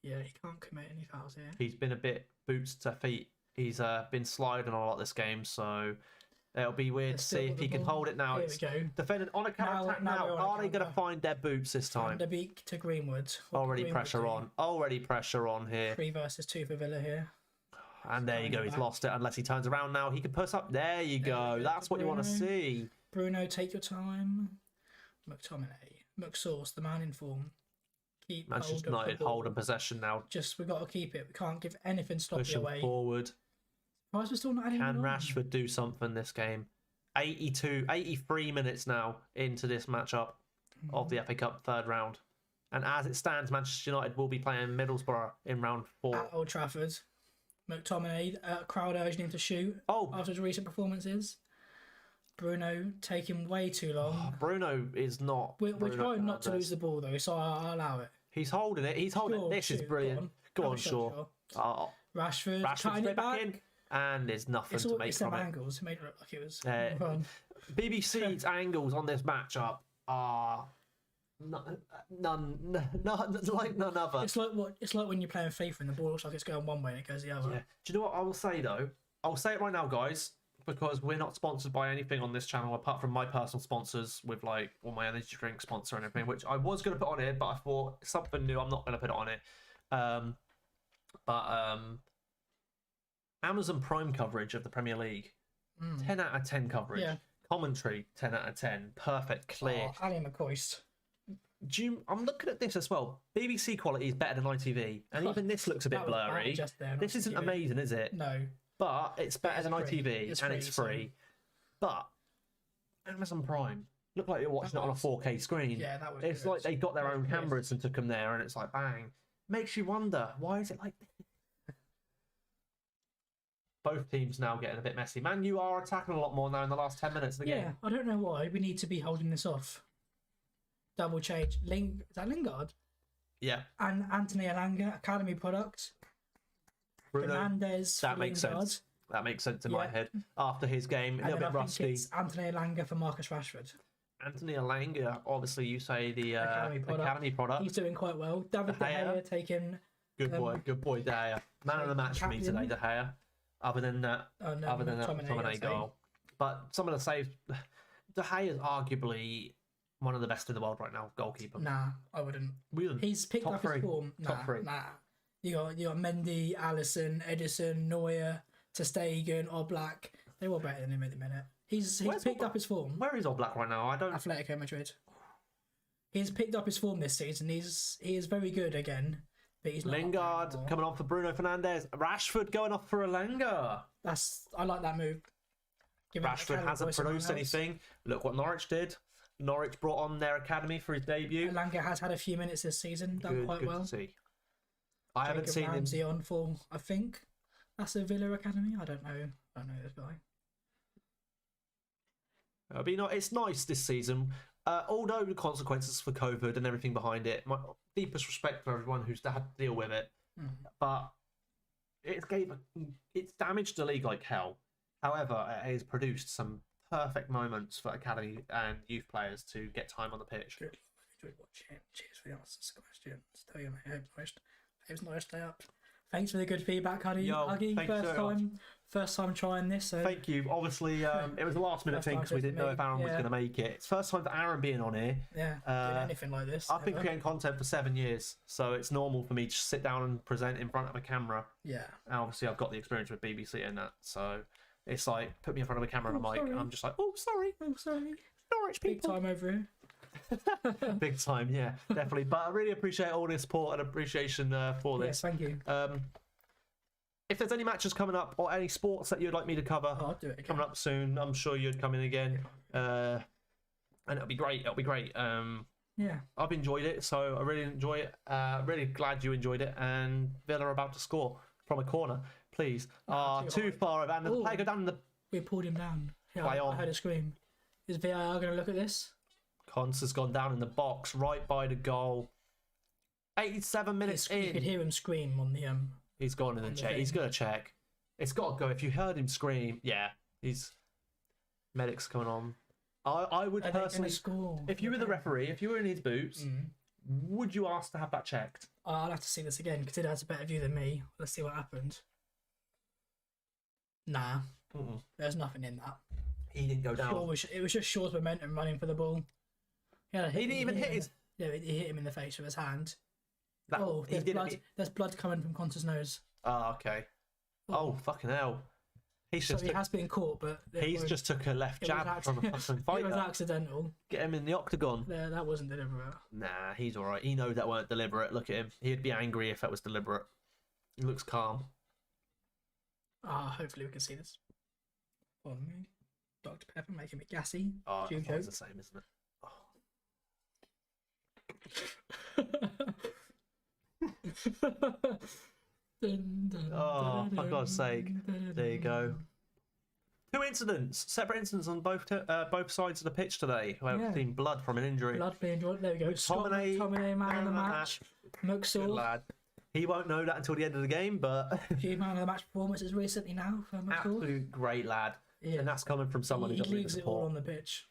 Yeah, he can't commit any fouls here. He's been a bit boots to feet. He's been sliding a lot this game, so it'll be weird to see if he can hold it now. Here It's we go. defending on a counter attack now now. we're on a Are they going to counter. find their boots this time? Van de Beek to Greenwood. What Already Greenwood pressure do? on. Already pressure on here. 3 versus 2 for Villa here. And there you go. He's back. lost it. Unless he turns around now, he can push up. There you go. go, That's what you want to Bruno. see. Bruno, take your time. McTominay. McSauce, the man in form. Keep Manchester hold of the United ball. holding possession now. Just, we've got to keep it. We can't give anything sloppy Pushing away. forward. Why is we still not adding Can anyone on? Rashford do something this game? 83 minutes now into this matchup of the FA Cup third round. And as it stands, Manchester United will be playing Middlesbrough in round 4. At Old Trafford. McTominay, crowd urging him to shoot Oh, after his recent performances. Bruno taking way too long. Bruno is not. We're Bruno trying not to Fernandes. lose the ball though, so I'll allow it. He's holding it. He's holding it. This is Shoot, brilliant. Go Have on, a shot, Shaw. Oh, Rashford, Rashford cutting straight it back back. in. And there's nothing It's to all make it's them from it. angles. It made it look like it was. Uh, BBC's angles on this matchup are none other. It's like when you're playing FIFA and the ball looks like it's going one way and it goes the other. Yeah. Do you know what I will say though? I'll say it right now, guys, because we're not sponsored by anything on this channel apart from my personal sponsors with like all my energy drink sponsor and everything, which I was going to put on here, but I thought something new. I'm not going to put it on it. Amazon Prime coverage of the Premier League, 10 out of 10 coverage. Yeah. Commentary, 10 out of 10. Perfect, clear. Oh, Ali McCoist. I'm looking at this as well. BBC quality is better than ITV, and even this looks a bit That was bad blurry. just there, This not isn't ITV. amazing, is it? No. But it's better than free. ITV, It's and free, it's so- free. But Amazon Prime look like you're watching it on a 4K screen. Yeah, that was It's good. like they got their That own was good. cameras and took them there, and it's like bang. Makes you wonder, why is it like this? Both teams now getting a bit messy. Man, you are attacking a lot more now in the last 10 minutes of the Yeah, game. I don't know why. We need to be holding this off. Double change. Is that Lingard? Yeah, And Anthony Alanga, Academy product. Bruno. Fernandez. That for makes Lingard. sense. That makes sense in my Yeah. head. After his game, a And little then bit I rusty. think it's Anthony Alanga for Marcus Rashford. Anthony Alanga, obviously you say the Academy academy product. He's doing quite well. David De De Gea. Gea taking. Good boy, De Gea. Man of the match for me captain. today, De Gea. Other than that, No, other than that McTominay, I'd say. goal. But some of the saves, De Gea is arguably one of the best in the world right now, goalkeeper. Nah, I wouldn't. Really? He's picked Top up three. his form. Top three. Nah. You got Mendy, Allison, Edison, Neuer, Ter Stegen, Oblak. They're all better than him at the minute. He's Where's picked Oblak? up his form. Where is Oblak right now? I don't. Atletico Madrid. He's picked up his form this season. He is very good again, but he's not. up there Lingard anymore. coming on for Bruno Fernandes. Rashford going off for Alanga. I like that move. Giving the Rashford academy hasn't boys someone produced else. anything. Look what Norwich did. Norwich brought on their academy for his debut. Alanga has had a few minutes this season, done quite good well. to see. I haven't Jacob seen him. Ramsey on for, I think that's a Villa academy. I don't know this guy. It's nice this season. Although the consequences for COVID and everything behind it, my deepest respect for everyone who's had to deal with it. But it's damaged the league like hell. However, it has produced some perfect moments for academy and youth players to get time on the pitch. Good. Enjoyed watching. Cheers for the answers to questions. Tell you, mate. Hope nice day up. Thanks for the good feedback, Huggy. First time trying this. So. Thank you. Obviously, it was a last minute thing because we didn't know if Aaron was going to make it. It's first time for Aaron being on here. Yeah, doing anything like this. I've been creating content for 7 years, so it's normal for me to sit down and present in front of a camera. Yeah. And obviously, I've got the experience with BBC and that, so it's like put me in front of a camera and a mic, and I'm just like, oh, sorry. Norwich people. Big time over here. Big time, yeah, definitely. But I really appreciate all the support and appreciation for this. Yes, thank you. If there's any matches coming up or any sports that you'd like me to cover I'll do it again. coming up soon, I'm sure you'd come in again. And it'll be great. Yeah. I've enjoyed it, so I really enjoy it. Really glad you enjoyed it. And Villa are about to score from a corner. Please. Too far over. And the player go down in the... We pulled him down. Yeah, I heard a scream. Is VAR going to look at this? Cons has gone down in the box right by the goal. 87 minutes in. You could hear him scream on the... He's gone in and check. He's going to check. It's got to go. If you heard him scream, yeah, he's... Medic's coming on. I would personally... If you were the referee, if you were in his boots, would you ask to have that checked? I'll have to see this again because it has a better view than me. Let's see what happened. Nah. There's nothing in that. He didn't go down. It was just Shaw's momentum running for the ball. He didn't even hit his... Yeah, he hit him in the face with his hand. There's blood coming from Conte's nose. Oh, okay. Oh, fucking hell. He has been caught, but... He's just took a left jab from a fucking fighter. It was accidental. Get him in the octagon. Yeah, that wasn't deliberate. Nah, he's alright. He knows that weren't deliberate. Look at him. He'd be angry if that was deliberate. He looks calm. Hopefully we can see this. On me. Dr. Pepper making me gassy. Oh, it's the same, isn't it? Oh, for God's sake. There you go. Two incidents, separate incidents on both sides of the pitch today. Where we've seen blood from an injury. Blood being drawn. There we go. Tomine, man of the match. Muxall. Lad. He won't know that until the end of the game, but... Few man of the match performances recently now for Muxall. Absolute great lad. Yeah. And that's coming from someone who doesn't leaves it all on the pitch.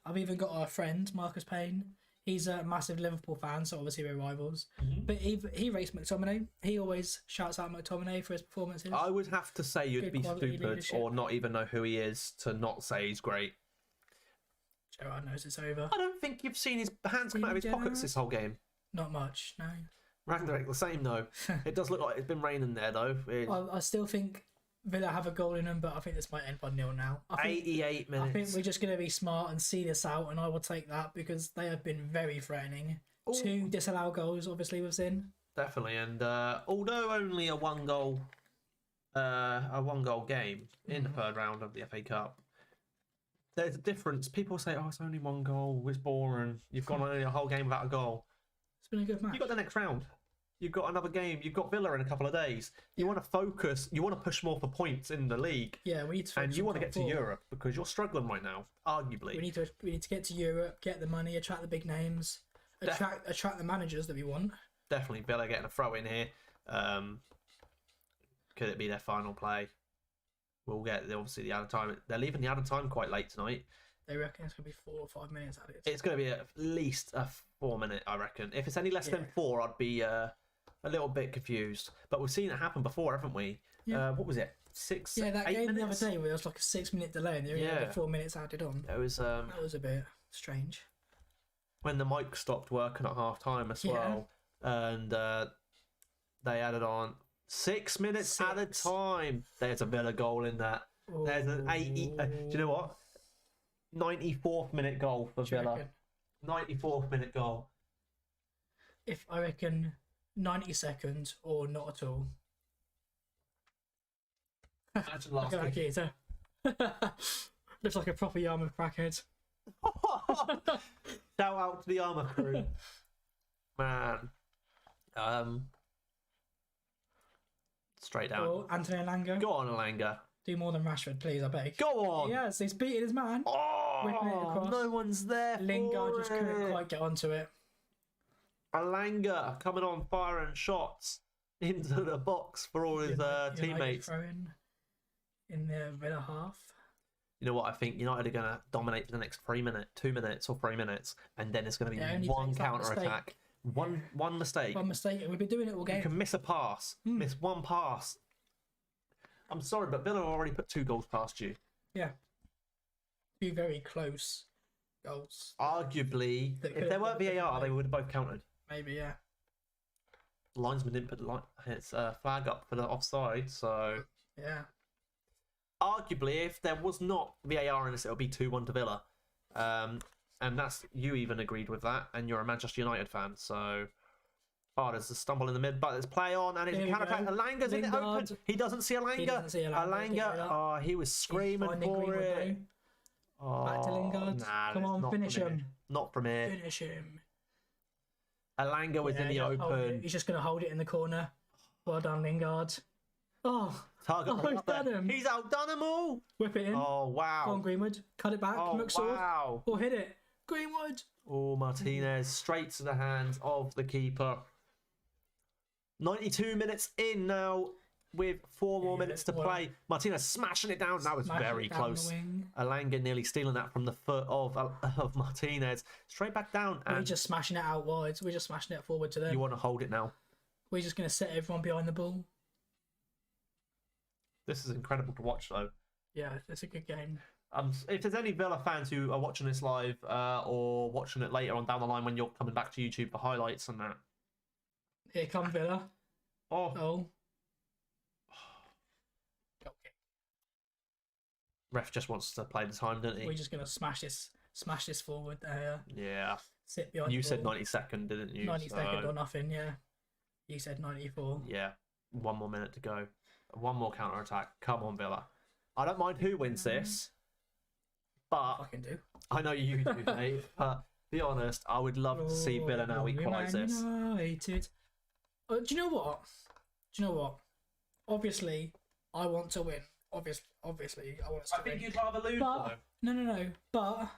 I've even got a friend, Marcus Payne. He's a massive Liverpool fan, so obviously we're rivals. But he rates McTominay. He always shouts out McTominay for his performances. I would have to say you'd be stupid or not even know who he is to not say he's great. Gerrard knows it's over. I don't think you've seen his hands come out of his pockets this whole game. Not much, no. Ragnarok the same though. It does look like it's been raining there though. I still think Villa have a goal in them, but I think this might end by 0 now. 88 minutes. I think we're just going to be smart and see this out, and I will take that because they have been very threatening. Ooh. 2 disallowed goals, obviously, was in. Definitely, and although only a one goal game in the third round of the FA Cup, there's a difference. People say, "Oh, it's only one goal. It's boring. You've gone only a whole game without a goal." It's been a good match. You got the next round. You've got another game. You've got Villa in a couple of days. You want to focus. You want to push more for points in the league. Yeah, we need to. And you want to get to Europe because you're struggling right now, arguably. We need to get to Europe, get the money, attract the big names, attract the managers that we want. Definitely, Villa getting a throw in here. Could it be their final play? We'll get obviously the added time. They're leaving the added time quite late tonight. They reckon it's going to be 4 or 5 minutes added. It's going to be at least a 4 minute, I reckon. If it's any less than 4, I'd be a little bit confused. But we've seen it happen before, haven't we? Yeah. What was it? 6, Yeah, that 8 game minutes? the other day where there was like a 6-minute delay and they only had 4 minutes added on. It was that was a bit strange. When the mic stopped working at half time as well, and they added on 6 minutes added time. There's a Villa goal in that. Ooh. There's an 80. Do you know what? 94th minute goal for Villa. 94th minute goal. If I reckon 90 seconds or not at all. Imagine last week. Looks like a proper Yarmouth crackhead. Shout out to the Armour crew. Man. Straight down. Or Anthony Elanga. Go on, Elanga. Do more than Rashford, please, I beg. Go on. Yes, he's beating his man. Whipping it across. No one's there. Lingard just couldn't quite get onto it. Elanga coming on, firing shots into the box for all his teammates. Throwing in the Villa half. you know what? I think United are going to dominate for the next 2 minutes or 3 minutes, and then it's going to be only one takes that counter attack, one mistake. One mistake. We've been doing it all game. You can miss a pass, miss one pass. I'm sorry, but Villa already put 2 goals past you. Yeah. 2 very close goals. Arguably, if there weren't VAR, they would have both counted. Maybe, yeah. The linesman didn't put his flag up for the offside, so... Yeah. Arguably, if there was not VAR in this, it would be 2-1 to Villa. And that's, you even agreed with that, and you're a Manchester United fan, so... Oh, there's a stumble in the mid, but there's play on, and it's a counter attack. Alanga's in it open. He doesn't see Alanga. He doesn't see Alanga. Oh, he was screaming for it. Oh, back to Lingard. Nah, come on, finish him. Not from here. Finish him. Alanga was in the open. He's just going to hold it in the corner. Well done, Lingard. Oh, Target he's done him. He's outdone them all. Whip it in. Oh, wow. Go on, Greenwood. Cut it back. Oh, wow. Or hit it. Greenwood. Oh, Martinez straight to the hands of the keeper. 92 minutes in now with 4 more minutes to play. Martinez smashing it down. That was very close. Alanga nearly stealing that from the foot of Martinez. Straight back down. And we're just smashing it out wide. We're just smashing it forward to them. You want to hold it now? We're just going to set everyone behind the ball. This is incredible to watch, though. Yeah, it's a good game. If there's any Villa fans who are watching this live or watching it later on down the line when you're coming back to YouTube for highlights and that. Here come Villa. Oh. Okay. Ref just wants to play the time, doesn't he? We're just going to smash this forward there. Yeah. Sit behind You the said ball. 92nd, didn't you? 92nd or nothing, yeah. You said 94. Yeah. 1 more minute to go. 1 more counter attack. Come on, Villa. I don't mind who wins this, but I can do. I know you do, Dave. But be honest, I would love to see Villa now equalise this. United. Do you know what? Obviously, I want to win. Obviously, I want us to win. I think you'd rather lose, but, though. No. But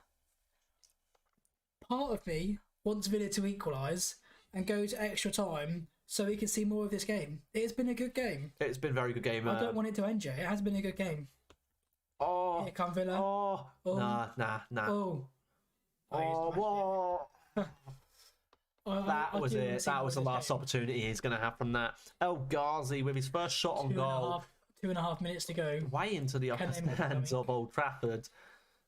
part of me wants Villa to equalise and go to extra time so we can see more of this game. It's been a good game. It's been a very good game. I don't want it to end yet. It has been a good game. Oh. Here come Villa. Oh. Nah. Oh. Whoa. That was it. That was the last opportunity he's going to have from that. El Ghazi with his first shot on goal. 2.5 minutes to go. Way into the upper stands of Old Trafford.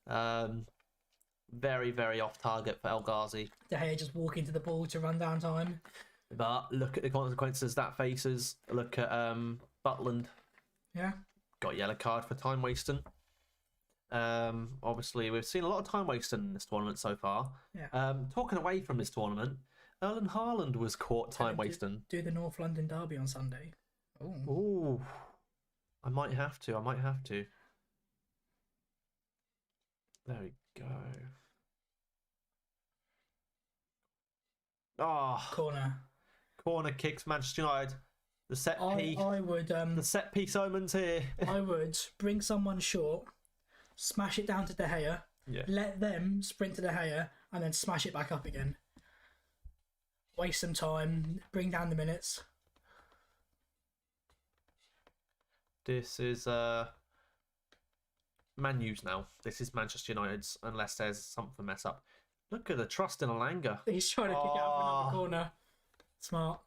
Very, very off target for El Ghazi. De Gea just walking to the ball to run down time. But look at the consequences that faces. Look at Butland. Yeah. Got yellow card for time wasting. Obviously, we've seen a lot of time wasting in this tournament so far. Yeah. Talking away from this tournament, Erling Haaland was caught time wasting. Do the North London derby on Sunday. Ooh. I might have to. There we go. Corner kicks Manchester United. The set piece. I would. The set piece omens here. I would bring someone short, smash it down to De Gea, let them sprint to De Gea, and then smash it back up again. Waste some time, bring down the minutes. This is Man U's now. This is Manchester United's, unless there's something mess up. Look at the trust in Alanga. He's trying to kick it out of another corner. Smart.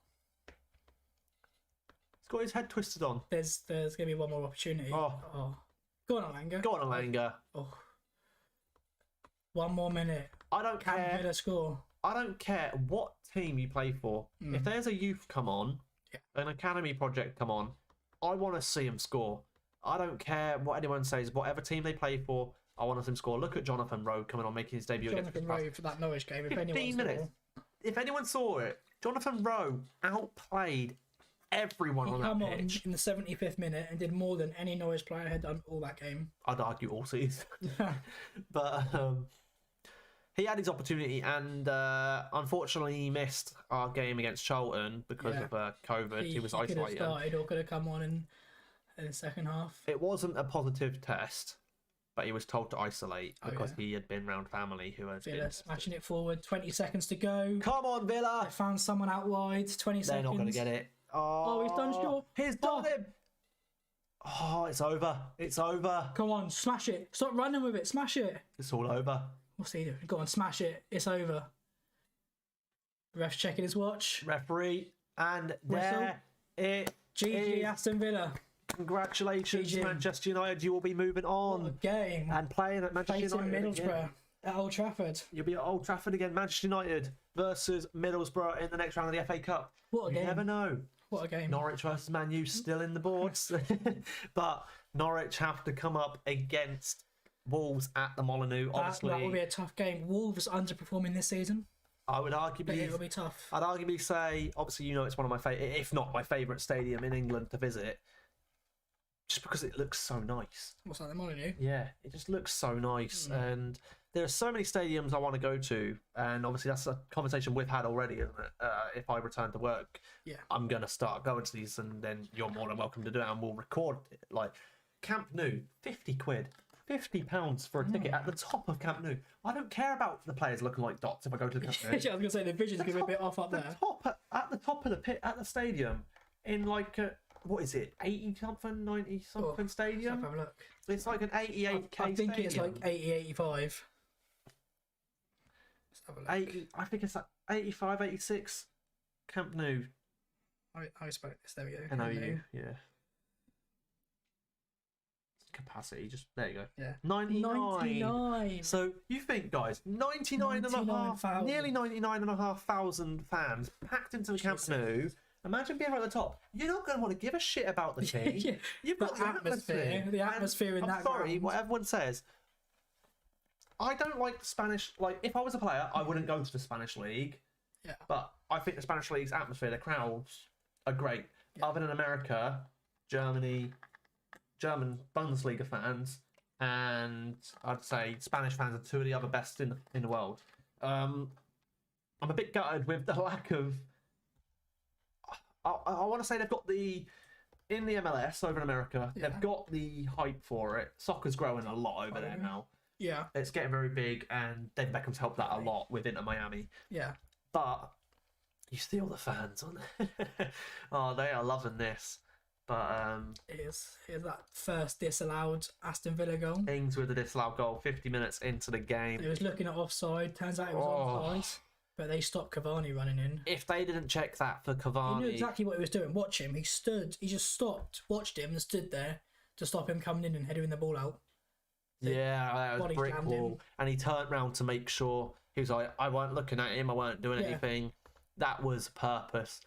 He's got his head twisted on. There's going to be one more opportunity. Go on, Alanga. Go on, Alanga. Oh. 1 more minute. I don't care. Can Villa score? I don't care what team you play for. If there's a youth come on, an academy project come on, I want to see him score. I don't care what anyone says. Whatever team they play for, I want to see him score. Look at Jonathan Rowe coming on, making his debut against Jonathan Rowe for that Norwich game. 15 minutes. If anyone saw it, Jonathan Rowe outplayed everyone on that pitch. He came on in the 75th minute and did more than any Norwich player had done all that game. I'd argue all season. But he had his opportunity, and unfortunately he missed our game against Charlton because of COVID. He was isolated. Could have started or could have come on in the second half. It wasn't a positive test, but he was told to isolate because he had been round family who had Villa smashing it forward. 20 seconds to go. Come on, Villa! They found someone out wide. 20 seconds. They're not going to get it. Oh, he's done short. He's done him. Oh, it's over. It's over. Come on, smash it. Stop running with it. Smash it. It's all over. What's he doing? Go on, smash it. It's over. Ref's checking his watch. Referee, and there it GG is. Aston Villa. Congratulations, GG. Manchester United. You will be moving What a on game. and playing at Manchester Facing United. Middlesbrough again. at Old Trafford. You'll be at Old Trafford again. Manchester United versus Middlesbrough in the next round of the FA Cup. What a You game. never know. What a game. Norwich versus Man U still in the boards. But Norwich have to come up against Wolves at the Molyneux. Obviously, That will be a tough game. Wolves underperforming this season, I would but arguably, it will be tough. I'd arguably say, obviously, it's one of my favorite, if not my favorite stadium in England to visit, just because it looks so nice. What's that, the Molyneux? Yeah, it just looks so nice, and there are so many stadiums I want to go to, and obviously that's a conversation we've had already, isn't it? If I return to work, Yeah. I'm gonna start going to these, and then you're more than welcome to do it, and we'll record it. Like Camp Nou, £50, £50 for a ticket at the top of Camp Nou. I don't care about the players looking like dots if I go to the Camp Nou. I was going to say the vision's going to be a bit off up The there. top at the top of the pit at the stadium in like what is it, 80 something, 90 something Let's stadium? have a look. It's like an 88k. I think it's stadium. like 80, 85. Let's have a look. 80. I think it's like 85, 86. Camp Nou. I spell this. There we go. NOU. Yeah. Capacity. Just there you go. Yeah. 99. 99. So you think, guys, 99 and a half, 99,000. nearly 99,500 fans packed into the Camp Nou. Imagine being right at the top. You're not going to want to give a shit about the team. Yeah. You've got The atmosphere. The atmosphere in I'm that sorry, ground. what everyone says. I don't like the Spanish. Like, if I was a player, I wouldn't go to the Spanish league. Yeah. But I think the Spanish league's atmosphere, the crowds are great. Yeah. Other than America, Germany, German Bundesliga fans, and I'd say Spanish fans are two of the other best in the world. I'm a bit gutted with the lack of. I want to say they've got in the MLS over in America. Yeah. They've got the hype for it. Soccer's growing a lot over there now. Yeah. It's getting very big, and David Beckham's helped that a lot with Inter Miami. Yeah. But you see all the fans on there. Oh, they are loving this. But Here's that first disallowed Aston Villa goal. Ings with the disallowed goal 50 minutes into the game. It was looking at offside. Turns out it was onside. But they stopped Cavani running in. If they didn't check that for Cavani, He knew exactly what he was doing. Watch him. He just stopped, watched him, and stood there to stop him coming in and heading the ball out. yeah, that was body brick slammed wall. him. And he turned round to make sure. He was like, I weren't looking at him. I weren't doing Yeah. anything. That was purpose.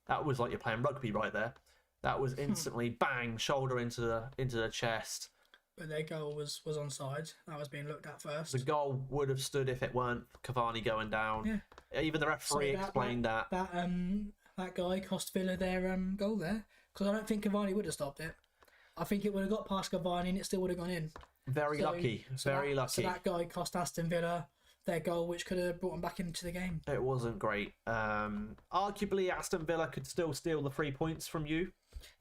That was like you're playing rugby right there. That was instantly bang, shoulder into the chest. But their goal was onside. That was being looked at first. The goal would have stood if it weren't Cavani going down. Yeah. Even the referee explained that. That guy cost Villa their goal there, because I don't think Cavani would have stopped it. I think it would have got past Cavani and it still would have gone in. Very lucky. Very lucky. So that guy cost Aston Villa their goal, which could have brought them back into the game. It wasn't great. Arguably, Aston Villa could still steal the 3 points from you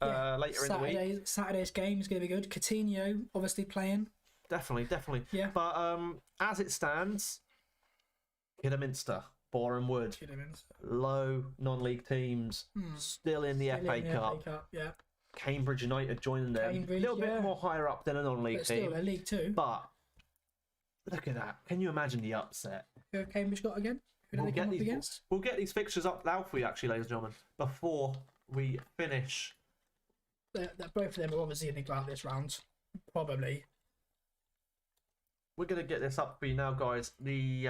later in the week. Saturday's game is going to be good. Coutinho obviously playing. Definitely. Yeah. But as it stands, Kidderminster, Boreham Wood, low non-league teams, still in the FA Cup. Yeah. Cambridge United joining them. Cambridge, a little bit yeah. more higher up than a non-league But team. still, they're League Two. But look at that. Can you imagine the upset? Who have Cambridge got again? Who do they come up against? We'll get these fixtures up now for you, actually, ladies and gentlemen, before we finish. Both of them are obviously in the ground this round. Probably. We're going to get this up for you now, guys. The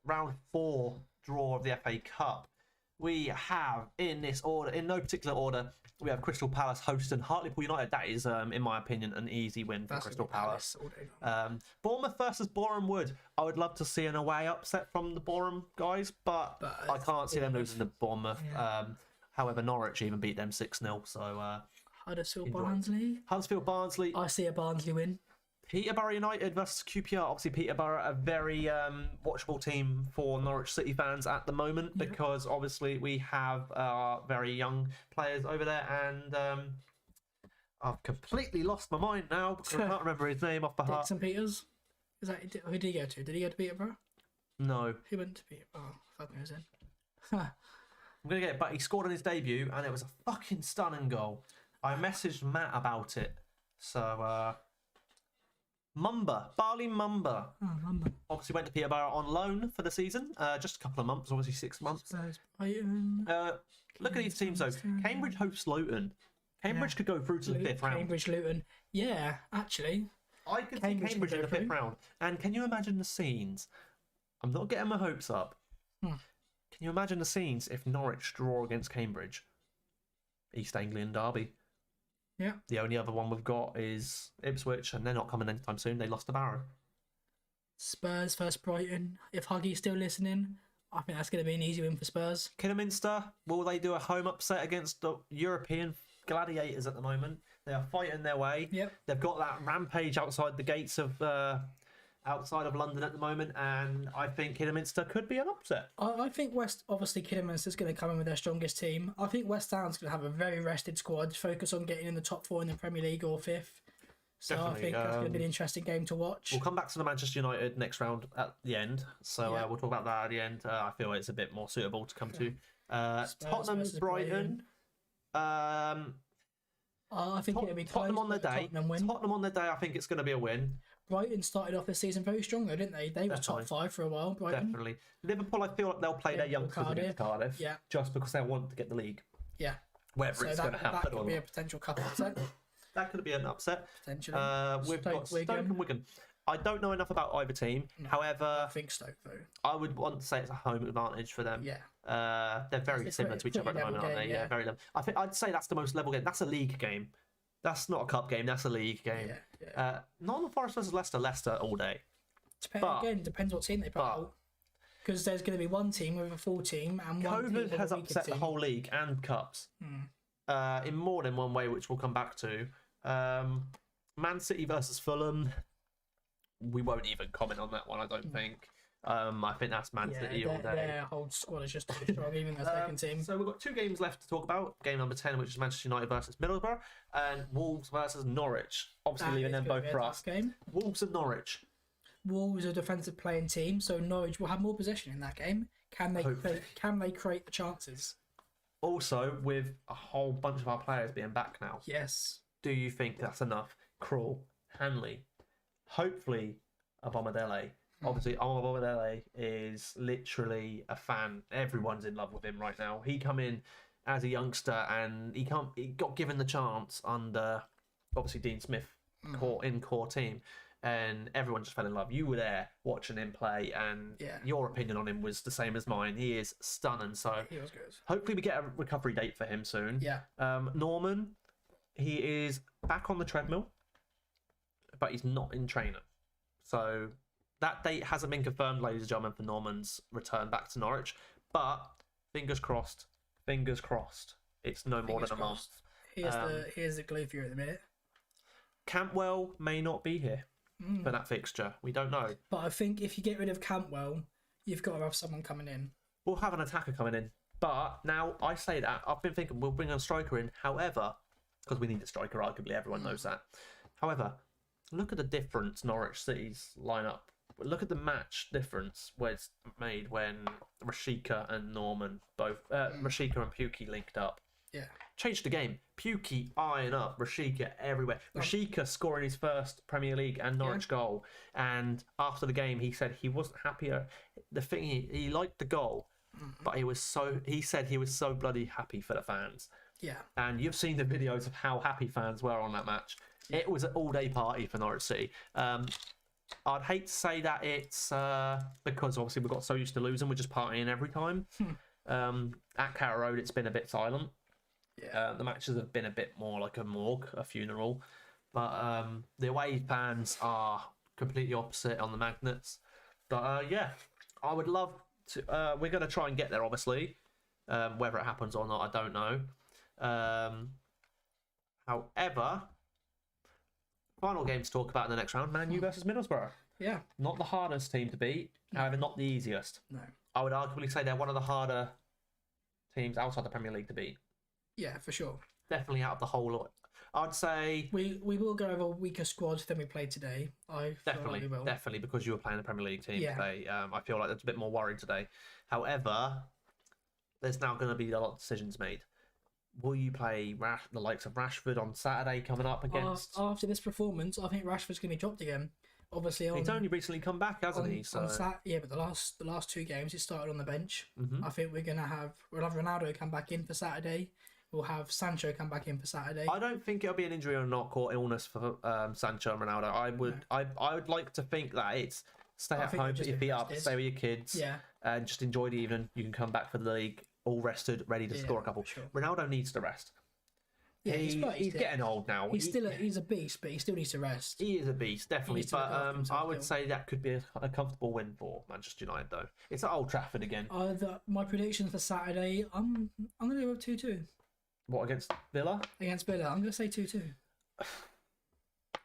round 4 draw of the FA Cup. We have, in this order, in no particular order, we have Crystal Palace hosting Hartlepool United. That is, in my opinion, an easy win for Crystal Palace. Bournemouth versus Boreham Wood. I would love to see an away upset from the Boreham guys, but I can't see them losing to Bournemouth. Yeah. However, Norwich even beat them 6-0. So Huddersfield Barnsley. Huddersfield Barnsley. I see a Barnsley win. Peterborough United versus QPR. Obviously, Peterborough, a very watchable team for Norwich City fans at the moment, because obviously we have very young players over there, and I've completely lost my mind now because I can't remember his name off the heart. Dixon Peters. Is that who did he go to? Did he go to Peterborough? No. He went to Peterborough. Oh, fuck knows then. I'm going to get it, but he scored on his debut, and it was a fucking stunning goal. I messaged Matt about it. So, Barley Mumba. Oh, remember. Obviously went to Peterborough on loan for the season. Just a couple of months, obviously 6 months. Spurs, Brighton. Look at these teams though. Cambridge hosts Luton. Cambridge could go through to the fifth round. Cambridge, Luton. Yeah, actually. I could see Cambridge in the fifth round. And can you imagine the scenes? I'm not getting my hopes up. Can you imagine the scenes if Norwich draw against Cambridge? East Anglian derby. Yeah. The only other one we've got is Ipswich, and they're not coming anytime soon. They lost to Barrow. Spurs versus Brighton. If Huggy's still listening, I think that's going to be an easy win for Spurs. Kidderminster, will they do a home upset against the European gladiators at the moment? They are fighting their way. Yep. They've got that rampage outside the gates of London at the moment, and I think Kidderminster could be an upset. I think obviously Kidderminster's going to come in with their strongest team. I think West Ham's going to have a very rested squad, focus on getting in the top 4 in the Premier League or 5th. So Definitely. I think that's going to be an interesting game to watch. We'll come back to the Manchester United next round at the end, so we'll talk about that at the end. I feel it's a bit more suitable to come to. Tottenham, Brighton. I think it'll be Tottenham on the day. Tottenham on the day. I think it's going to be a win. Brighton started off this season very strong, though, didn't they? They were top 5 for a while. Brighton. Definitely. Liverpool, I feel like they'll play their youngsters against Cardiff. Yeah. Just because they want to get the league. Yeah. Whether it's going to happen that or could be not. a potential cup upset. That could be an upset. Potentially. We've got Stoke and Wigan. I don't know enough about either team. No, However, I think Stoke though. I would want to say it's a home advantage for them. Yeah. They're very similar to each other at the moment, aren't they? Yeah, very level. I'd say that's the most level game. That's a league game. That's not a cup game. That's a league game. Yeah. Nottingham Forest versus Leicester. Leicester all day. Depends what team they put out. Because there's going to be one team with a full team and one team with COVID has a weaker upset the team. whole league and cups in more than one way, which we'll come back to. Man City versus Fulham. We won't even comment on that one, I don't think. I think that's Man City all day. Their whole squad is just too strong, even their second team. So we've got 2 games left to talk about. Game number 10, which is Manchester United versus Middlesbrough, and Wolves versus Norwich. Obviously, leaving them both for us. Game. Wolves and Norwich. Wolves are a defensive playing team, so Norwich will have more possession in that game. Can they create the chances? Also, with a whole bunch of our players being back now. Yes. Do you think that's enough? Krul, Hanley, hopefully Abomodele. Obviously, Abomodele is literally a fan. Everyone's in love with him right now. He come in as a youngster and he got given the chance under obviously Dean Smith core team, and everyone just fell in love. You were there watching him play, and your opinion on him was the same as mine. He is stunning. So he was good. Hopefully, we get a recovery date for him soon. Yeah. Norman, he is back on the treadmill, but he's not in training. So that date hasn't been confirmed, ladies and gentlemen, for Norman's return back to Norwich. But fingers crossed, it's no more than a month. Here's the glue for you at the minute. Campbell may not be here for that fixture. We don't know. But I think if you get rid of Campbell, you've got to have someone coming in. We'll have an attacker coming in. But now I say that, I've been thinking we'll bring a striker in. However, because we need a striker, arguably, everyone knows that. However, look at the difference Norwich City's lineup. Look at the match difference where it's made when Rashika and Norman Rashika and Pukki linked up. Yeah. Changed the game. Pukki eyeing up Rashika everywhere. Rashika scoring his first Premier League and Norwich goal. And after the game, he said he wasn't happier. The thing he liked the goal, but he said he was so bloody happy for the fans. Yeah. And you've seen the videos of how happy fans were on that match. It was an all-day party for Norwich City. I'd hate to say that it's because obviously we got so used to losing, we're just partying every time. At Carrow Road, it's been a bit silent. Yeah. The matches have been a bit more like a morgue, a funeral. But the away fans are completely opposite on the Magnets. But I would love to. We're going to try and get there, obviously. Whether it happens or not, I don't know. However, final game to talk about in the next round: Man U versus Middlesbrough. Yeah. Not the hardest team to beat, however, not the easiest. No. I would arguably say they're one of the harder teams outside the Premier League to beat. Yeah, for sure. Definitely out of the whole lot. I'd say we will go over a weaker squad than we played today. Definitely because you were playing the Premier League team today. I feel like that's a bit more worried today. However, there's now going to be a lot of decisions made. will you play the likes of Rashford on Saturday coming up against? After this performance, I think Rashford's going to be dropped again. Obviously, He's only recently come back, hasn't he? So yeah, but the last 2 games he started on the bench. Mm-hmm. I think we'll have Ronaldo come back in for Saturday. We'll have Sancho come back in for Saturday. I don't think it'll be an injury or knock or illness for Sancho and Ronaldo. I would like to think that it's stay at home, put your feet up, stay with your kids, and just enjoy the evening. You can come back for the league all rested, ready to score a couple. Sure. Ronaldo needs to rest. Yeah, he's getting old now. He's a beast, but he still needs to rest. He is a beast, definitely. But I would say that could be a comfortable win for Manchester United, though. It's at Old Trafford again. My predictions for Saturday, I'm going to go with 2-2. What, against Villa? Against Villa, I'm going to say 2-2.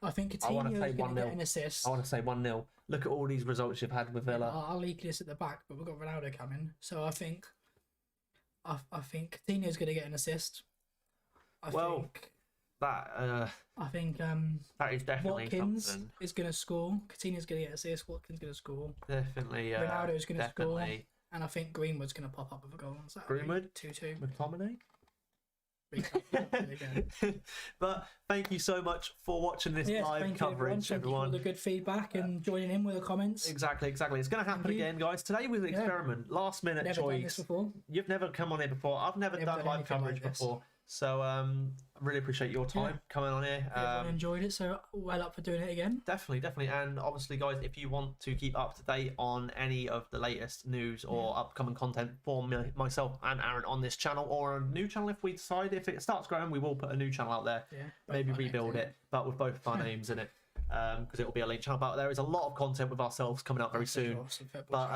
I think Coutinho is going to get an assist. I want to say 1-0. Look at all these results you've had with Villa. I'll leak this at the back, but we've got Ronaldo coming, so I think Coutinho's going to get an assist. I think that is definitely Watkins something. is going to score. Coutinho's going to get assist. Watkins going to score. Definitely. Ronaldo's going to score, and I think Greenwood's going to pop up with a goal on Saturday. Greenwood 2-2. McTominay. But thank you so much for watching this live coverage, everyone. Thank you for all the good feedback and joining in with the comments. Exactly. It's going to happen again, guys. Today was an experiment, last minute never choice. Done this before. You've never come on here before. I've never done live coverage before. So I really appreciate your time coming on here. Everyone enjoyed it, so well up for doing it again. Definitely. And obviously, guys, if you want to keep up to date on any of the latest news or upcoming content for myself and Aaron on this channel, or a new channel if we decide, if it starts growing, we will put a new channel out there. Maybe rebuild it, but with both of our names in it. Because it will be a linked channel, but there is a lot of content with ourselves coming up very soon. But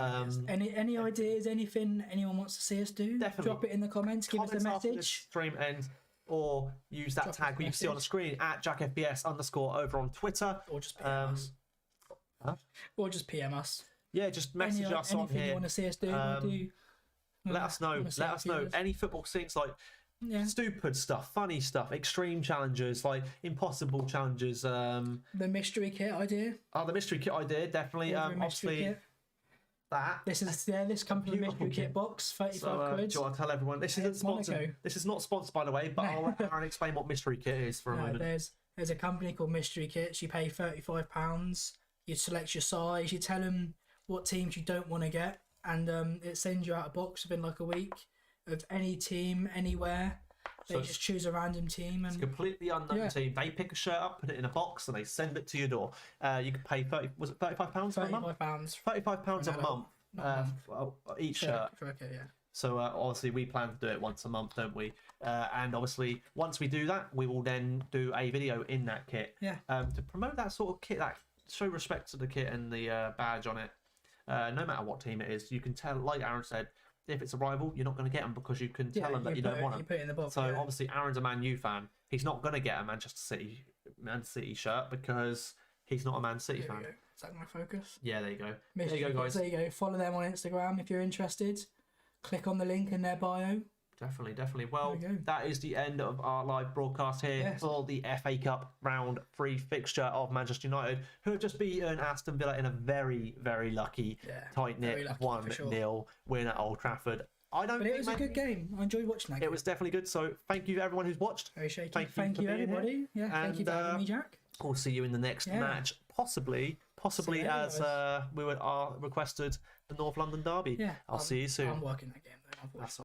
any ideas, anything anyone wants to see us do, definitely drop it in the comments. Give us a message. Stream ends, or use that tag you see on the screen at JackFBS_ over on Twitter, or just PM us. Or just PM us. Yeah, just message us on here. You want to see us do? Let us know. Let us know any football scenes like. Stupid stuff, funny stuff, extreme challenges, like impossible challenges. The mystery kit idea. The mystery kit idea, definitely. Obviously, kit. That this company mystery kit box, 35 quid. Do I tell everyone this isn't sponsored? This is not sponsored, by the way. But I'll let Aaron explain what mystery kit is for a moment. There's a company called Mystery Kits. You pay £35. You select your size. You tell them what teams you don't want to get, and it sends you out a box within like a week. Of any team, anywhere. They just choose a random team. And it's a completely unknown team. They pick a shirt up, put it in a box, and they send it to your door. You can pay £35 a month? £35 a month each shirt. So obviously we plan to do it once a month, don't we? And obviously once we do that, we will then do a video in that kit. To promote that sort of kit, that show respect to the kit and the badge on it. No matter what team it is, you can tell, like Aaron said, if it's a rival, you're not going to get them because you can tell them that you don't want them. You put it in the box, so obviously, Aaron's a Man U fan. He's not going to get a Man City shirt because he's not a Man City fan. Is that my focus? Yeah, there you go. There you go, guys. There you go. Follow them on Instagram if you're interested. Click on the link in their bio. Definitely. Well, that is the end of our live broadcast here for the FA Cup Round 3 fixture of Manchester United, who have just beaten Aston Villa in a very, very lucky, tight-knit 1-0 win at Old Trafford. But it was a good game. I enjoyed watching that game. It was definitely good. So thank you to everyone who's watched. Very shaky. Thank you everybody. Here. Thank you for having me, Jack. We'll see you in the next match, possibly as we were requested the North London derby. I'll see you soon. I'm working that game though.